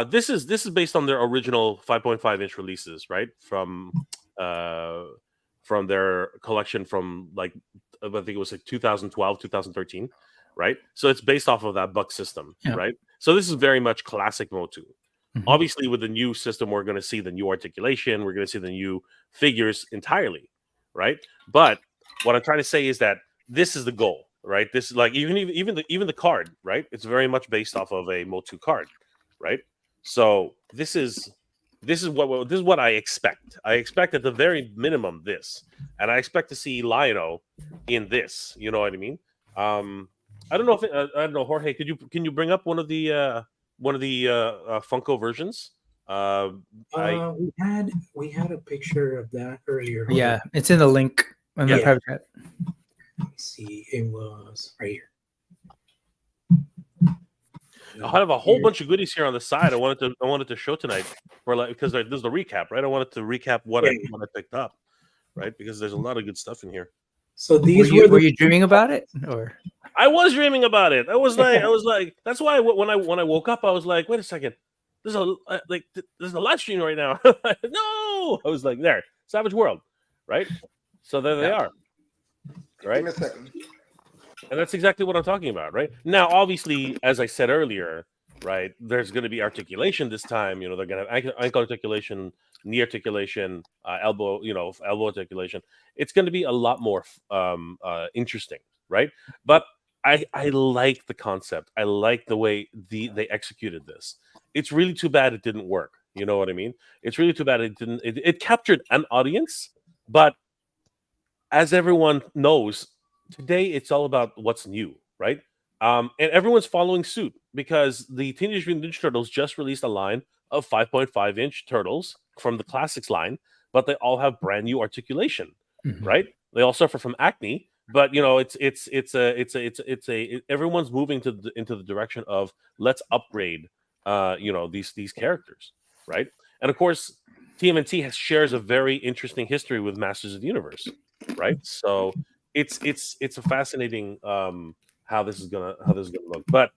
this is based on their original 5.5-inch releases, right? From their collection from like I think it was like 2012, 2013, right? So it's based off of that buck system, right? So this is very much classic Motu. Obviously, with the new system, we're going to see the new articulation. We're going to see the new figures entirely, right? But what I'm trying to say is that this is the goal, right? This is like even the card, right? It's very much based off of a Motu card, right? So this is what I expect. I expect at the very minimum this, and I expect to see Lion-O in this. You know what I mean? I don't know if I don't know, Jorge. Can you bring up one of the Funko versions? We had a picture of that earlier. Hold Yeah, on. it's in the link in the private chat. Let me see. It was right here. I have a whole bunch of goodies here on the side. I wanted to show tonight for like because this is the recap, right? I wanted to recap what I picked up, right? Because there's a lot of good stuff in here. So these were you dreaming about it, or I was dreaming about it. I was like, that's why when I woke up, I was like, wait a second, there's a live stream right now. No, I was like, there, Savage World, right? So there they are, right? Give me a second. And that's exactly what I'm talking about, right? Now, obviously, as I said earlier, right, there's going to be articulation this time. You know, they're going to have ankle articulation, knee articulation, elbow articulation. It's going to be a lot more interesting, right? But I like the concept. I like the way they executed this. It's really too bad it didn't work. You know what I mean? It's really too bad it didn't. It captured an audience, but as everyone knows, today it's all about what's new, right? And everyone's following suit because the Teenage Mutant Ninja Turtles just released a line of 5.5-inch turtles from the classics line, but they all have brand new articulation, right? They all suffer from acne, but you know everyone's moving into the direction of let's upgrade, these characters, right? And of course, TMNT shares a very interesting history with Masters of the Universe, right? So it's a fascinating how this is gonna look. But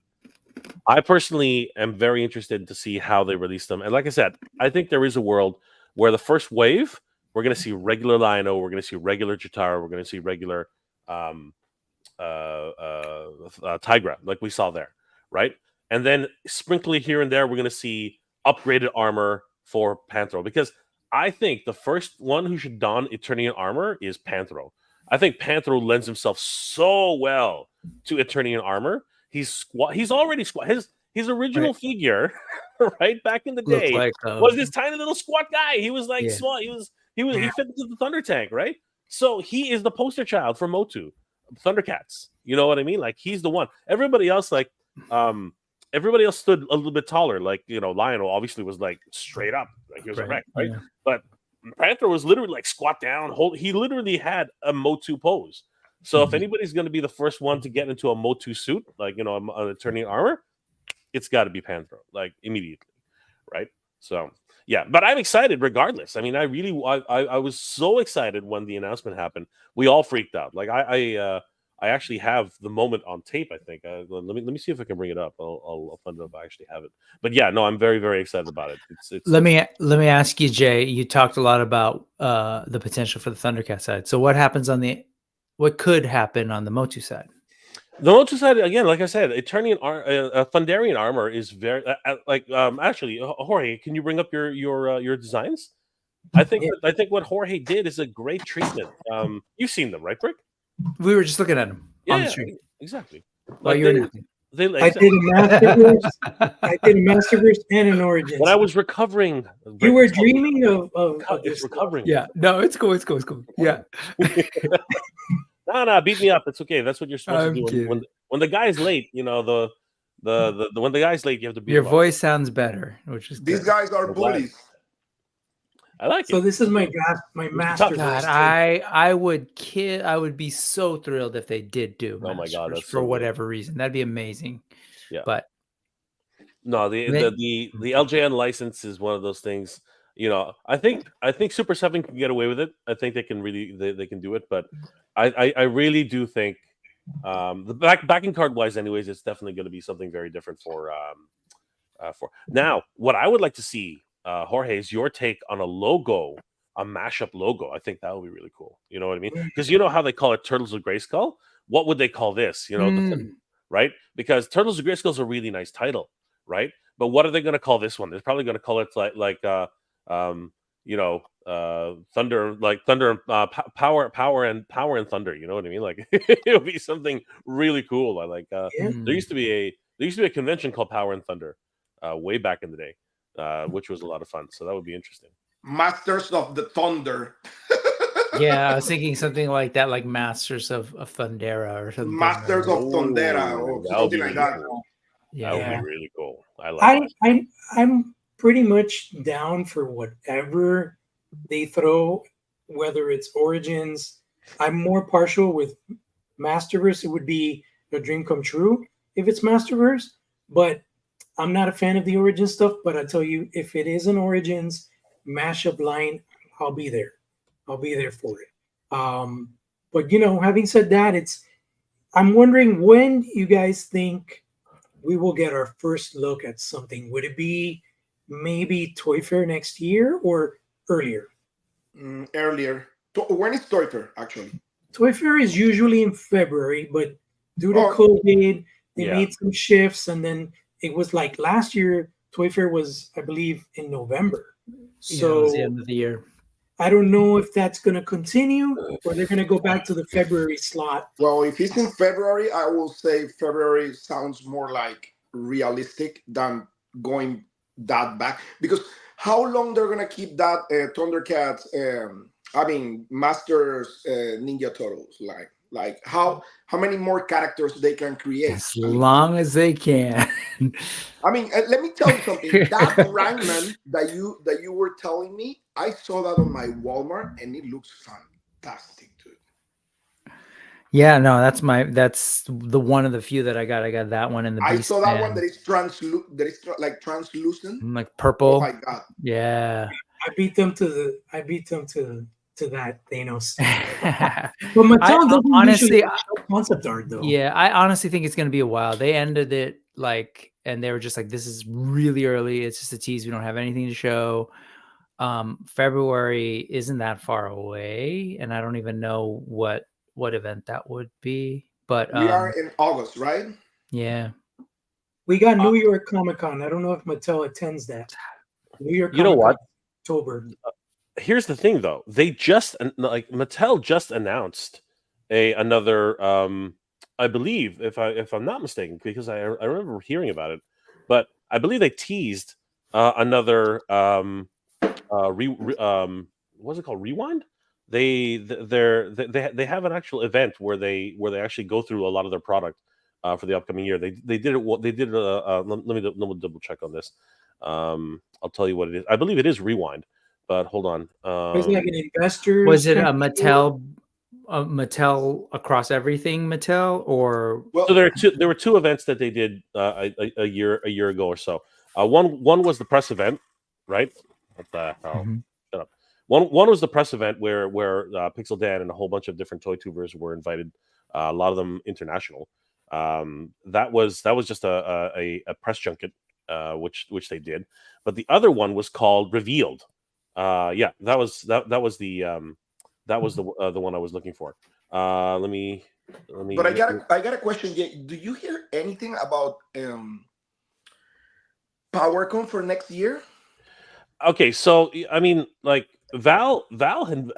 I personally am very interested to see how they release them. And like I said, I think there is a world where the first wave we're gonna see regular Lion-O, we're gonna see regular Chitara, we're gonna see regular Tigra, like we saw there, right? And then sprinkly here and there, we're gonna see upgraded armor for Panthro, because I think the first one who should don Eternian armor is Panthro. I think Panthro lends himself so well to Eternian armor. He's already squat. His original figure, right back in the day, was this tiny little squat guy. He was like small. He fit into the Thunder Tank, right? So he is the poster child for Motu, Thundercats. You know what I mean? Like he's the one. Everybody else, everybody else stood a little bit taller. Like Lion-O obviously was like straight up, like he was erect, right? Yeah. But Panther was literally like squat down, he literally had a Motu pose. So if anybody's going to be the first one to get into a Motu suit, like an Eternian armor, it's got to be Panthro, like immediately, right? So yeah, but I'm excited regardless. I mean, I was so excited when the announcement happened. We all freaked out. Like I I actually have the moment on tape. I think. Let me see if I can bring it up. I'll find it up. I actually have it. But yeah, no, I'm very, very excited about it. Let me ask you, Jay. You talked a lot about the potential for the Thundercat side. So what could happen on the Motu side? The Motu side, again, like I said, Eternian Thunderian armor is very actually, Jorge, can you bring up your designs? I think what Jorge did is a great treatment. You've seen them, right, Brick? We were just looking at them on the Yeah, street. exactly. While you were napping. I did a Masterverse. I did a Masterverse and an Origins. When I was recovering, You were dreaming of it's this recovering. Yeah, no, it's cool. Yeah. No, beat me up. It's okay. That's what you're supposed I'm to do. kidding. When the guy's late, you know the when the guy's late, you have to beat Your him up. voice sounds better, which is These good. guys are I'm glad. bullies. I like So it. this is my Masterverse. God, I would be so thrilled if they did do. Oh my God, Masters that's for so good. whatever reason. That'd be amazing. Yeah. But No, the LJN license is one of those things. You know, I think Super 7 can get away with it. I think they can they can do it, but I really do think the backing card wise, anyways, it's definitely going to be something very different for now. What I would like to see, Jorge, is your take on a logo, a mashup logo. I think that would be really cool. You know what I mean? Because you know how they call it Turtles of Grayskull. What would they call this? You know, right? Because Turtles of Grayskull is a really nice title, right? But what are they going to call this one? They're probably going to call it Thunder, like Thunder, Power and Thunder. You know what I mean? Like it'll be something really cool. I like. There used to be a convention called Power and Thunder, way back in the day, which was a lot of fun. So that would be interesting. Masters of the Thunder. yeah, I was thinking something like that, like Masters of Thundera or something. Masters of Thundera or something like that. Cool. Yeah, That would be really cool. I like it. I'm pretty much down for whatever they throw, whether it's Origins. I'm more partial with Masterverse. It would be a dream come true if it's Masterverse, but I'm not a fan of the Origins stuff. But I tell you, if it is an Origins mashup line, I'll be there. I'll be there for it. But you know, having said that, I'm wondering when you guys think we will get our first look at something. Would it be maybe Toy Fair next year or earlier? Earlier. When is Toy Fair, actually? Toy Fair is usually in February, but due to COVID, they made some shifts, and then it was like last year, Toy Fair was, I believe, in November. So it was the end of the year. I don't know if that's going to continue or they're going to go back to the February slot. Well, if it's in February, I will say February sounds more like realistic than going that back. Because how long they're going to keep that Thundercats, Masters Ninja Turtles? Like how many more characters they can create? As long as they can. I mean, let me tell you something. That Rangman that you were telling me, I saw that on my Walmart and it looks fantastic, dude. Yeah, no, that's the one of the few that I got. I got that one in the I Beast saw that Man. one that is like translucent. Like purple. Oh my god. Yeah. I beat them to that Thanos. But Mattel doesn't honestly, usually show concept art though. Yeah, I honestly think it's going to be a while. They ended it and they were just like, this is really early. It's just a tease. We don't have anything to show. February isn't that far away, and I don't even know what event that would be. But we are in August, right? Yeah. We got New York Comic Con. I don't know if Mattel attends that. New York. You know what? October. Here's the thing, though. They just Mattel just announced another. I believe, if I'm not mistaken, because I remember hearing about it, but I believe they teased another what's it called? Rewind. They have an actual event where they actually go through a lot of their product for the upcoming year. They did it. They did let me double check on this. I'll tell you what it is. I believe it is Rewind, but hold on. Was it like an investor? Was it a Mattel across everything Mattel, or so there were two events that they did a year ago or so. One was the press event, right? What the hell? Shut up. One was the press event where Pixel Dan and a whole bunch of different toy tubers were invited a lot of them international. That was just a press junket, which they did. But the other one was called Revealed. Yeah, that was the one I was looking for. Let me. But I got a question. Do you hear anything about PowerCon for next year? Okay, so I mean, like Val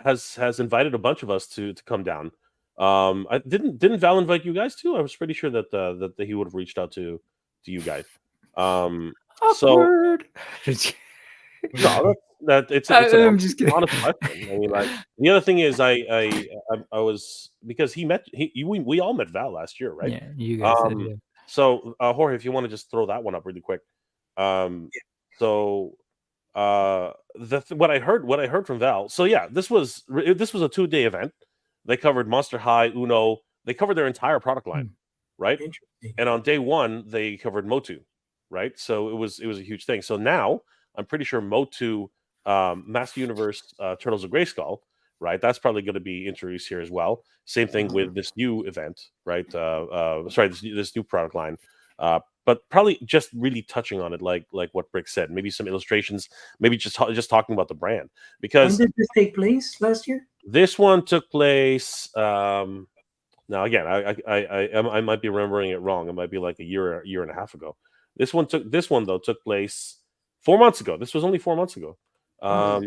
has invited a bunch of us to come down. I didn't Val invite you guys too? I was pretty sure that that he would have reached out to you guys. Awkward. No, it's I'm just kidding. honest question. I mean, like the other thing is, I was, because we all met Val last year, right? Yeah, you guys did, yeah. So Jorge, if you want to just throw that one up really quick. So what I heard from Val. So yeah, this was a 2-day event. They covered Monster High, Uno. They covered their entire product line, right? And on day one, they covered Motu, right? So it was a huge thing. So now I'm pretty sure Motu, Master Universe, Turtles of Grayskull, right? That's probably going to be introduced here as well. Same thing with this new event, right? This new product line. But probably just really touching on it, like what Brick said. Maybe some illustrations. Maybe just talking about the brand. Because when did this take place last year? This one took place. Now again, I might be remembering it wrong. It might be like a year and a half ago. This one took place 4 months ago. This was only 4 months ago. But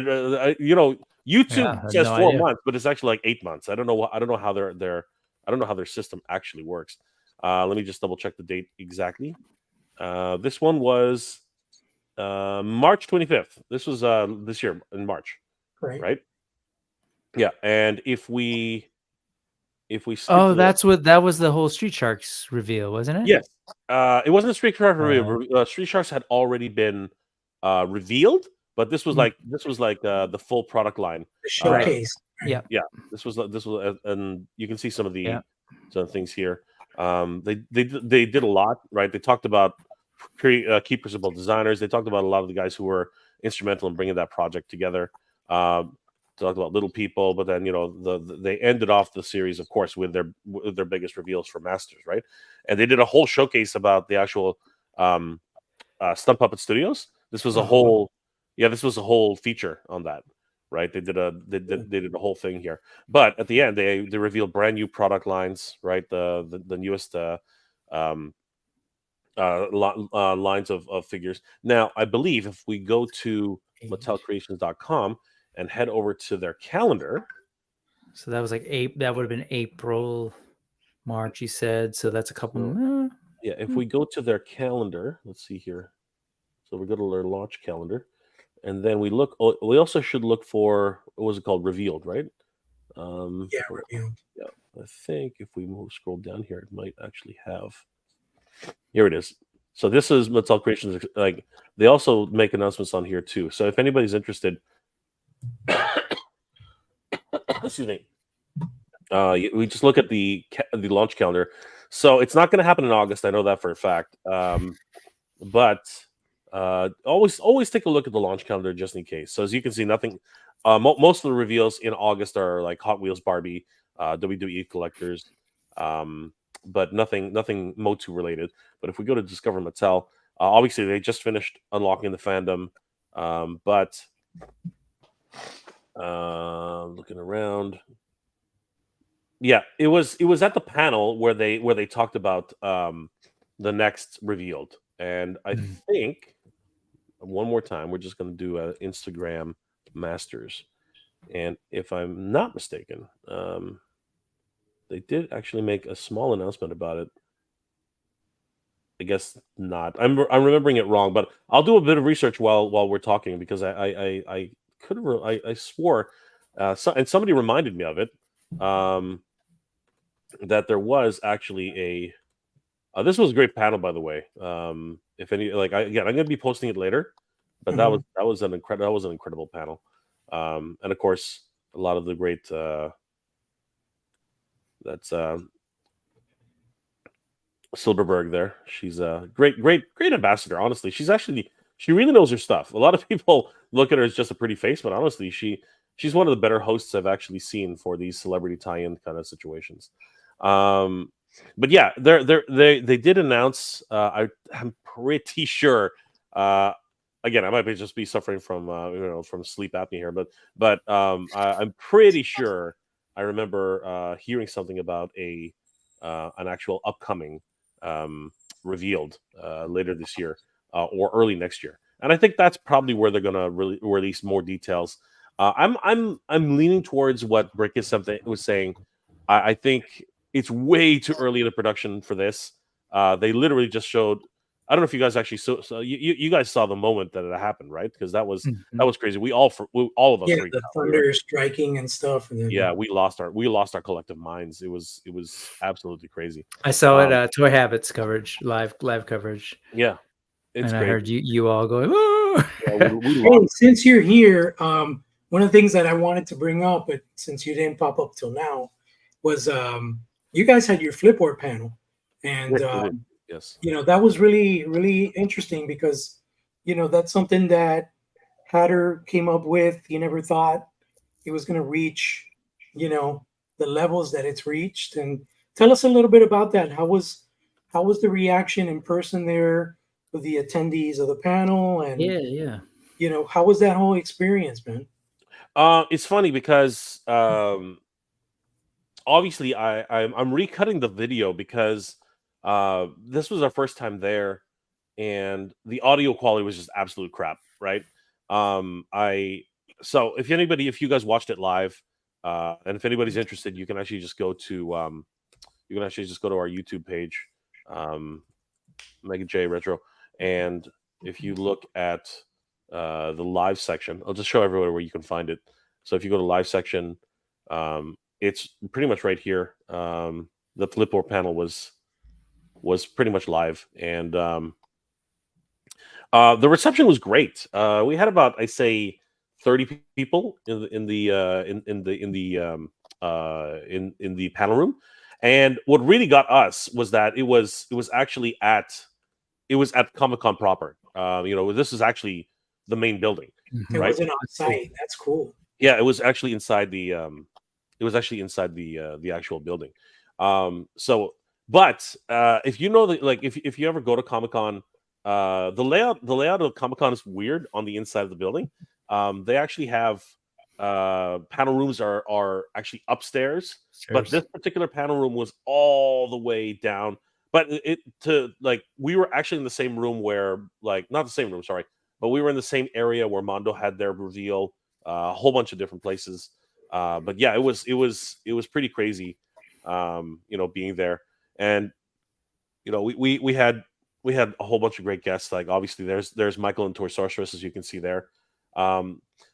YouTube says 4 months, but it's actually like 8 months. I don't know how their system actually works. Let me just double check the date exactly. This one was March 25th. This was this year in March, right? Yeah, and if we that was the whole Street Sharks reveal, wasn't it? Yes, it wasn't a Street Sharks reveal. Street Sharks had already been revealed, but this was like the full product line, the showcase. Yeah. This was, and you can see some of the things here. They did a lot, right? They talked about key principal designers. They talked about a lot of the guys who were instrumental in bringing that project together. Talked about Little People, but then they ended off the series, of course, with their biggest reveals for Masters, right? And they did a whole showcase about the actual Stunt Puppet Studios. This was a whole feature on that, right? They did a whole thing here. But at the end, they revealed brand new product lines, right? The newest lines of figures. Now, I believe if we go to MattelCreations.com and head over to their calendar. So that was like that would have been April, March, you said. So that's a couple. Yeah, if we go to their calendar, let's see here. So we go to their launch calendar, and then we look. We also should look for, what was it called? Revealed, right? Revealed. Yeah, I think if we scroll down here, it might actually have. Here it is. So this is Mattel Creations. Like, they also make announcements on here too. So if anybody's interested. Excuse me. We just look at the launch calendar. So it's not going to happen in August. I know that for a fact. But always take a look at the launch calendar just in case. So as you can see, nothing. Most of the reveals in August are like Hot Wheels, Barbie, WWE collectors, but nothing Motu related. But if we go to Discover Mattel, obviously they just finished unlocking the fandom, but. Looking around, yeah, it was at the panel where they talked about the next revealed, and I think one more time we're just going to do an Instagram Masters, and if I'm not mistaken, they did actually make a small announcement about it. I guess not. I'm remembering it wrong, but I'll do a bit of research while we're talking, because I swore, and somebody reminded me of it, that there was actually this was a great panel, by the way. If any, like, I'm going to be posting it later, but that was an incredible panel, and of course a lot of the great that's Silverberg there. She's a great ambassador. Honestly, she really knows her stuff. A lot of people look at her as just a pretty face, but honestly, she's one of the better hosts I've actually seen for these celebrity tie-in kind of situations. But yeah, they did announce. I'm pretty sure. Again, I might just be suffering from from sleep apnea here, but I'm pretty sure I remember hearing something about an actual upcoming revealed later this year or early next year, and I think that's probably where they're gonna release more details. I'm leaning towards what Brick was saying. I think it's way too early in the production for this. They literally just showed. I don't know if you guys actually so you guys saw the moment that it happened, right? Because that was crazy. All of us Yeah, freaked the out. thunder striking and stuff. And then, Yeah, we lost our collective minds. It was absolutely crazy. I saw it Toy Habits coverage, live coverage. Yeah, it's and great. I heard you all going, "Oh!" Yeah, we Hey, lost. since you're here, one of the things that I wanted to bring up, but since you didn't pop up till now, was you guys had your Flipboard panel, and Yes. that was really, really interesting because that's something that Hatter came up with. He never thought it was going to reach the levels that it's reached. And tell us a little bit about that. How was the reaction in person there with the attendees of the panel, and yeah. how was that whole experience, man? It's funny because obviously I'm recutting the video because this was our first time there, and the audio quality was just absolute crap, right? So if you guys watched it live, and if anybody's interested, you can actually just go to our YouTube page, Mega J Retro, and if you look at the live section, I'll just show everyone where you can find it. So if you go to live section, it's pretty much right here. The Flipboard panel was pretty much live, and the reception was great. We had about, I say, 30 people in the panel room, and what really got us was that it was actually at Comic-Con proper. This is actually the main building. It right? wasn't on site. That's cool. Yeah, it was actually inside the the actual building. But if you know if you ever go to Comic-Con, the layout of Comic-Con is weird on the inside of the building. They actually have panel rooms are actually upstairs, but this particular panel room was all the way down. But we were actually in the same room where, not the same room, sorry, but we were in the same area where Mondo had their reveal, a whole bunch of different places. But yeah, it was pretty crazy, being there. And we had a whole bunch of great guests. Like, obviously there's Michael and Toy Sorceress, as you can see there.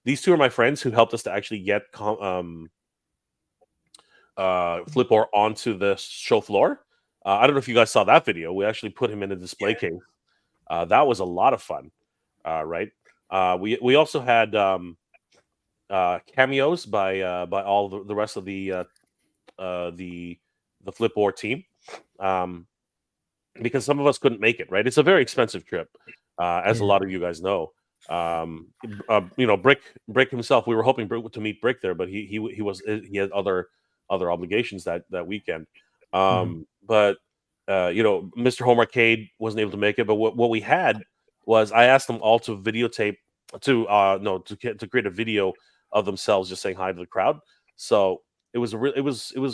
These two are my friends who helped us to actually get Flipboard onto the show floor. I don't know if you guys saw that video. We actually put him in a display case. That was a lot of fun, right? We also had cameos by all the rest of the Flipboard team, because some of us couldn't make it. Right, it's a very expensive trip, as a lot of you guys know. Brick himself. We were hoping to meet Brick there, but he had other obligations that weekend. But Mr. Home Arcade wasn't able to make it. But what we had was, I asked them all to videotape to create a video of themselves just saying hi to the crowd. So it was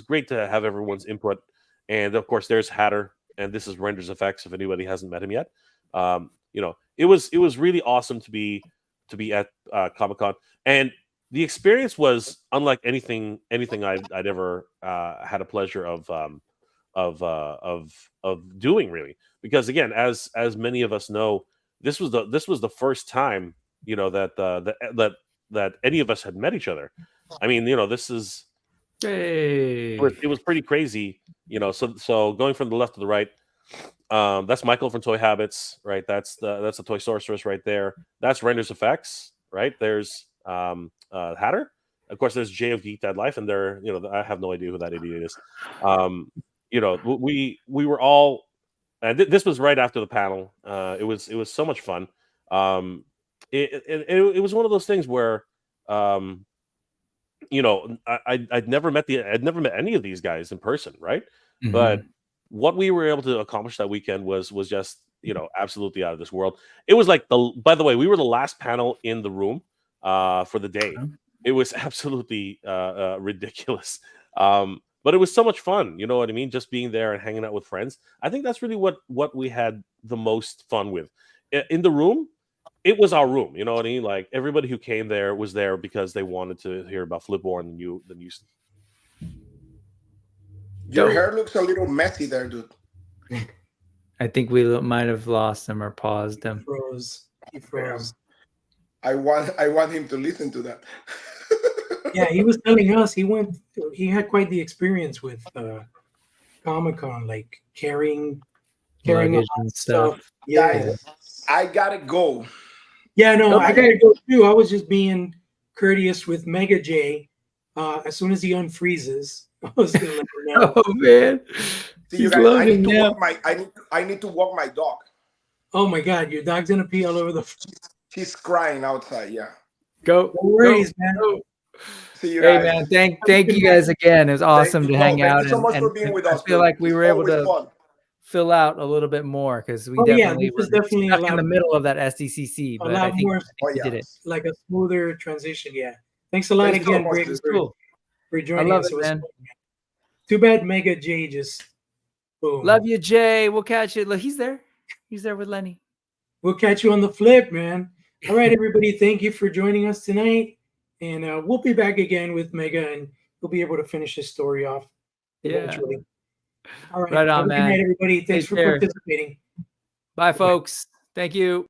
great to have everyone's input. And of course, there's Hatter, and this is Renders Effects, if anybody hasn't met him yet. It was really awesome to be at Comic-Con, and the experience was unlike anything I'd ever had a pleasure of doing, really, because again, as many of us know, this was the first time that any of us had met each other. I mean, this is it was pretty crazy, so going from the left to the right, that's Michael from Toy Habits, right? That's the Toy Sorceress right there. That's Renders Effects, right? There's Hatter. Of course, there's Jay of Geek Dad Life, and I have no idea who that idiot is. We were all, and this was right after the panel. It was so much fun. It was one of those things where you know, I'd never met any of these guys in person, right? But what we were able to accomplish that weekend was just, you know, absolutely out of this world. It was like by the way, we were the last panel in the room for the day. It was absolutely ridiculous. But it was so much fun, you know what I mean? Just being there and hanging out with friends. I think that's really what we had the most fun with. In the room, it was our room, you know what I mean? Like everybody who came there was there because they wanted to hear about Flipboard and the new stuff. Your hair looks a little messy there, dude. I think we might have lost him or paused him. He froze. I want him to listen to that. Yeah, he was telling us he had quite the experience with Comic-Con, like carrying Luggage on and stuff. Yeah. Guys, I gotta go. Yeah, no, I gotta go too. I was just being courteous with Mega J. As soon as he unfreezes, I was gonna let him know. Oh man. See, you guys, I need to walk my dog. Oh my God, your dog's gonna pee all over the She's crying outside, yeah. Go. No worries, man. Go. See you Hey guys. man, thank you guys again. It was awesome to hang out. Thank you so much for being with us. I feel like we were able to fun. fill out a little bit more because we Oh, yeah, definitely this was were definitely stuck a in lot- the middle of that SDCC. a But lot I think more- we did it. like a smoother transition. Yeah. Thanks a lot Thanks so again, much, Briggs, dude. Cool. for I joining love us. it, was man. fun, Too bad Mega J just boom. Love you, Jay. We'll catch you. Look, he's there. He's there with Lenny. We'll catch you on the flip, man. All right, everybody. Thank you for joining us tonight. And we'll be back again with Mega, and we'll be able to finish this story off eventually. All right. Right on, Have a good man. night, everybody. Thanks Take for care. participating. Bye, folks. Thank you.